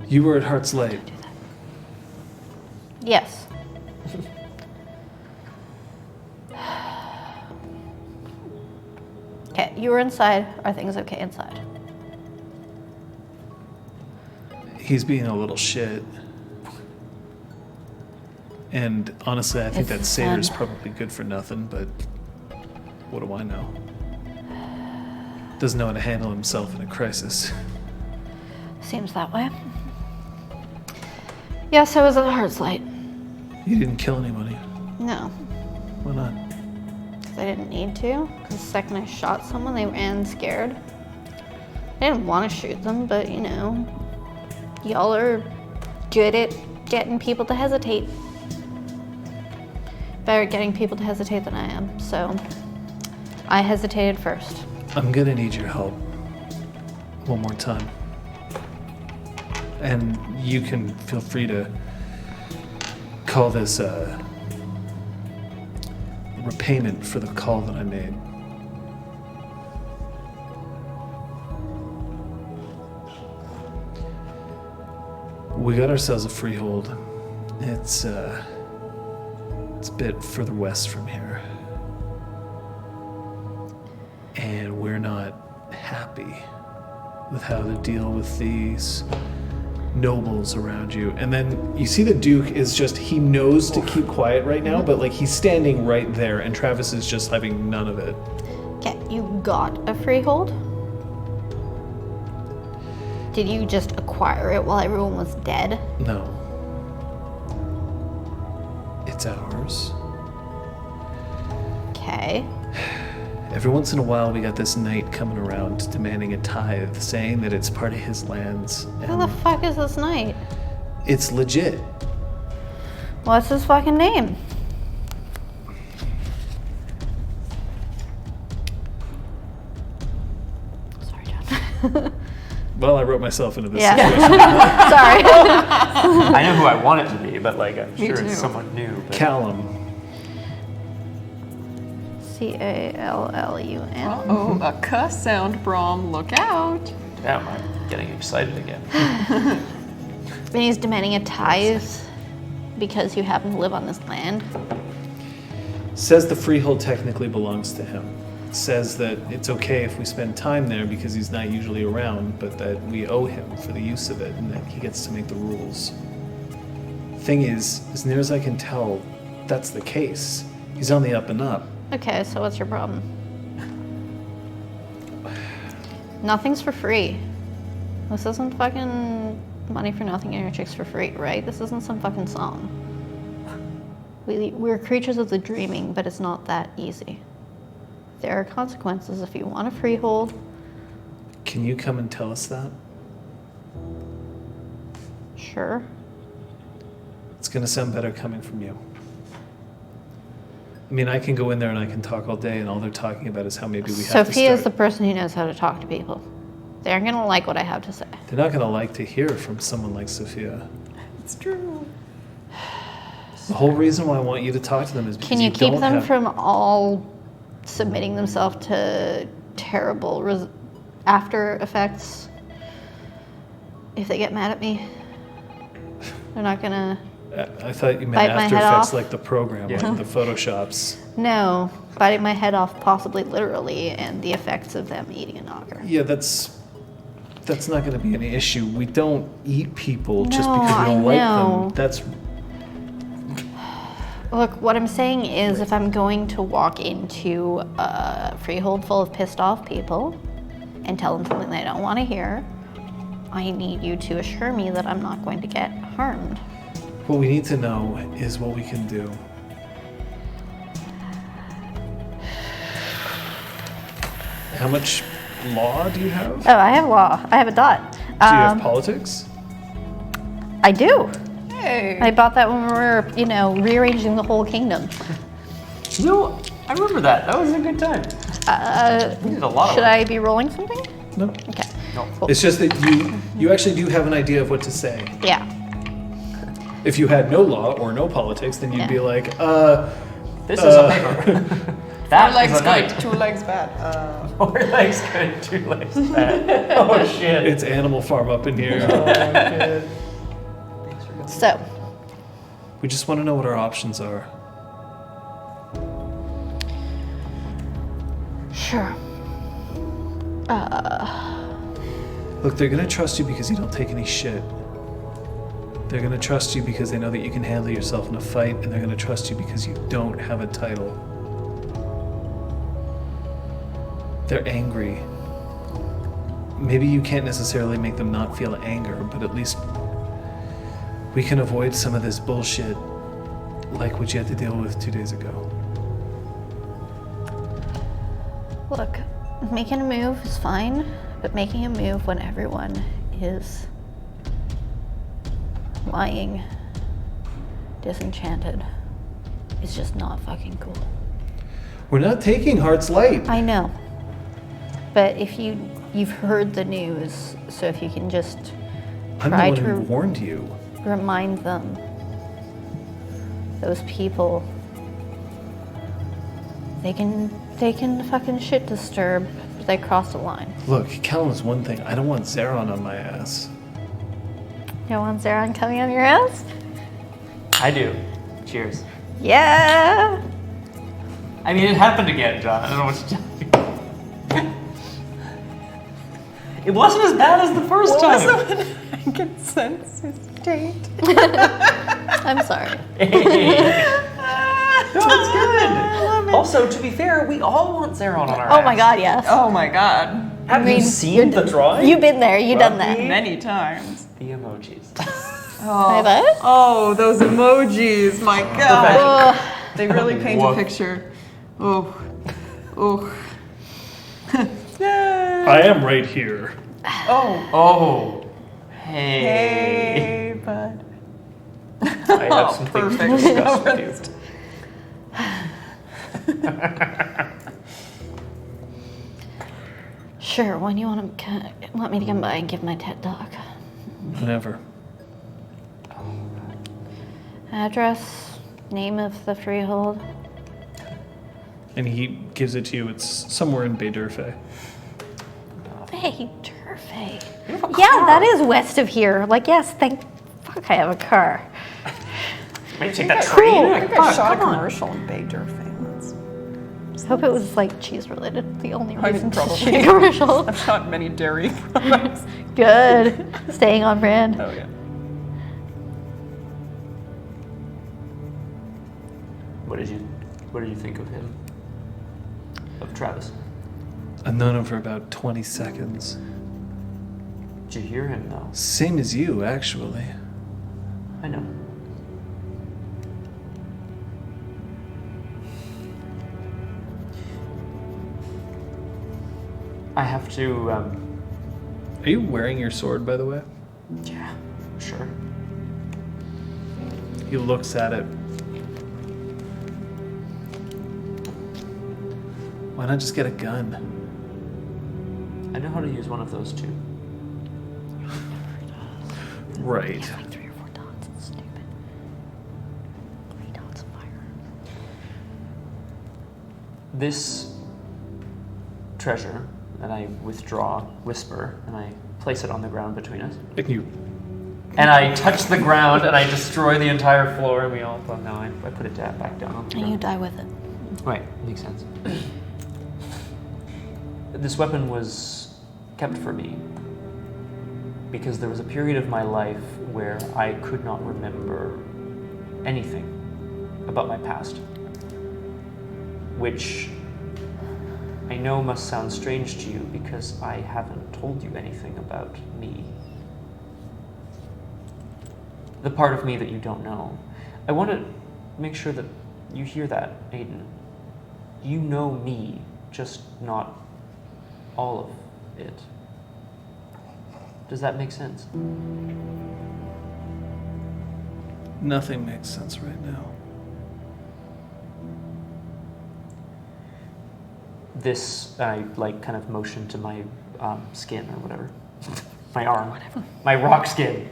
You were at Heart's Light. yes. Okay, you were inside. Are things okay inside? He's being a little shit. And honestly, I think It's that satyr is fun. probably good for nothing, but what do I know? Doesn't know how to handle himself in a crisis. Seems that way. Yes, I was at Heart's Light. You didn't kill anybody. No, Why not? because I didn't need to. Because the second I shot someone, they ran scared. I didn't want to shoot them, but you know, y'all are good at getting people to hesitate. Better at getting people to hesitate than I am, so I hesitated first. I'm gonna need your help. One more time. And you can feel free to call this repayment for the call that I made. We got ourselves a freehold. It's a bit further west from here. And we're not happy with how to deal with these nobles around you. And then you see the Duke is just, he knows to keep quiet right now, but like he's standing right there and Travis is just having none of it. Okay, you got a freehold? Did you just acquire it while everyone was dead? No. It's ours. Okay. Every once in a while we got this knight coming around demanding a tithe, saying that it's part of his lands. Who the And fuck is this knight? it's legit. What's his fucking name? Sorry, John. Well, I wrote myself into this Yeah. situation. Sorry. I know who I want it to be, but like I'm Me sure too. it's someone new. But Callum. Callun. Oh, a cuss sound, Brom. Look out. damn, I'm getting excited again. And he's demanding a tithe. because you happen to live on this land? Says the freehold technically belongs to him. Says that it's okay if we spend time there because he's not usually around, but that we owe him for the use of it and that he gets to make the rules. Thing is, as near as I can tell, that's the case. He's on the up and up. Okay, so what's your problem? Nothing's for free. This isn't fucking money for nothing and your chicks for free, right? This isn't some fucking song. We're creatures of the dreaming, but it's not that easy. There are consequences if you want a freehold. Can you come and tell us that? Sure. It's gonna sound better coming from you. I mean, I can go in there and I can talk all day, and all they're talking about is how maybe we have to start. Sophia is the person who knows how to talk to people. They aren't gonna like what I have to say. They're not gonna like to hear from someone like Sophia. It's true. The whole reason why I want you to talk to them is because Can you keep don't them have... from all submitting themselves to terrible after effects if they get mad at me? They're not gonna... I thought you meant bite my After head Effects off? like the program, Yeah. like the Photoshops. No, biting my head off possibly literally and the effects of them eating a knocker. Yeah, that's not going to be an issue. We don't eat people just No, because we don't I like know. them. That's Look, what I'm saying is if I'm going to walk into a freehold full of pissed off people and tell them something they don't want to hear, I need you to assure me that I'm not going to get harmed. what we need to know is what we can do. How much law do you have? Oh, I have law. I have a dot. Do you have politics? I do. Hey. I bought that when we were, rearranging the whole kingdom. No, I remember that. That was a good time. We did a lot Should of I be rolling something? No. Okay. No. Cool. It's just that you actually do have an idea of what to say. Yeah. If you had no law or no politics, then you'd Yeah. be like, This is a paper. That Four is legs a knight. good, 2 legs bad. 4 legs good, 2 legs bad. Oh shit. it's Animal Farm up in here. So, We just want to know what our options are. sure. Look, they're gonna trust you because you don't take any shit. They're gonna trust you because they know that you can handle yourself in a fight, and they're gonna trust you because you don't have a title. They're angry. Maybe you can't necessarily make them not feel anger, but at least we can avoid some of this bullshit like what you had to deal with 2 days ago. Look, making a move is fine, but making a move when everyone is lying, disenchanted, is just not fucking cool. We're not taking Heart's Light. I know. But if you've heard the news, so if you can just I'm the try one who to warned you. remind them, those people, they can fucking shit disturb, but they cross the line. Look, Callum is one thing. I don't want Zeron on my ass. You want Zeron coming on your ass? I do. Cheers. Yeah! I mean, it happened again, John. I don't know what to tell you. It wasn't as bad as the first time. I can sense his date. I'm sorry. Hey. No, it's good. Also, to be fair, we all want Zeron on our Oh my ass. god, yes. Oh my god. Have you seen the drawing? You've been there, you've done that. Many times. The emojis. My what? Oh, those emojis, my god. Ugh. They really paint a Woof. picture. Oh. Oh. I am right here. Oh. Hey. Hey, bud. I have some things to perfect. discuss with you. Sure, when you want to let me to come by and give my TED talk. Whenever. Address, name of the freehold. And he gives it to you. It's somewhere in Bay Durfay. Hey, Durfay. Yeah, that is west of here. Like, yes, thank fuck I have a car. Maybe take that train. Cool. I think I shot a commercial and begged her thing once. I hope it was like cheese related. The only I reason to probably- shoot a commercial. I've shot many dairy products. Good. Staying on brand. Oh yeah. What did you think of him? Of Travis? I've known him for about 20 seconds. Did you hear him though? Same as you, actually. I know. I have to, Are you wearing your sword, by the way? yeah, sure. He looks at it. Why not just get a gun? I know how to use one of those too. Right. 3 or 4 dots. It's stupid. 3 dots of fire. This treasure that I whisper, and I place it on the ground between us. And you And I touch the ground and I destroy the entire floor, and we all, well, no, I put it back down on the And ground. you die with it. Right, makes sense. This weapon was kept for me because there was a period of my life where I could not remember anything about my past, which I know must sound strange to you because I haven't told you anything about me. The part of me that you don't know. I want to make sure that you hear that, Aiden. You know me, just not all of it. Does that make sense? Nothing makes sense right now. This, I like kind of motion to my skin or whatever. My arm. My rock skin.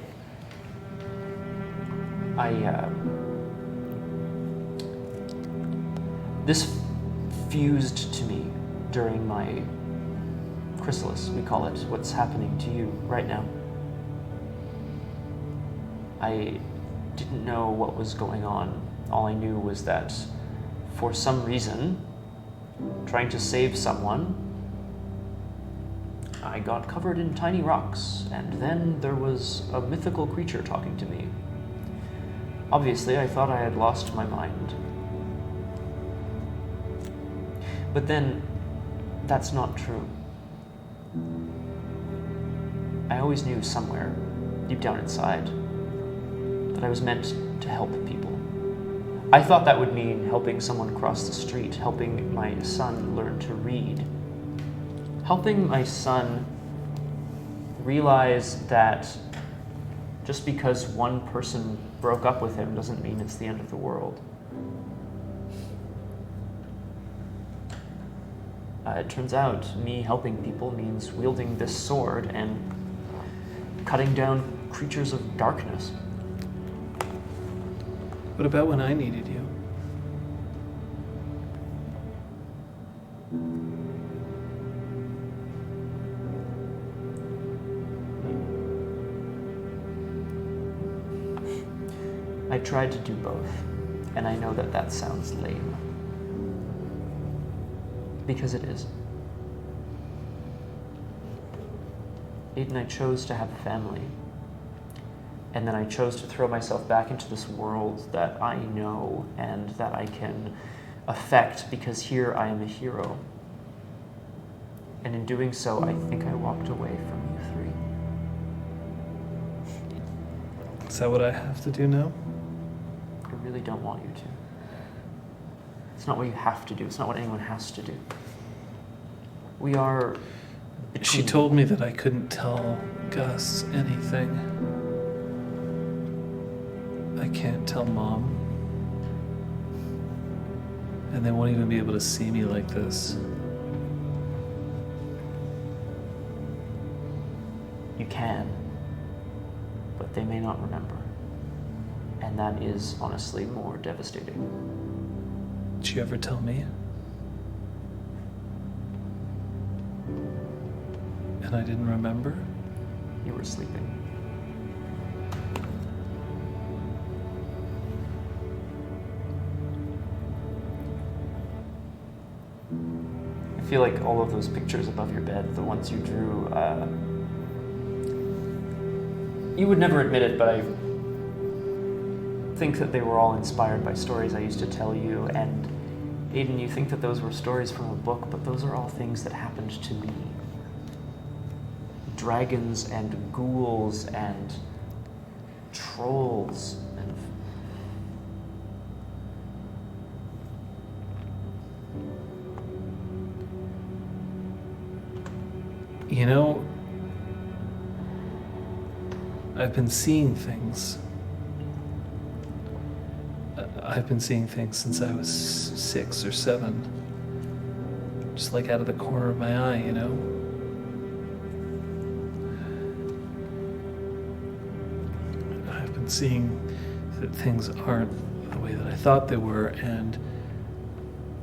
This fused to me during my chrysalis, we call it, what's happening to you right now. I didn't know what was going on. All I knew was that for some reason, trying to save someone, I got covered in tiny rocks, and then there was a mythical creature talking to me. Obviously, I thought I had lost my mind. But then, that's not true. I always knew somewhere, deep down inside, that I was meant to help people. I thought that would mean helping someone cross the street, helping my son learn to read, helping my son realize that just because one person broke up with him doesn't mean it's the end of the world. It turns out me helping people means wielding this sword and cutting down creatures of darkness. What about when I needed you? I tried to do both, and I know that that sounds lame. Because it is. Aiden, I chose to have a family. And then I chose to throw myself back into this world that I know and that I can affect because here I am a hero. And in doing so, I think I walked away from you three. Is that what I have to do now? I really don't want you to. It's not what you have to do. It's not what anyone has to do. We are between. She told me that I couldn't tell Gus anything. I can't tell Mom. And they won't even be able to see me like this. You can, but they may not remember. And that is honestly more devastating. Did you ever tell me? And I didn't remember? You were sleeping. feel like all of those pictures above your bed, the ones you drew, you would never admit it, but I think that they were all inspired by stories I used to tell you. And Aiden, you think that those were stories from a book, but those are all things that happened to me. Dragons and ghouls and trolls and You know, I've been seeing things. I've been seeing things since I was 6 or 7. Just like out of the corner of my eye, you know? I've been seeing that things aren't the way that I thought they were, and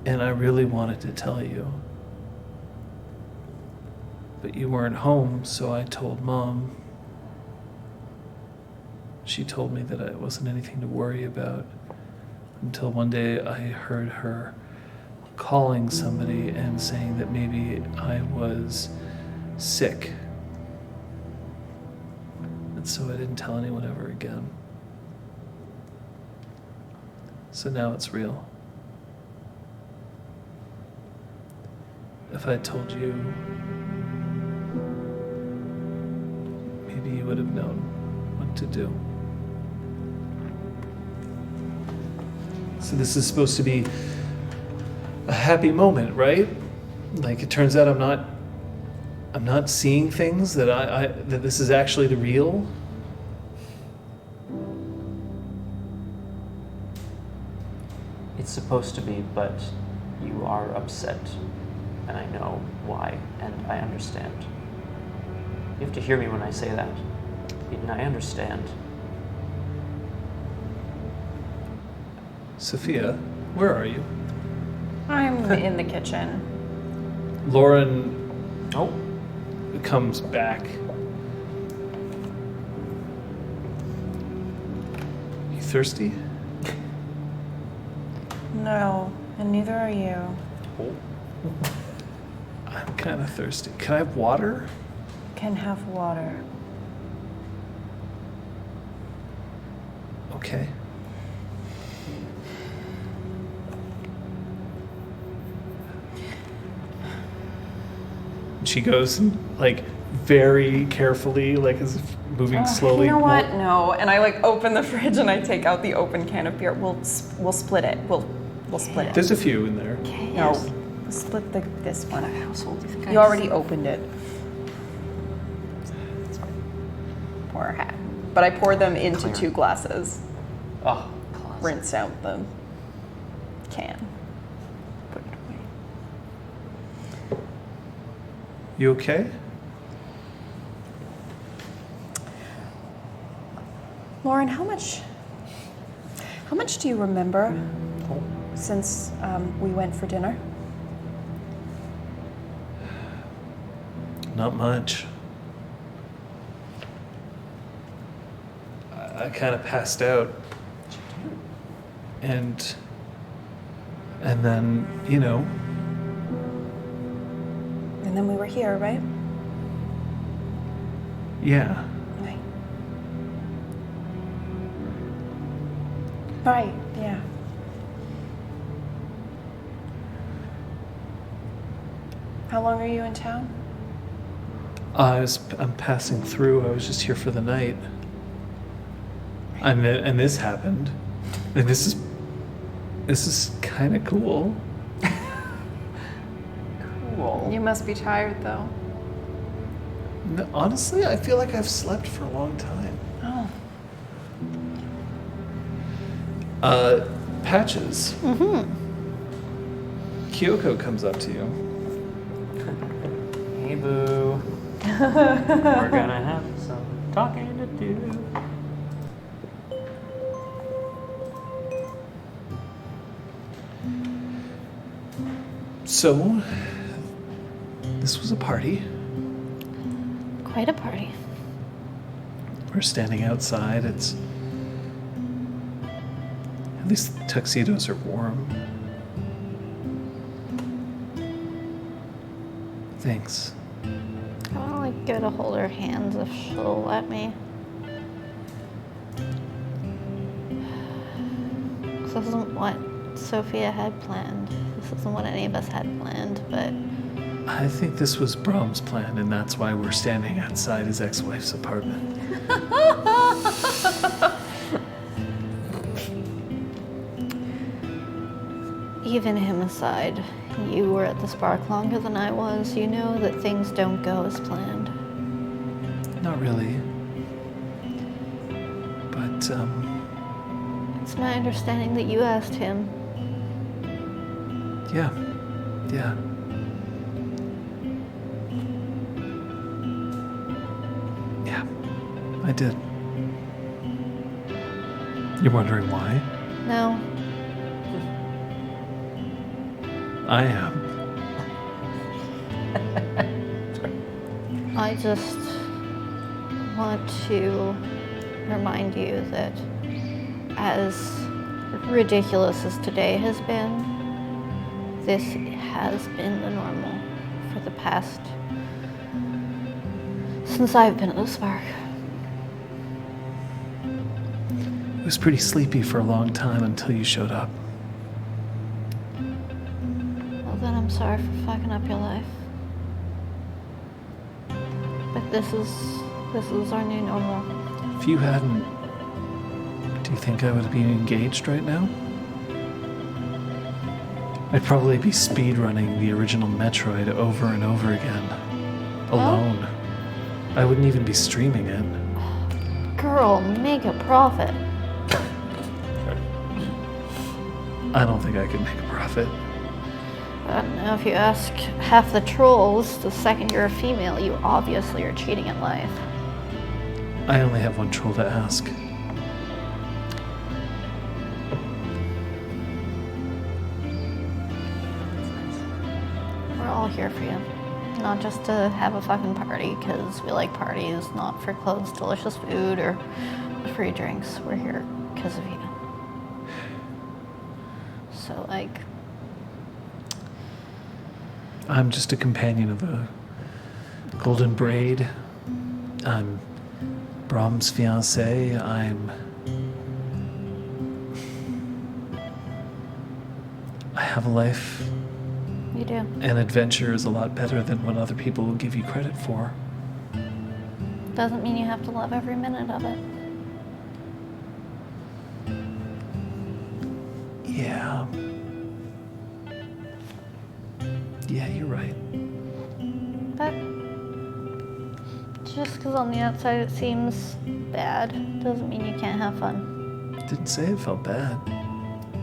I really wanted to tell you. But you weren't home, so I told Mom. She told me that it wasn't anything to worry about, until one day I heard her calling somebody and saying that maybe I was sick. And so I didn't tell anyone ever again. So now it's real. If I told you, maybe you would have known what to do. So this is supposed to be a happy moment, right? Like, it turns out I'm not seeing things, that that this is actually the real. it's supposed to be, but you are upset, and I know why, and I understand. You have to hear me when I say that. Eden, I understand. Sophia, where are you? I'm in the kitchen. Lauren Oh, comes back. You thirsty? No, and neither are you. I'm kind of thirsty. Can I have water? Can have water. Okay. She goes and, like, very carefully, like, is moving slowly. You know what? No. And I like open the fridge and I take out the open can of beer. We'll split it. We'll split it. There's a few in there. No, we'll split this one. Household, you think You already opened it. Pour a hat. But I poured them into Clear. 2 glasses. oh, class. Rinse out the can. Put it away. You okay? Lauren, how much do you remember since we went for dinner? Not much. I kind of passed out. And then, you know, And then we were here, right? yeah. Right. Right, yeah. How long are you in town? I'm passing through. I was just here for the night. And this happened. And this is kind of cool. Cool. You must be tired though. No, honestly, I feel like I've slept for a long time. Oh. Patches. Mm-hmm. Kyoko comes up to you. Hey, boo. We're gonna have some talking to do. So, this was a party. Quite a party. We're standing outside. At least the tuxedos are warm. Thanks. I want to like go to hold her hands if she'll let me. This isn't what Sophia had planned. This isn't what any of us had planned, but I think this was Brahm's plan, and that's why we're standing outside his ex-wife's apartment. even him aside, you were at the Spark longer than I was. You know that things don't go as planned. Not really. But, It's my understanding that you asked him. yeah. Yeah, I did. You're wondering why? No. I am. I just want to remind you that as ridiculous as today has been, this has been the normal for the past, since I've been at the Spark. It was pretty sleepy for a long time until you showed up. Well then I'm sorry for fucking up your life. But this is our new normal. If you hadn't, do you think I would be engaged right now? I'd probably be speedrunning the original Metroid over and over again. Alone. I wouldn't even be streaming it. Girl, make a profit. I don't think I could make a profit. I don't know, if you ask half the trolls, the second you're a female, you obviously are cheating at life. I only have one troll to ask. We're all here for you. Not just to have a fucking party, because we like parties, not for clothes, delicious food, or free drinks. We're here because of you. So, like... I'm just a companion of a golden braid. I'm Brahm's fiancé. I have a life. You do. And adventure is a lot better than what other people will give you credit for. Doesn't mean you have to love every minute of it. Yeah. Yeah, you're right. But just because on the outside it seems bad, doesn't mean you can't have fun. Didn't say it felt bad.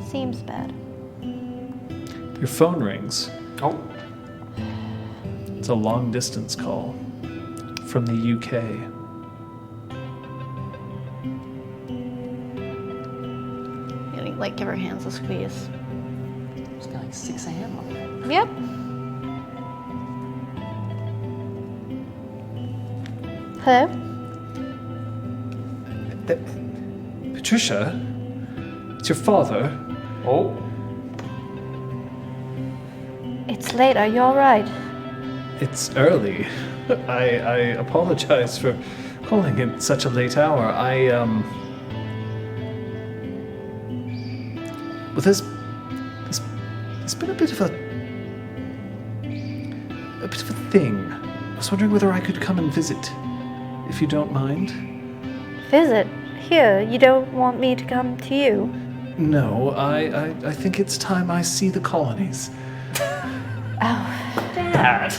Seems bad. Your phone rings. Oh. It's a long distance call from the UK. You like give her hands a squeeze. It's got like 6 a.m. up there. Yep. Hello? Patricia? It's your father? Oh. It's late, are you alright? It's early. I apologize for calling at such a late hour. Well, there's been a bit of a thing. I was wondering whether I could come and visit, if you don't mind. Visit? Here, you don't want me to come to you? No, I think it's time I see the colonies. Dad.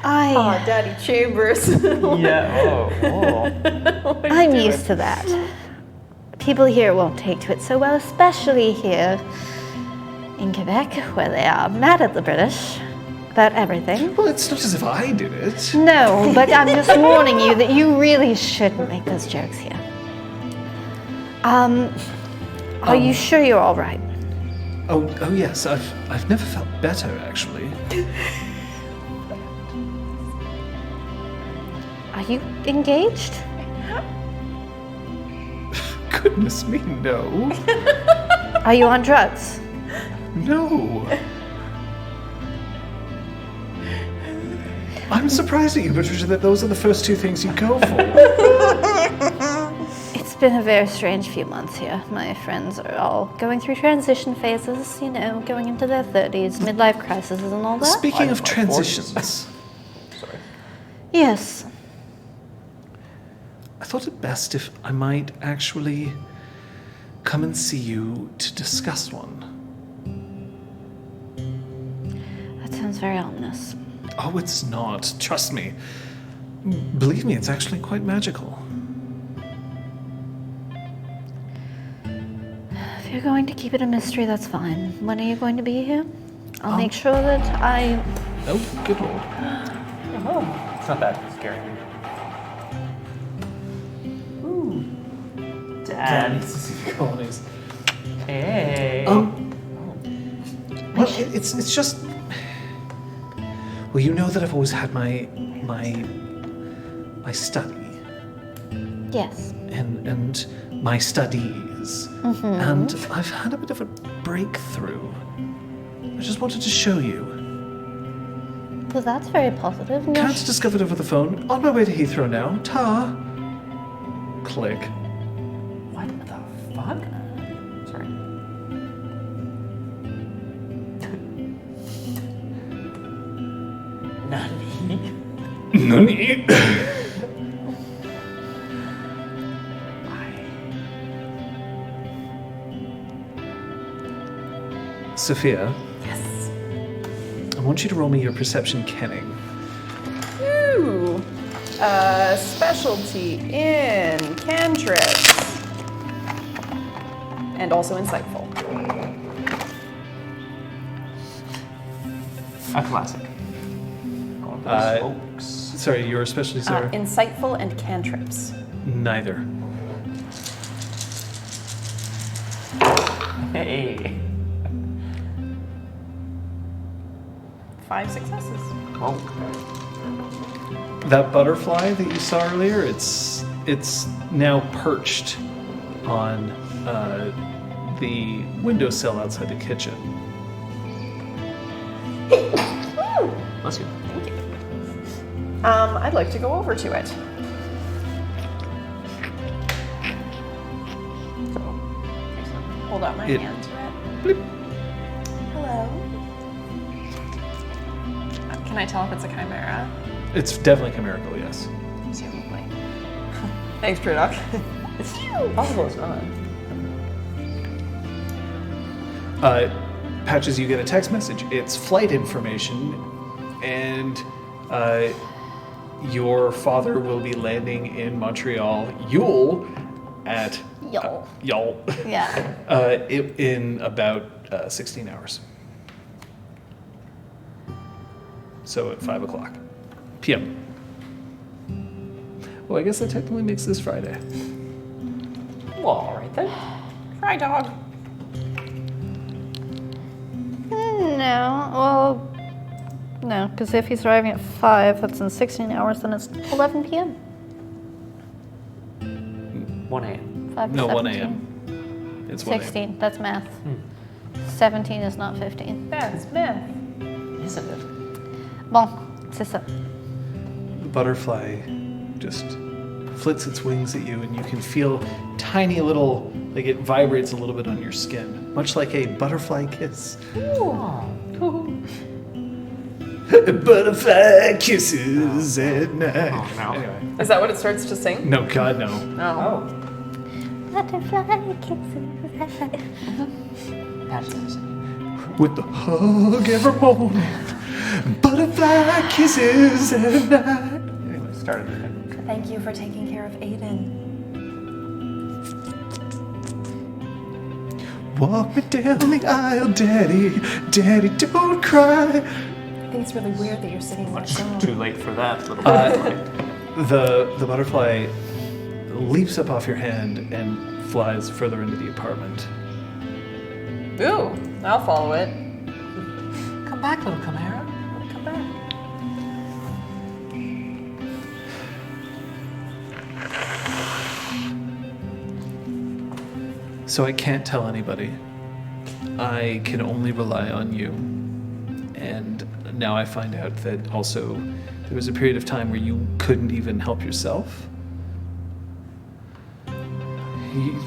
Oh, Daddy Chambers. Yeah. Oh. I'm used to that. People here won't take to it so well, especially here in Quebec, where they are mad at the British about everything. Well, it's not as if I did it. No, but I'm just warning you that you really shouldn't make those jokes here. Are you sure you're all right? Oh yes. I've never felt better, actually. Are you engaged? Goodness me, no. Are you on drugs? No. I'm surprised at you, Patricia, that those are the first two things you go for. It's been a very strange few months here. My friends are all going through transition phases, you know, going into their 30s, midlife crises and all that. Speaking of my transitions, Sorry. Yes. I thought it best if I might actually come and see you to discuss one. That sounds very ominous. Oh, it's not. Trust me. Believe me, it's actually quite magical. If you're going to keep it a mystery, that's fine. When are you going to be here? I'll make sure that I... Oh, good lord. It's not that scary. Ooh. Dad. Colonies. Hey. Well, it's just... Well, you know that I've always had my study Yes. and my studies, and I've had a bit of a breakthrough. I just wanted to show you. Well, that's very positive. No, Can't discover it over the phone. On my way to Heathrow now. Ta. Click. What the fuck? Sorry. Nani? Nani? Sophia. Yes. I want you to roll me your perception kenning. Ooh. Specialty in cantrips. And also insightful. A classic. Oh, those folks. Sorry, your specialty, sir? Insightful and cantrips. Neither. Hey. 5 successes. Oh. That butterfly that you saw earlier, it's now perched on the windowsill outside the kitchen. Bless you. I'd like to go over to it. Hold out my It- hand to it. Blip. Hello. Can I tell if it's a chimera? It's definitely chimerical, yes. Presumably. Thanks, True Dog. It's possible it's not. Patches, you get a text message. It's flight information, and your father will be landing in Montreal, Yule, at Y'all. y'all, Yeah. in about 16 hours. So at 5 o'clock p.m. Well, I guess that technically makes this Friday. Well, all right then. Cry dog. No, well, no, because if he's arriving at 5, that's in 16 hours, then it's 11 p.m. 1 a.m. 5 to No, 1 17. a.m. It's 1 a.m. 16, that's math. 17 is not 15. That's myth. Isn't it? Bon, c'est ça. The butterfly just flits its wings at you, and you can feel tiny little, like it vibrates a little bit on your skin, much like a butterfly kiss. Butterfly kisses at night. Oh, no. Anyway, Is that what it starts to sing? no, God, no. Oh. Butterfly kisses. Patches. With the hug every morning, butterfly kisses at night. Anyway, Started the thing. Thank you for taking care of Aiden. walk me down the aisle, Daddy. Daddy, don't cry. I think it's really weird that you're singing that song. Too late for that little butterfly. The butterfly leaps up off your hand and flies further into the apartment. Ooh, I'll follow it. Come back, little chimera. Come back. So I can't tell anybody. I can only rely on you. And now I find out that also there was a period of time where you couldn't even help yourself.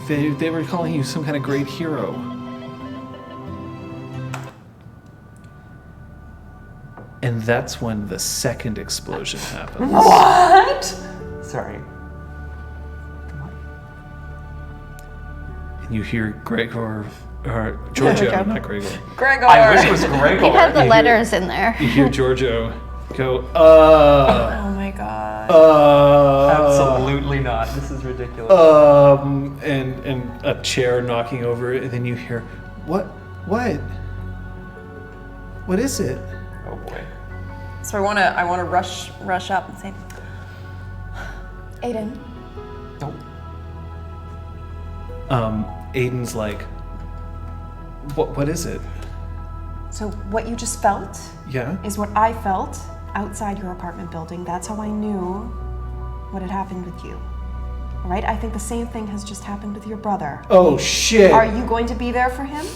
They were calling you some kind of great hero. And that's when the second explosion happens. What? Sorry. And you hear Gregor, or Giorgio, not Gregor. Gregor. I wish it was Gregor. We had the letters in there. You hear Giorgio go, Oh my god. Absolutely not. This is ridiculous. and a chair knocking over, and then you hear, what is it? Oh boy. So I wanna rush up and say, Aiden. Nope. Aiden's like, what is it? So what you just felt Yeah? is what I felt outside your apartment building. That's how I knew what had happened with you. All right? I think the same thing has just happened with your brother. Oh shit! Are you going to be there for him?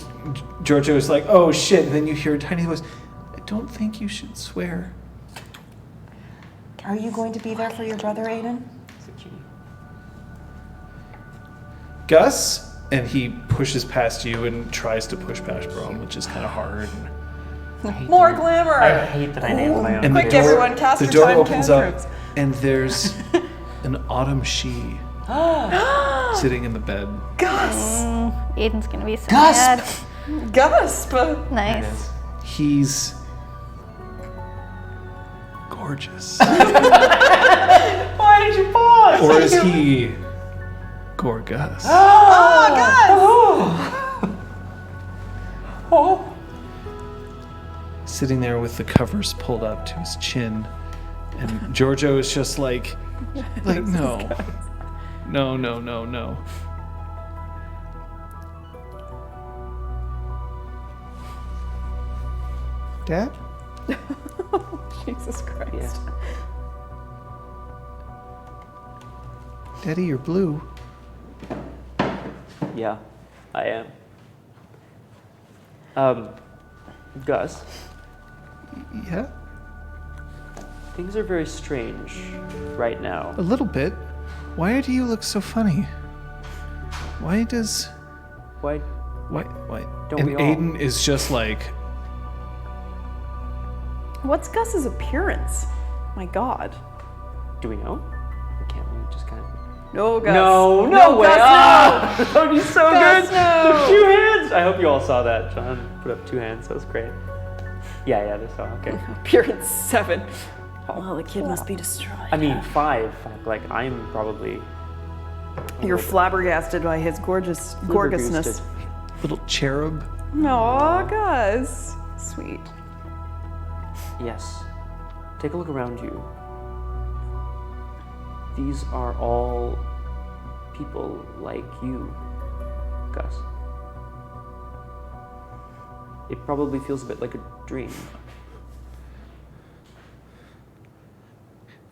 Giorgio's like, oh shit, and then you hear a tiny voice, I don't think you should swear. Are you going to be there for your brother, Aiden? Gus? And he pushes past you and tries to push past Brom, which is kind of hard. More glamour. I hate that I named my own. And Quick, everyone, cast the your door time opens cantrips. up, and there's an autumn she sitting in the bed. Gus. Aiden's gonna be so Gasp. mad. Gasp. Nice. He's gorgeous. Why did you pause? Or is he Gorgus? Oh, Gus. Oh. Sitting there with the covers pulled up to his chin, and Giorgio is just like no. Dad? Jesus Christ. Daddy, you're blue. Yeah, I am. Gus, Yeah? things are very strange right now. A little bit. Why do you look so funny? Why? Why? Don't and we all? Aiden is just like, What's Gus's appearance? My God. Do we know? Can't we just kind of? No, Gus. No way! Gus, Ah! That would be so Gus, good. no. The 2 hands. I hope you all saw that. John put up 2 hands. That was great. Yeah, they saw. Okay. Appearance 7. Oh, the kid must be destroyed. I mean 5. Like I'm probably. You're flabbergasted by his gorgeousness. little cherub. No, Gus. Sweet. Yes. Take a look around you. These are all people like you, Gus. It probably feels a bit like a dream.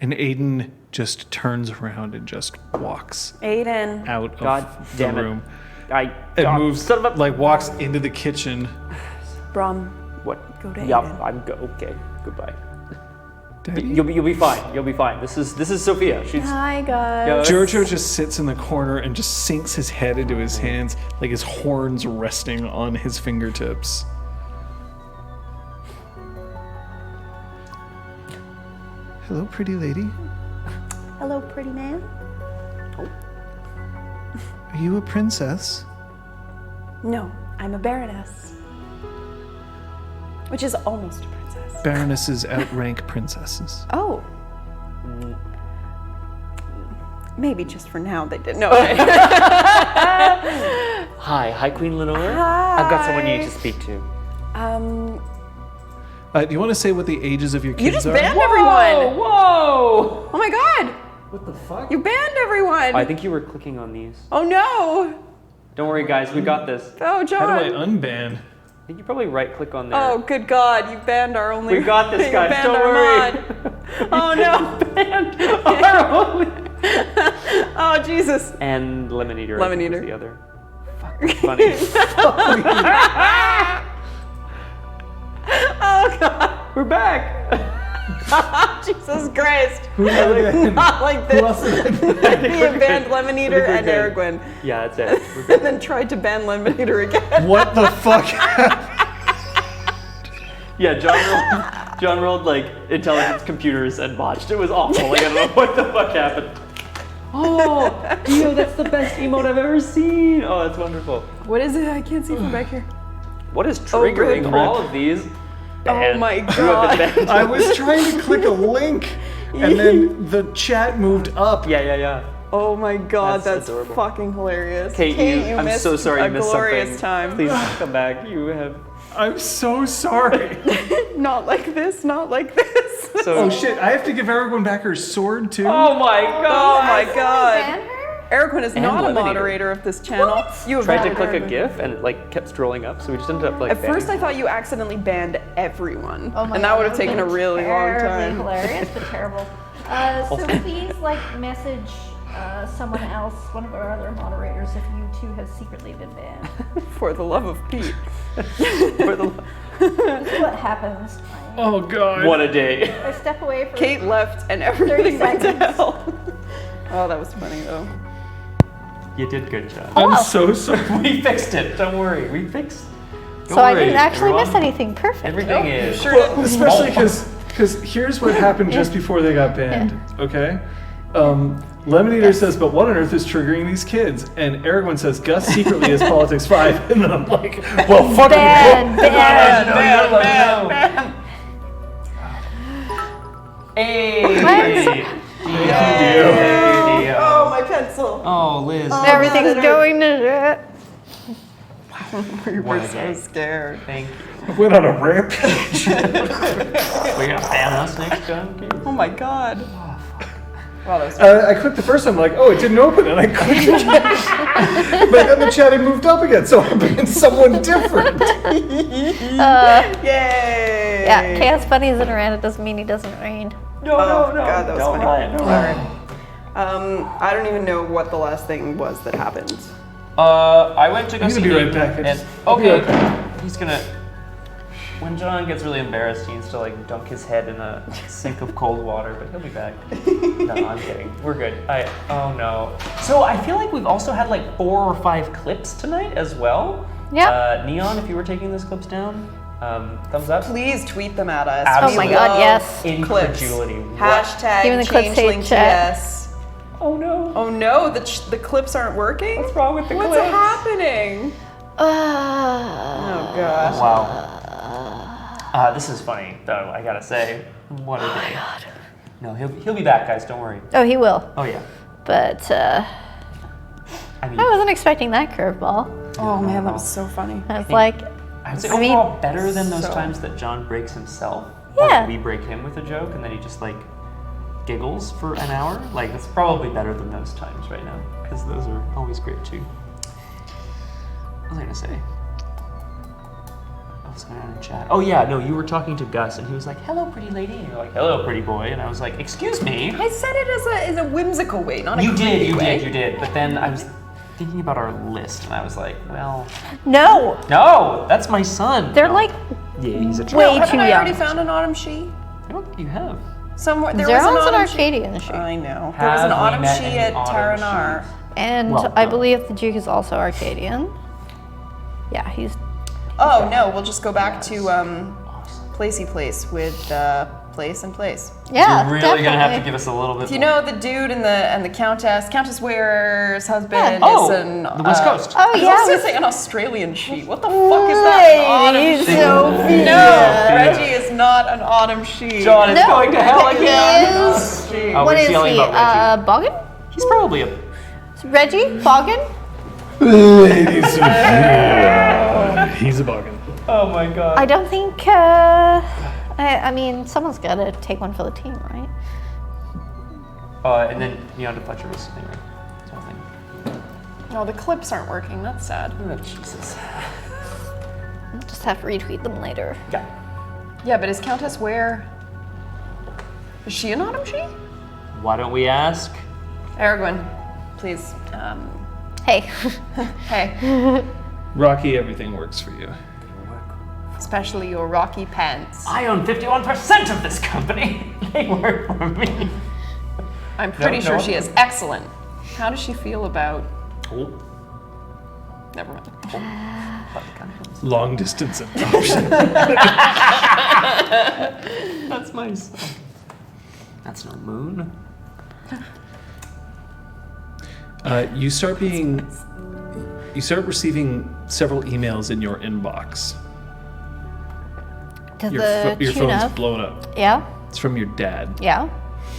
And Aiden just turns around and just walks Aiden. out of God the damn it. room. And And moves, son of a, like walks into the kitchen. Brom. what? Go to Yeah, Aiden. okay. Goodbye. Daddy? You'll be fine. You'll be fine. This is Sophia. She's Hi, Gus. Yeah, Giorgio just sits in the corner and just sinks his head into his hands, like his horns resting on his fingertips. Hello, pretty lady. Hello, pretty man. Are you a princess? No, I'm a baroness. Which is almost a princess. Baronesses outrank princesses. Oh. Maybe just for now they didn't know. Hi, Queen Lenore. I've got someone you need to speak to. Do you want to say what the ages of your kids You just are? banned everyone. Whoa! Oh my God. What the fuck? You banned everyone. I think you were clicking on these. Oh no. Don't worry, guys. We got this. Oh, John. How do I unban? I think you probably right-click on there. Oh, good God. You banned our only. We got this, you guys. banned Don't our worry. mod. Oh no. Banned our only. Oh, Jesus. And Lemon Eater. Lemon I think Eater. was the other. Fuck. That's funny. Oh, God. we're back. Jesus Christ. Who had Not like Who else this. had We had banned Lemon Eater and good. Aragorn. Yeah, that's it. We're And good. then tried to ban Lemon Eater again. What the fuck? Yeah, John rolled like intelligence computers and botched. It was awful. Like, I don't know what the fuck happened. Oh, Dio, that's the best emote I've ever seen. Oh, that's wonderful. What is it? I can't see from back here. What is good. triggering all of these? Oh my You have been banned. I was trying to click a link, and then the chat moved up. Yeah. Oh my god, That's that's adorable. fucking hilarious. Kate, you I'm missed so sorry a you missed glorious something. time. Please come back. You have I'm so sorry. Not like this, not like this. so. Oh shit! I have to give Aragorn back her sword too. Oh my god. Oh my Ban god. her? Ericwin is not a Lemon Eater. moderator of this channel. You have Tried to banned click a Ericwin. GIF and it like kept scrolling up, so we just ended up like. At first, banning I thought you accidentally banned everyone, Oh my and God, that would have taken a been really long terribly time. Hilarious, but terrible. So please, like, message someone else, one of our other moderators, if you two have secretly been banned. For the love of Pete. For the- This is what happens. Oh god. What a day. I step away from Kate left, and everything went to seconds. hell. Oh, that was funny though. You did good job. I'm so sorry. We fixed it. Don't worry. We fixed. Don't So I worry, didn't actually everyone. miss anything. Perfect. Everything is. Sure Well, did. especially because here's what happened just before they got banned. Okay. Lemon Eater says, "But what on earth is triggering these kids?" And Aragorn says, "Gus secretly is Politics 5." And then I'm like, "Well, fucking Ban. Hey. Oh, my pencil. Oh, Liz. Everything's going to shit. We What were a so day. scared. Thank you. went on a rampage." We're gonna ban us next time. Kate? Oh my god. Wow, that was I clicked the first time, like, oh, it didn't open, and I clicked again. But then the chat had moved up again, so I'm being someone different. Yay! Yeah, Chaos Bunny isn't around. It doesn't mean he doesn't rain. No, Oh, God, that was don't funny. lie, don't Alright. lie. I don't even know what the last thing was that happened. I went to go I'm see gonna be right Neale, back. and I'll be okay, right back. he's gonna. When John gets really embarrassed, he needs to like dunk his head in a sink of cold water, but he'll be back. No, I'm kidding. We're good. Oh no. So I feel like we've also had like 4 or 5 clips tonight as well. Yeah. Neon, if you were taking those clips down, thumbs up. Please tweet them at us. Oh my We God, love yes. Clips. Incredulity. What? Hashtag Even the clips say Changeling chat. TS. Oh no. Oh no, the clips aren't working? What's wrong with the What's clips? happening? Oh gosh. Wow. This is funny, though, I gotta say. What a day. No, he'll be back, guys, don't worry. Oh, he will. Oh, yeah. But I mean, I wasn't expecting that curveball. Oh man, that was so funny. I was like, I would say I mean- overall better than those So- times that John breaks himself. Or Yeah. that we break him with a joke, and then he just, like, giggles for an hour. Like, that's probably better than those times right now, because those are always great, too. What was I gonna say? What's going on in chat? Oh yeah, no, you were talking to Gus and he was like, "Hello, pretty lady," and you're like, "Hello, pretty boy," and I was like, "Excuse me." I said it as a whimsical way, not a You did, creepy you way. did, you did. But then I was thinking about our list and I was like, well, no, no, that's my son. they're No. like Yeah, he's a way child. Haven't too I already young. found an autumn she? I don't think you have. Somewhere there was an Zeron's an autumn she. Arcadian she. I know. There was Have an we autumn met she any at autumn Taranar. she's? And Well, I no. believe the Duke is also Arcadian. Yeah, he's. Oh no, we'll just go back to Awesome. Placey Place with Place and Place. Yeah, You're really definitely. gonna have to give us a little bit. Do you more. know the dude and the Countess Ware's husband Oh, is an the West Coast. Oh I was yeah, gonna with say an Australian sheep. What the fuck is that? An autumn Lady sheep? Sophia. No, Reggie is not an autumn sheep. John is No, going to hell he again. is. Sheep. Oh, What we're is yelling he? about Reggie. Boggin? He's probably a. Reggie? Boggin? Ladies and he's a bargain. Oh my god. I don't think. I mean, someone's got to take one for the team, right? And then Neon Fletcher was anyway. Something. No, the clips aren't working. That's sad. Oh Jesus. I'll just have to retweet them later. Yeah. Yeah, but is Countess Ware? Is she an autumn sheep? Why don't we ask? Aragorn, please. Hey, Hey, Rocky, everything works for you. especially your rocky pants. I own 51% of this company. They work for me. I'm pretty sure no. she is excellent. How does she feel about... Oh. Never mind. Long distance adoption. That's my son. That's no moon. You start receiving several emails in your inbox. To Your the your tune phone's of. blown up. Yeah? It's from your dad. Yeah?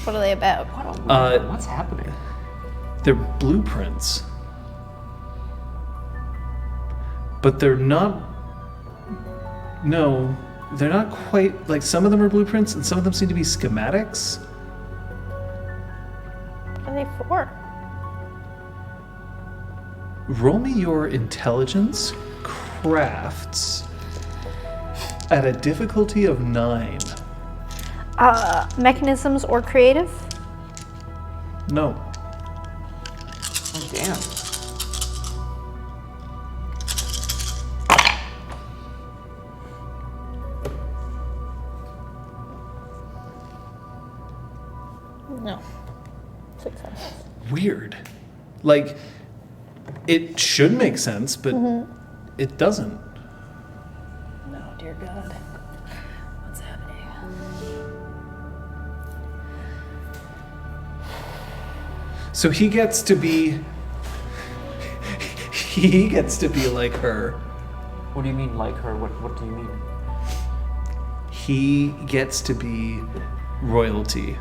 What are they about? What a weird what's happening? They're blueprints. But they're not... No, they're not quite... Like, some of them are blueprints, and some of them seem to be schematics. What are they for? Roll me your intelligence crafts at a difficulty of 9. Mechanisms or creative? No. Oh, damn. No. Success. Weird. Like, it should make sense, but it doesn't. No, dear God. What's happening? So he gets to be... He gets to be like her. What do you mean, like her? What do you mean? He gets to be royalty,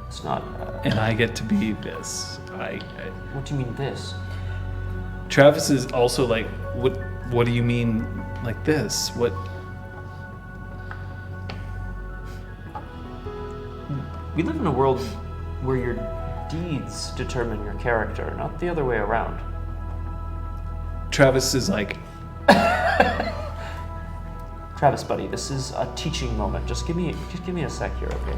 It's not. and I get to be this. What do you mean this? Travis is also like, what do you mean like this? What? We live in a world where your deeds determine your character, not the other way around. Travis is like, Travis, buddy, this is a teaching moment. Just give me a sec here, okay?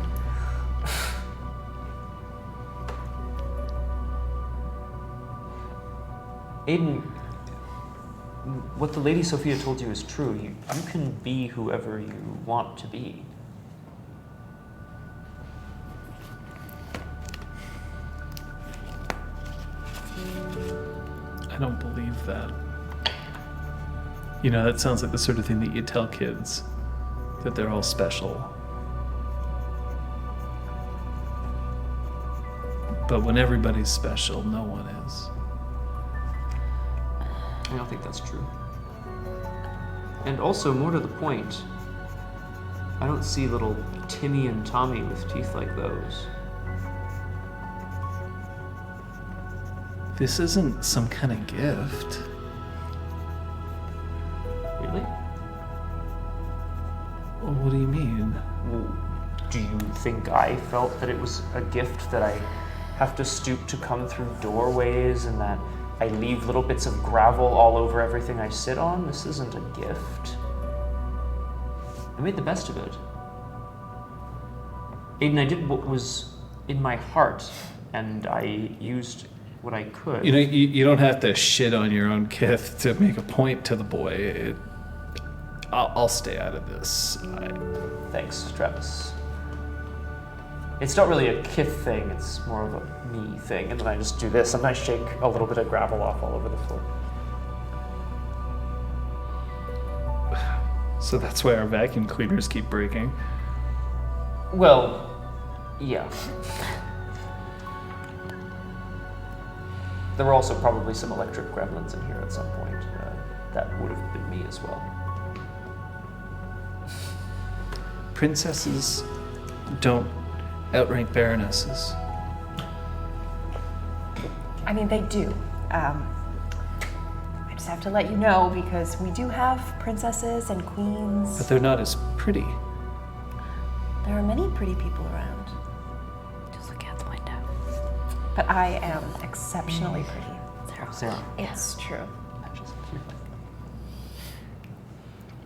Aiden, what the Lady Sophia told you is true. You can be whoever you want to be. I don't believe that. You know, that sounds like the sort of thing that you tell kids, that they're all special. But when everybody's special, no one is. I don't think that's true. And also, more to the point, I don't see little Timmy and Tommy with teeth like those. This isn't some kind of gift. Really? Well, what do you mean? Well, do you think I felt that it was a gift, that I have to stoop to come through doorways and that I leave little bits of gravel all over everything I sit on? This isn't a gift. I made the best of it. Aiden, I did what was in my heart, and I used what I could. You know, you don't have to shit on your own kith to make a point to the boy. I'll stay out of this. Thanks, Travis. It's not really a kith thing, it's more of a me thing, and then I just do this, and I shake a little bit of gravel off all over the floor. So that's why our vacuum cleaners keep breaking. Well, yeah. There were also probably some electric gremlins in here at some point. That would have been me as well. Princesses don't outrank baronesses. I mean, they do. I just have to let you know because we do have princesses and queens. But they're not as pretty. There are many pretty people around. Just look out the window. But I am exceptionally pretty. Sarah. It's true.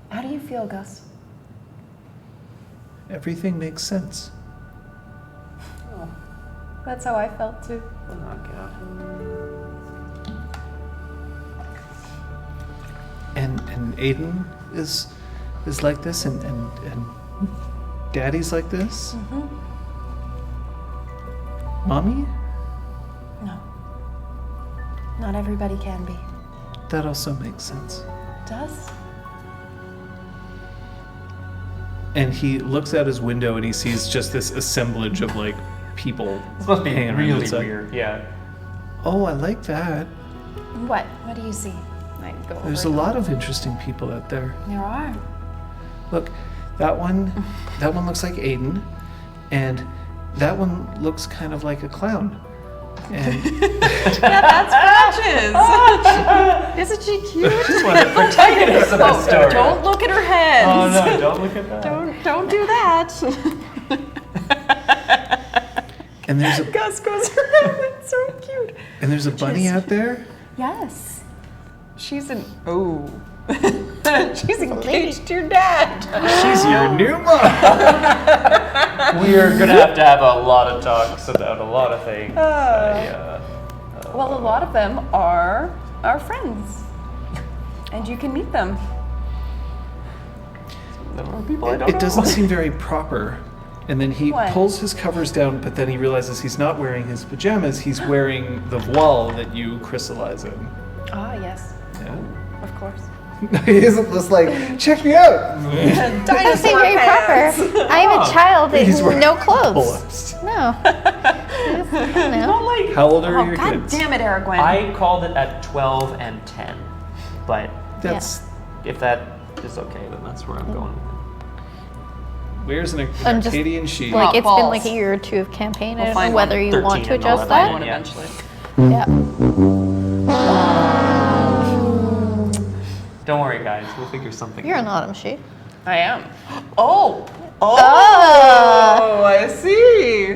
How do you feel, Gus? Everything makes sense. That's how I felt too. Oh, God. And Aiden is is like this and Daddy's like this? Mommy? No. Not everybody can be. That also makes sense. Does? And he looks out his window and he sees just this assemblage of like people. This must be hanging around really outside. weird. Yeah. Oh, I like that. What? What do you see? I go over There's a to lot of interesting people out there. There are. Look, that one looks like Aiden, and that one looks kind of like a clown. And Patches. Isn't she cute? She's one of the protagonists of the story. Don't look at her head. Oh no! Don't look at that. Don't do that. and there's a Gus goes around. It's so cute. and there's a bunny out there. Yes. She's she's engaged to your dad. She's your new mom. We're gonna have a lot of talks about a lot of things. Well, a lot of them are our friends, and you can meet them. There are people I don't know. It doesn't seem very proper. And then he What? pulls his covers down, but then he realizes he's not wearing his pajamas. He's wearing the voile that you crystallize in. Ah, yes, Yeah. of course. He isn't just like, check me out. That doesn't seem very proper. I'm a child He's in wearing no clothes. pull-ups. No. No. How old are Oh, your God kids? damn it, Aragwen. I called it at 12 and 10, but That's if that is okay, then that's where I'm going with it. where's an I'm just, Arcadian sheep? Like, it's been balls. like a year or two of campaign. I don't find know whether you 13 want to and adjust 11. that. Yeah. Eventually. Yeah. Don't worry, guys. We'll figure something You're out. an autumn sheep. I am. Oh, Oh. I see.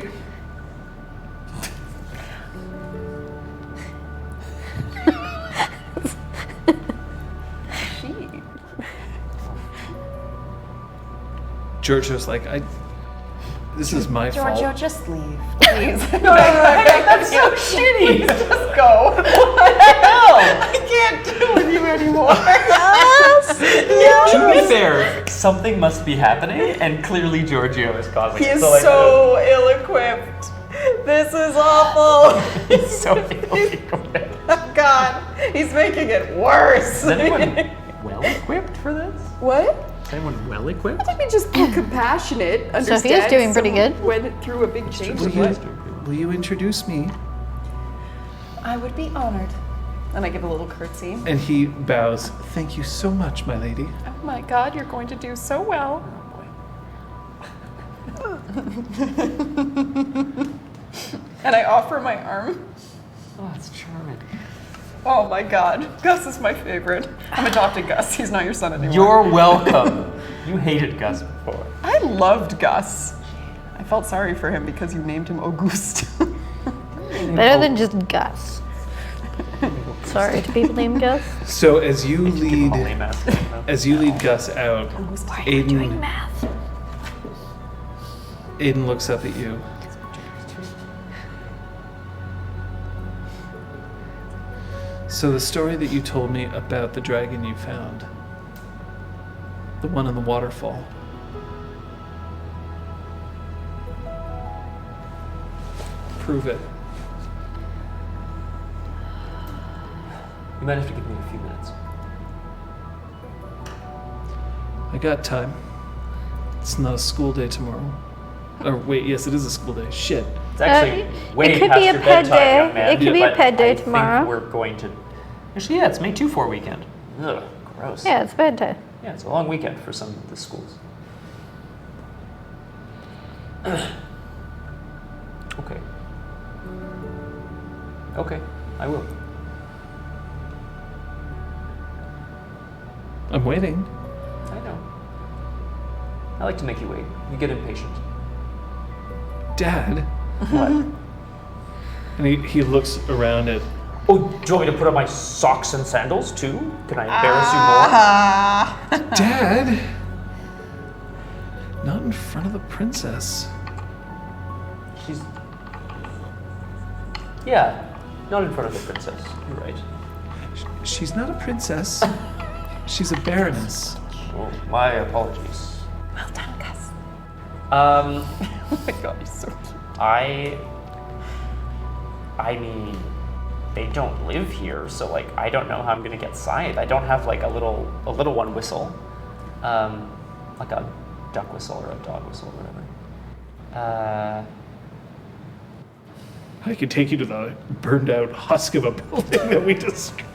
Giorgio's like, this is my Giorgio, fault. just leave. Please. That's so shitty. Just go. What the hell? I can't deal with you anymore. To be fair, something must be happening, and clearly Giorgio is causing it. He's like, so ill-equipped. This is awful. he's so ill-equipped. God, he's making it worse. Is anyone well-equipped for this? What? Is anyone well-equipped? I think we just be compassionate. Understand Sophia's doing pretty someone good. Went through a big change Will of you, life. will you introduce me? I would be honored. And I give a little curtsy. And he bows. Thank you so much, my lady. Oh my God, you're going to do so well. And I offer my arm. Oh, that's charming. Oh my God, Gus is my favorite. I'm adopting Gus. He's not your son anymore. You're welcome. You hated Gus before. I loved Gus. I felt sorry for him because you named him Auguste. Better than just Gus. Sorry to people named Gus. So as you lead, All name after him, though. as you lead Gus out, Aiden, Math. Aiden looks up at you. So the story that you told me about the dragon you found, the one in the waterfall. Prove it. You might have to give me a few minutes. I got time. It's not a school day tomorrow. Or wait, yes, it is a school day. Shit. It's actually way it could past be a your ped bedtime, day. young man. It could be a but ped day I think tomorrow. we're going to. Actually, yeah, it's May 2-4 weekend. Ugh, gross. Yeah, it's bedtime. Yeah, it's a long weekend for some of the schools. Okay. Okay, I will. I'm waiting. I know. I like to make you wait. You get impatient. Dad. What? And he looks around at. Oh, do you want me to put on my socks and sandals too? Can I embarrass Dad! Not in front of the princess. you more? She's. Yeah, not in front of the princess. You're right. She's not a princess. She's a baroness. Oh, my apologies. Well done, Gus. Oh my god, he's so cute. I mean, they don't live here, so like I don't know how I'm gonna get scythe. I don't have like a little one whistle, like a duck whistle or a dog whistle or whatever. I could take you to the burned out husk of a building that we destroyed.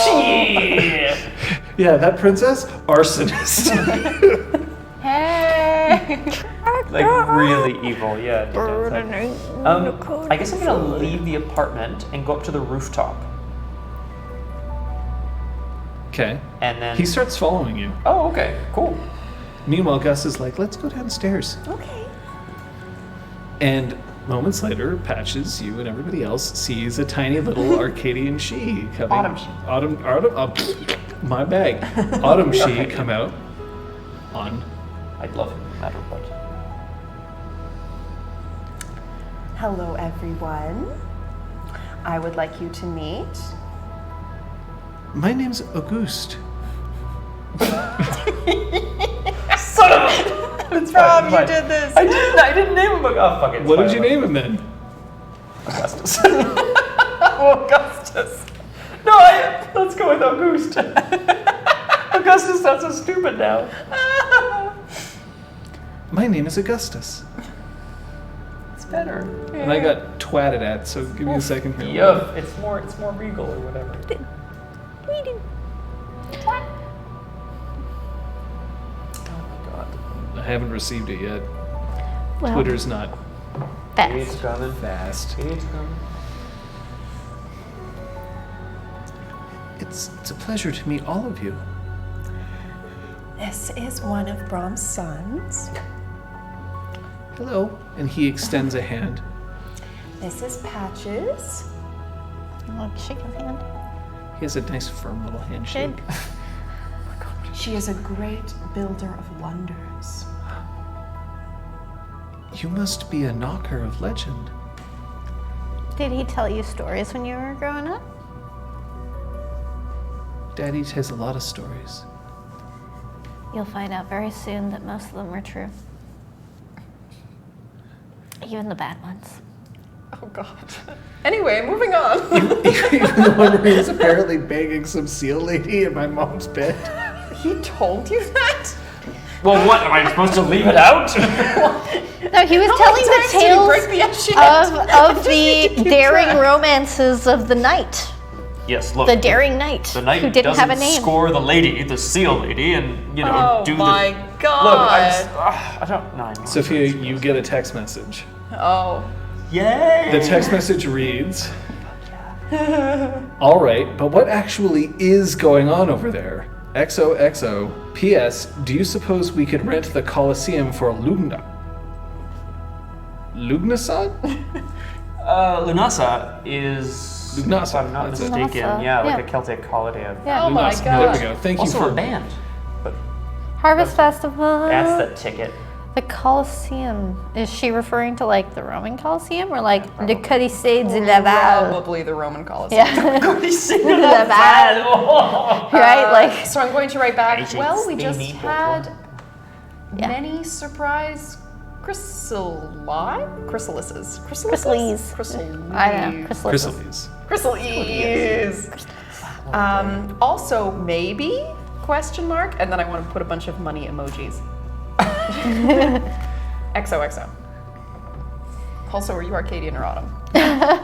Shit! Yeah, that princess, arsonist. Hey! Like really evil, yeah. I guess I'm gonna leave the apartment and go up to the rooftop, Okay. and then He starts following you. Oh, okay, cool. Meanwhile, Gus is like, let's go downstairs. Okay. And moments later, Patches, you and everybody else sees a tiny little Arcadian she coming. Autumn she. My bag. Autumn she come out on. I'd love him no matter what. Hello, everyone. I would like you to meet. My name's Auguste. Son of a... It's Rob, you did this. I didn't name him. Oh, fuck it. What did you name him then? Augustus. Augustus. No, let's go with Auguste. Augustus sounds so stupid now. My name is Augustus. It's better. And I got twatted at, so give me a second here. Yup. It's more regal or whatever. Oh my god. I haven't received it yet. Well, Twitter's not It's fast. coming. fast. It's coming. It's a pleasure to meet all of you. This is one of Brahm's sons. Hello. And he extends a hand. This is Patches. I'll shake his hand. He has a nice firm little handshake. Good. She is a great builder of wonders. You must be a knocker of legend. Did he tell you stories when you were growing up? Daddy has a lot of stories. You'll find out very soon that most of them were true. Even the bad ones. Oh god. Anyway, moving on. Even the one where he's apparently banging some seal lady in my mom's bed. He told you that? Well, what? Am I supposed to leave it out? No, he was How telling many the times did he break the shit? of the daring romances of the knight. Yes, look. The daring knight, The knight who didn't doesn't have a name. score the lady, the seal lady, and you know Oh do my the. god. Look, I don't know. Sophia, you get a text message. Oh. Yay! The text message reads, all right, but what actually is going on over there? XOXO. P.S. Do you suppose we could rent the Colosseum for Lugna? Lugnasad? Lunasa is. Lugnasa, If I'm not that's it. mistaken, Lunasa, yeah, like yeah. a Celtic holiday of. Yeah. Oh my Lugnasa. god. There we go. Thank you Also for a band, but Harvest Festival. that's the ticket. The Colosseum. Is she referring to like the Roman Colosseum or like Le Colisée de Laval? Probably the Roman Colosseum. Yeah. Laval. Right? Like, So I'm going to write back. Agent Well, we just Steamy had Yeah. many surprise chrysalises. Chrysalises. Chrysalises. I know. Chrysalis. Chrysalises. Chrysalises. Also, maybe? Question mark. And then I want to put a bunch of money emojis. XOXO. Also, are you Arcadian or Autumn?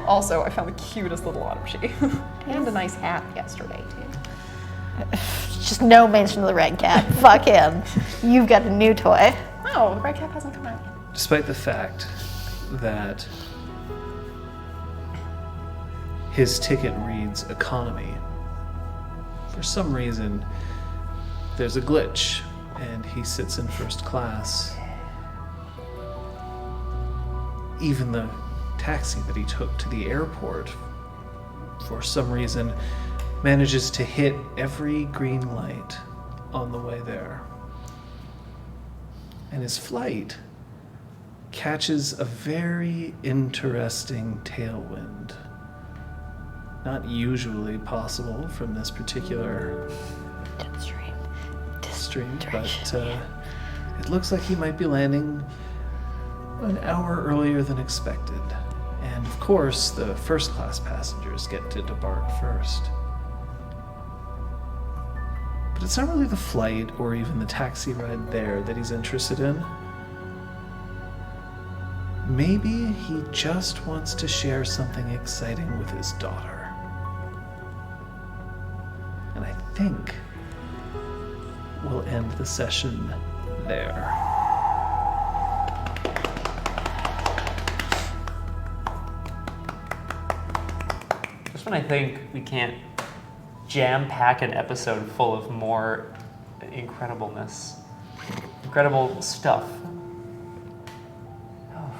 Also, I found the cutest little Autumn sheep. And a nice hat yesterday, too. Just no mention of the red cap. Fuck him. You've got a new toy. Oh, the red cap hasn't come out yet. Despite the fact that his ticket reads economy, for some reason there's a glitch and he sits in first class. Even the taxi that he took to the airport, for some reason, manages to hit every green light on the way there. And his flight catches a very interesting tailwind. Not usually possible from this particular Jet stream. stream, but it looks like he might be landing an hour earlier than expected. And of course, the first-class passengers get to debark first. But it's not really the flight or even the taxi ride there that he's interested in. Maybe he just wants to share something exciting with his daughter. And I think we'll end the session there. Just when I think we can't jam-pack an episode full of more incredible stuff. Oh.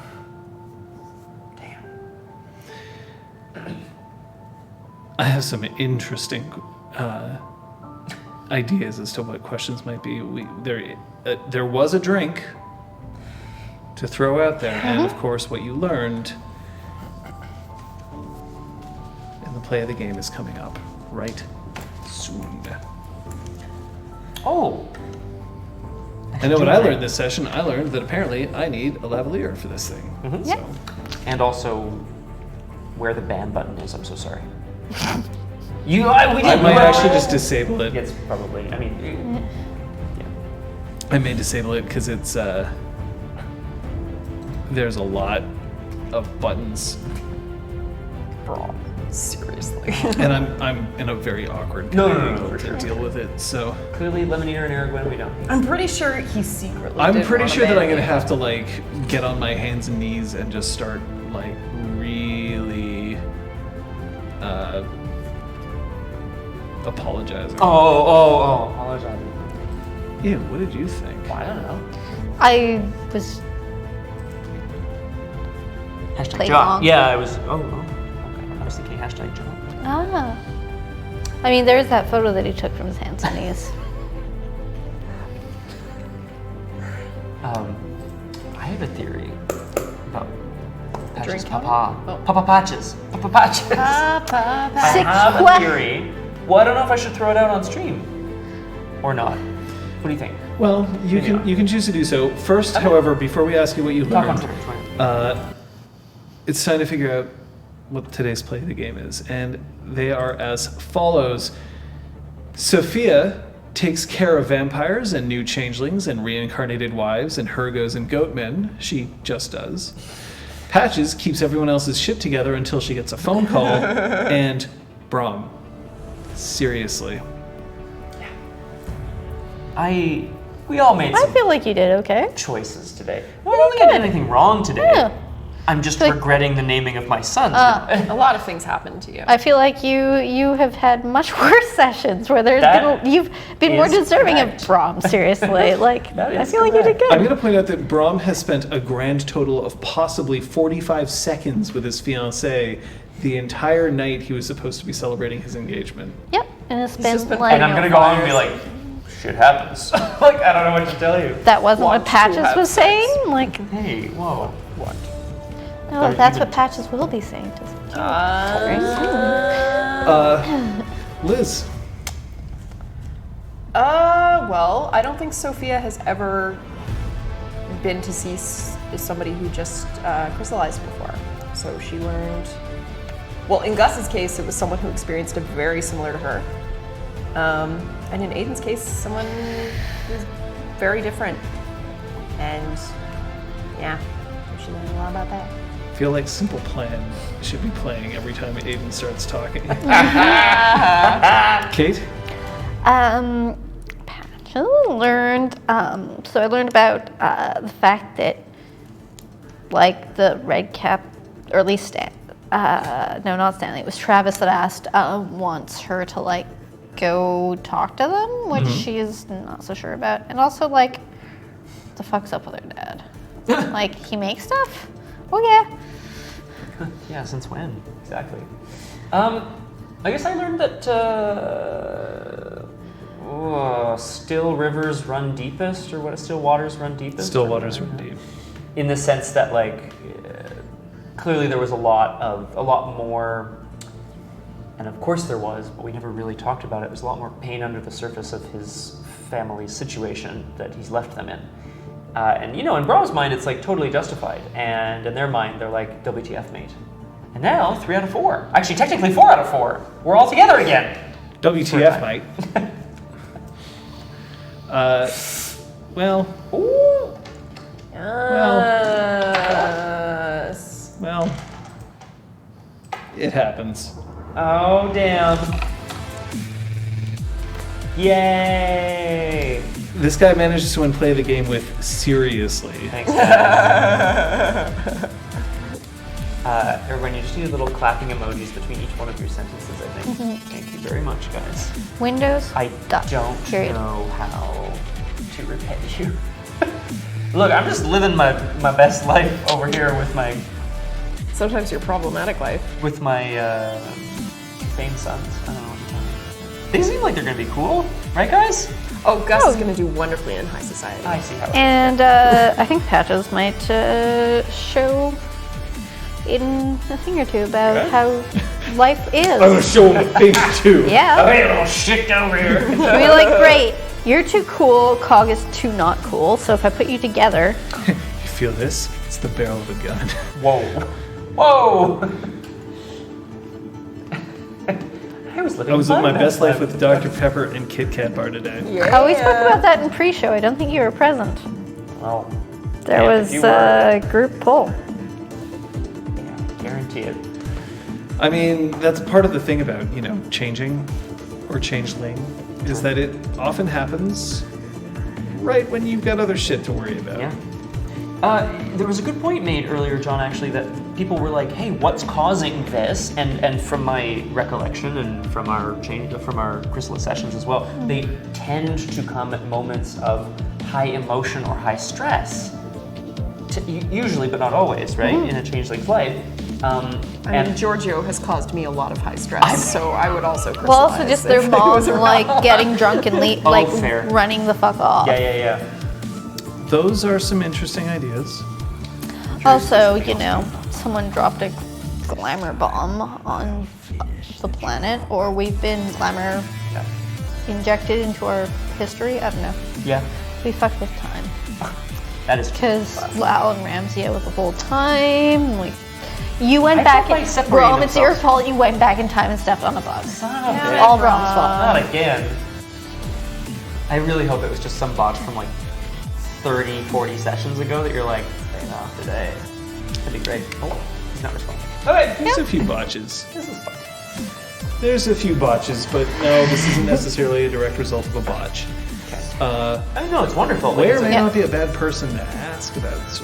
Damn. I have some interesting ideas as to what questions might be. There was a drink to throw out there, and of course, what you learned in the play of the game is coming up right soon. Oh. I know what I learned this session. I learned that apparently I need a lavalier for this thing. Mm-hmm. So. And also, where the ban button is. I'm so sorry. I might actually just disable it. Yes, probably. I mean, yeah. I may disable it because it's there's a lot of buttons. Bro, seriously. And I'm in a very awkward to deal with it. So Clearly, Lemoneater and Aragorn, we don't. I'm pretty sure he secretly. I'm did pretty want sure that ban I'm gonna you. have to like get on my hands and knees and just start like really apologizing. Oh, apologize. Ew, what did you think? I don't know. I was Hashtag Play job. along. Yeah, I was. Okay. I was thinking hashtag job. I mean, there's that photo that he took from his hands and knees. I have a theory about Patches Drink Papa. counter? Papa Patches. Papa Patches. I have a theory. Well, I don't know if I should throw it out on stream or not. What do you think? Well, you can choose to do so. First, however, before we ask you what you Talk on learned, Twitter. it's time to figure out what today's play of the game is. And they are as follows. Sophia takes care of vampires and new changelings and reincarnated wives and Hergos and goatmen. She just does. Patches keeps everyone else's shit together until she gets a phone call. And Brom, seriously. We all made I some feel like you did okay. choices today. I don't think I did anything wrong today. Yeah. I'm just Like- regretting the naming of my son. A lot of things happened to you. I feel like you have had much worse sessions where you've been more is deserving correct. of Brom. Seriously, like That I is feel like you did correct. I'm good. going to point out that Brom has spent a grand total of possibly 45 seconds with his fiancée the entire night he was supposed to be celebrating his engagement. Yep, and it's just been been like And I'm gonna go on and be like, shit happens. Like, I don't know what to tell you. that wasn't Want what to Patches have was sex. saying. Like Hey, whoa. What? no, Or that's even- what Patches will be saying. To Liz, Well, I don't think Sophia has ever been to see somebody who just crystallized before. So she learned. Well, in Gus's case, it was someone who experienced it very similar to her. And in Aiden's case, someone who's very different. And yeah, she learned a lot about that. I feel like Simple Plan should be playing every time Aiden starts talking. Kate? Patches learned. So I learned about the fact that, like the Red Cap, or at least no, not Stanley. It was Travis that asked wants her to like go talk to them, which she's not so sure about. And also like, the fuck's up with her dad? Like he makes stuff? Oh yeah. Yeah, since when? Exactly. I guess I learned that still rivers run deepest, or what? Still waters run deepest. Still waters run deep. In the sense that, like, clearly there was a lot more, and of course there was, but we never really talked about it. There's a lot more pain under the surface of his family's situation that he's left them in. And you know, in Brahm's mind, it's like totally justified, and in their mind, they're like, WTF, mate. And now, 3 out of 4. Actually, technically 4 out of 4. We're all together again. WTF, mate. Well. Ooh. Well, it happens. Oh, damn. Yay. This guy manages to play the game with seriously. Thanks, everyone, you just need little clapping emojis between each one of your sentences, I think. Thank you very much, guys. Windows. I don't Period. know how to repay you. Look, I'm just living my best life over here with my Sometimes your problematic life. fame sons. I don't know what you're talking about. They seem like they're gonna be cool, right, guys? Oh, Gus is going to do wonderfully in high society. I see how it is. And I think Patches might show Aiden a thing or two about how life is. I'm gonna show him a thing too. Yeah. Hey, little shit over here. Be like, great, you're too cool, Cog is too not cool, so if I put you together. You feel this? It's the barrel of a gun. Whoa. Whoa. I was living my best life with Dr. Pepper and Kit Kat bar today. Oh, we spoke about that in pre-show. I don't think you were present. Well, There yeah, if was you were, a group poll. guarantee it. I mean, that's part of the thing about, changing or changeling, is that it often happens right when you've got other shit to worry about. Yeah. There was a good point made earlier, John, actually, that people were like, "Hey, what's causing this?" And from my recollection and from our chrysalis sessions as well, they tend to come at moments of high emotion or high stress. Usually, but not always, right? In a changeling's life. I mean, Giorgio has caused me a lot of high stress, so I would also crystallize. Well, also just their if it mom was around. like getting drunk and fair. running the fuck off. Yeah. Those are some interesting ideas. Also, someone dropped a glamour bomb on the planet, or we've been glamour injected into our history. I don't know. Yeah. We fucked with time. That is true. Because Lau and Ramsey out the whole time. You went I back thought they and separated Rom, it's your themselves. fault. You went back in time and stepped on a bug. Son of a bitch. All Rom's fault. Not again. I really hope it was just some botch from like 30, 40 sessions ago that you're like, staying off today. That'd be great. Oh, he's not responding. Okay, there's a few botches. This is fun. There's a few botches, but no, this isn't necessarily a direct result of a botch. I know, it's wonderful. May or Like, may Yeah. not be a bad person to ask about these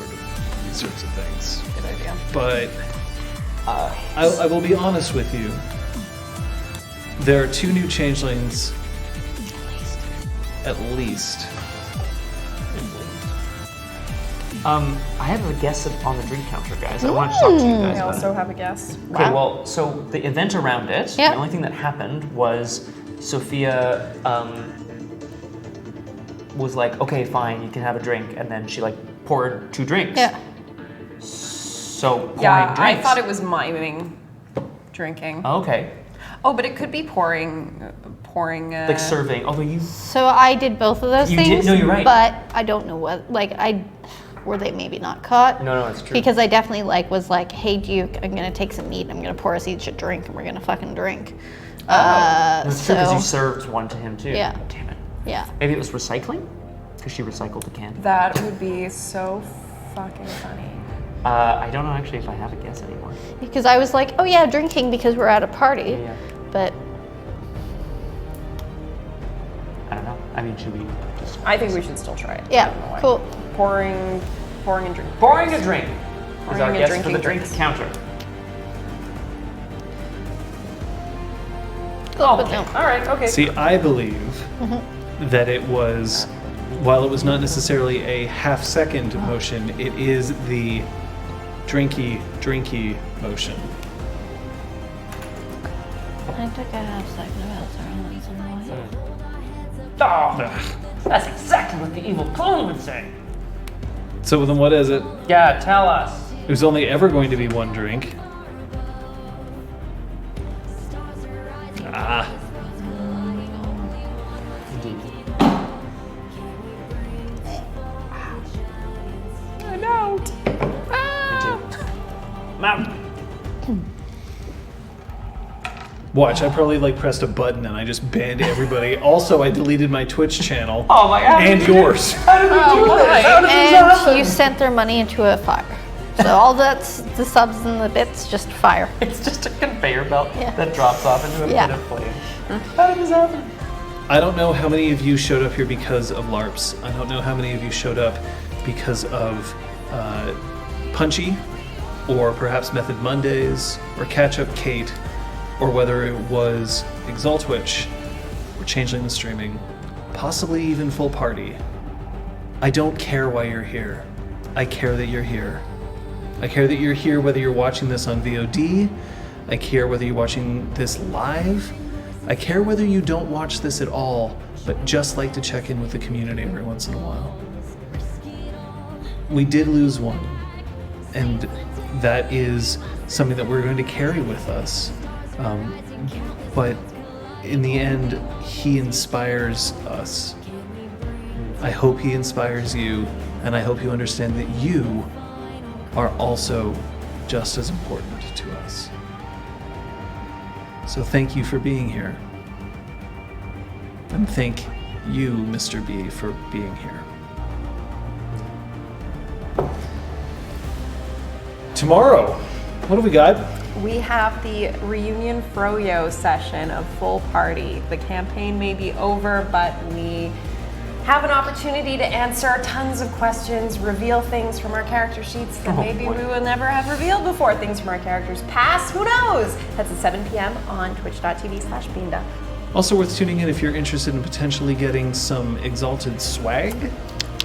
sorts of things. good idea. But I will be honest with you. There are 2 new changelings. At least. I have a guess on the drink counter, guys. I wanted to talk to you guys I about also it. have a guess. Okay, well, so the event around it, Yeah. the only thing that happened was Sophia was like, okay, fine, you can have a drink, and then she like poured 2 drinks. Yeah. So pouring Yeah, drinks. I thought it was miming drinking. Oh, okay, Oh, but it could be pouring. like serving. Although you, So I did both of those You things. did- no, you're right. But I don't know what, were they maybe not caught? no, it's true. Because I definitely was like, hey Duke, I'm gonna take some meat, I'm gonna pour us each a drink, and we're gonna fucking drink. That's true because so you served one to him too. Yeah. Damn it. yeah. Maybe it was recycling because she recycled the can. That would be so fucking funny. I don't know actually if I have a guess anymore. Because I was like, oh yeah, drinking because we're at a party. Yeah. But I don't know. I mean, should we just I think we should still try it. yeah, I don't know why. cool. Pouring and drinking. pouring a drink is Pouring our and guess for drinking the drink drinks. counter. Cool, but no. All right. Okay. See, I believe that it was, while it was not necessarily a half-second motion, it is the drinky motion. I took a half second about throwing some noise. Oh, that's exactly what the evil clone would say. So then what is it? Yeah, tell us. It was only ever going to be 1 drink. Ah, Indeed. Watch, I probably like pressed a button and I just banned everybody. Also, I deleted my Twitch channel. Oh my god. And yours. How did we do this? How did this And happen? you sent their money into a fire. So all that's the subs and the bits, just fire. It's just a conveyor belt Yeah. that drops off into a Yeah. pit of flame. How did this happen? I don't know how many of you showed up here because of LARPs. I don't know how many of you showed up because of Punchy, or perhaps Method Mondays, or Catch Up Kate, or whether it was Exaltwitch, or Changeling the Streaming, possibly even Full Party. I don't care why you're here. I care that you're here. I care that you're here whether you're watching this on VOD. I care whether you're watching this live. I care whether you don't watch this at all, but just like to check in with the community every once in a while. We did lose one, and that is something that we're going to carry with us. But in the end, he inspires us. I hope he inspires you, and I hope you understand that you are also just as important to us. So thank you for being here. And thank you, Mr. B, for being here. Tomorrow, what do we got? We have the reunion Froyo session of Full Party. The campaign may be over, but we have an opportunity to answer tons of questions, reveal things from our character sheets that maybe we will never have revealed before, things from our characters past, who knows? That's at 7 p.m. on twitch.tv/Beanda. Also worth tuning in if you're interested in potentially getting some Exalted swag.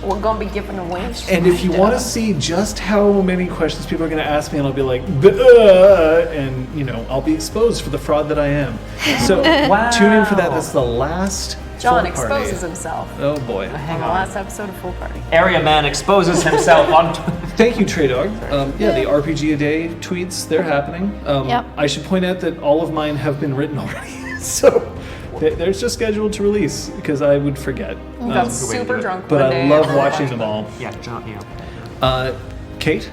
We're gonna be giving away. And if you want to see just how many questions people are going to ask me, and I'll be like, and you know, I'll be exposed for the fraud that I am. So tune in for that. That's the last John Full Party. exposes himself Oh boy. on the last episode of Full Party. Area man exposes himself on. Thank you, Trey Dog. Yeah, the RPG a day tweets, they're happening. Yep. I should point out that all of mine have been written already. So they're just scheduled to release because I would forget. We got super drunk But one I day. love watching them all. Yeah, John. Yeah. Kate?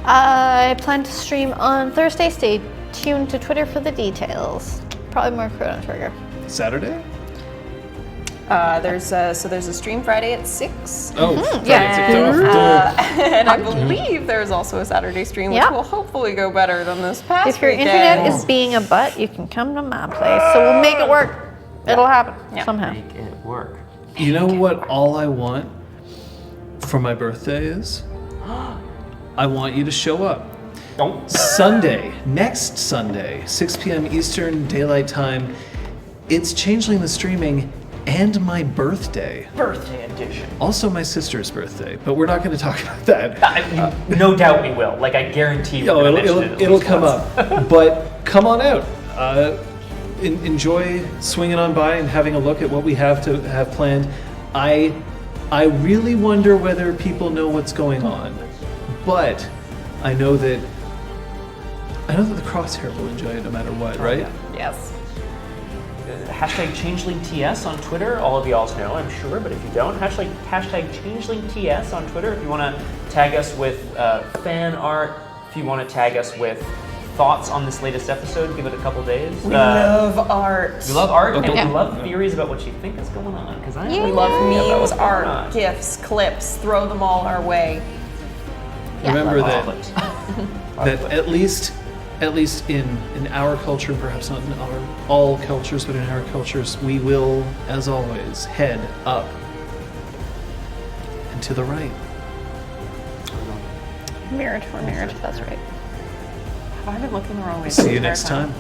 I plan to stream on Thursday. Stay tuned to Twitter for the details. Probably more Chrono Trigger. Saturday? There's a stream Friday at 6. Oh, Yeah. And I believe there's also a Saturday stream, which Yeah. will hopefully go better than this past If your weekend. internet is being a butt, you can come to my place. So we'll make it work. It'll happen somehow. Make it work. You know what all I want for my birthday is? I want you to show up. Don't. Sunday, next Sunday, 6 p.m. Eastern Daylight Time. It's Changeling the Streaming and my birthday. Birthday edition. Also my sister's birthday, but we're not going to talk about that. No doubt we will. Like, I guarantee we're gonna mention it at It'll least come once. up. But come on out. Enjoy swinging on by and having a look at what we have to have planned. I really wonder whether people know what's going on, but I know that the Crosshair will enjoy it no matter what, right? Yes. Hashtag ChangelingTS on Twitter. All of y'all know, I'm sure, but if you don't, hashtag ChangelingTS on Twitter. If you want to tag us with fan art, if you want to tag us with thoughts on this latest episode, give it a couple days. We love art. We love art, Okay. and we love theories about what you think is going on. Because I We love memes, going art, on. GIFs, clips. Throw them all our way. Remember Love that all of it. at least in our culture, perhaps not in all cultures, but in our cultures, we will, as always, head up and to the right. Mirrored for mirrored. That's right. Have I been looking the wrong way? See you next time.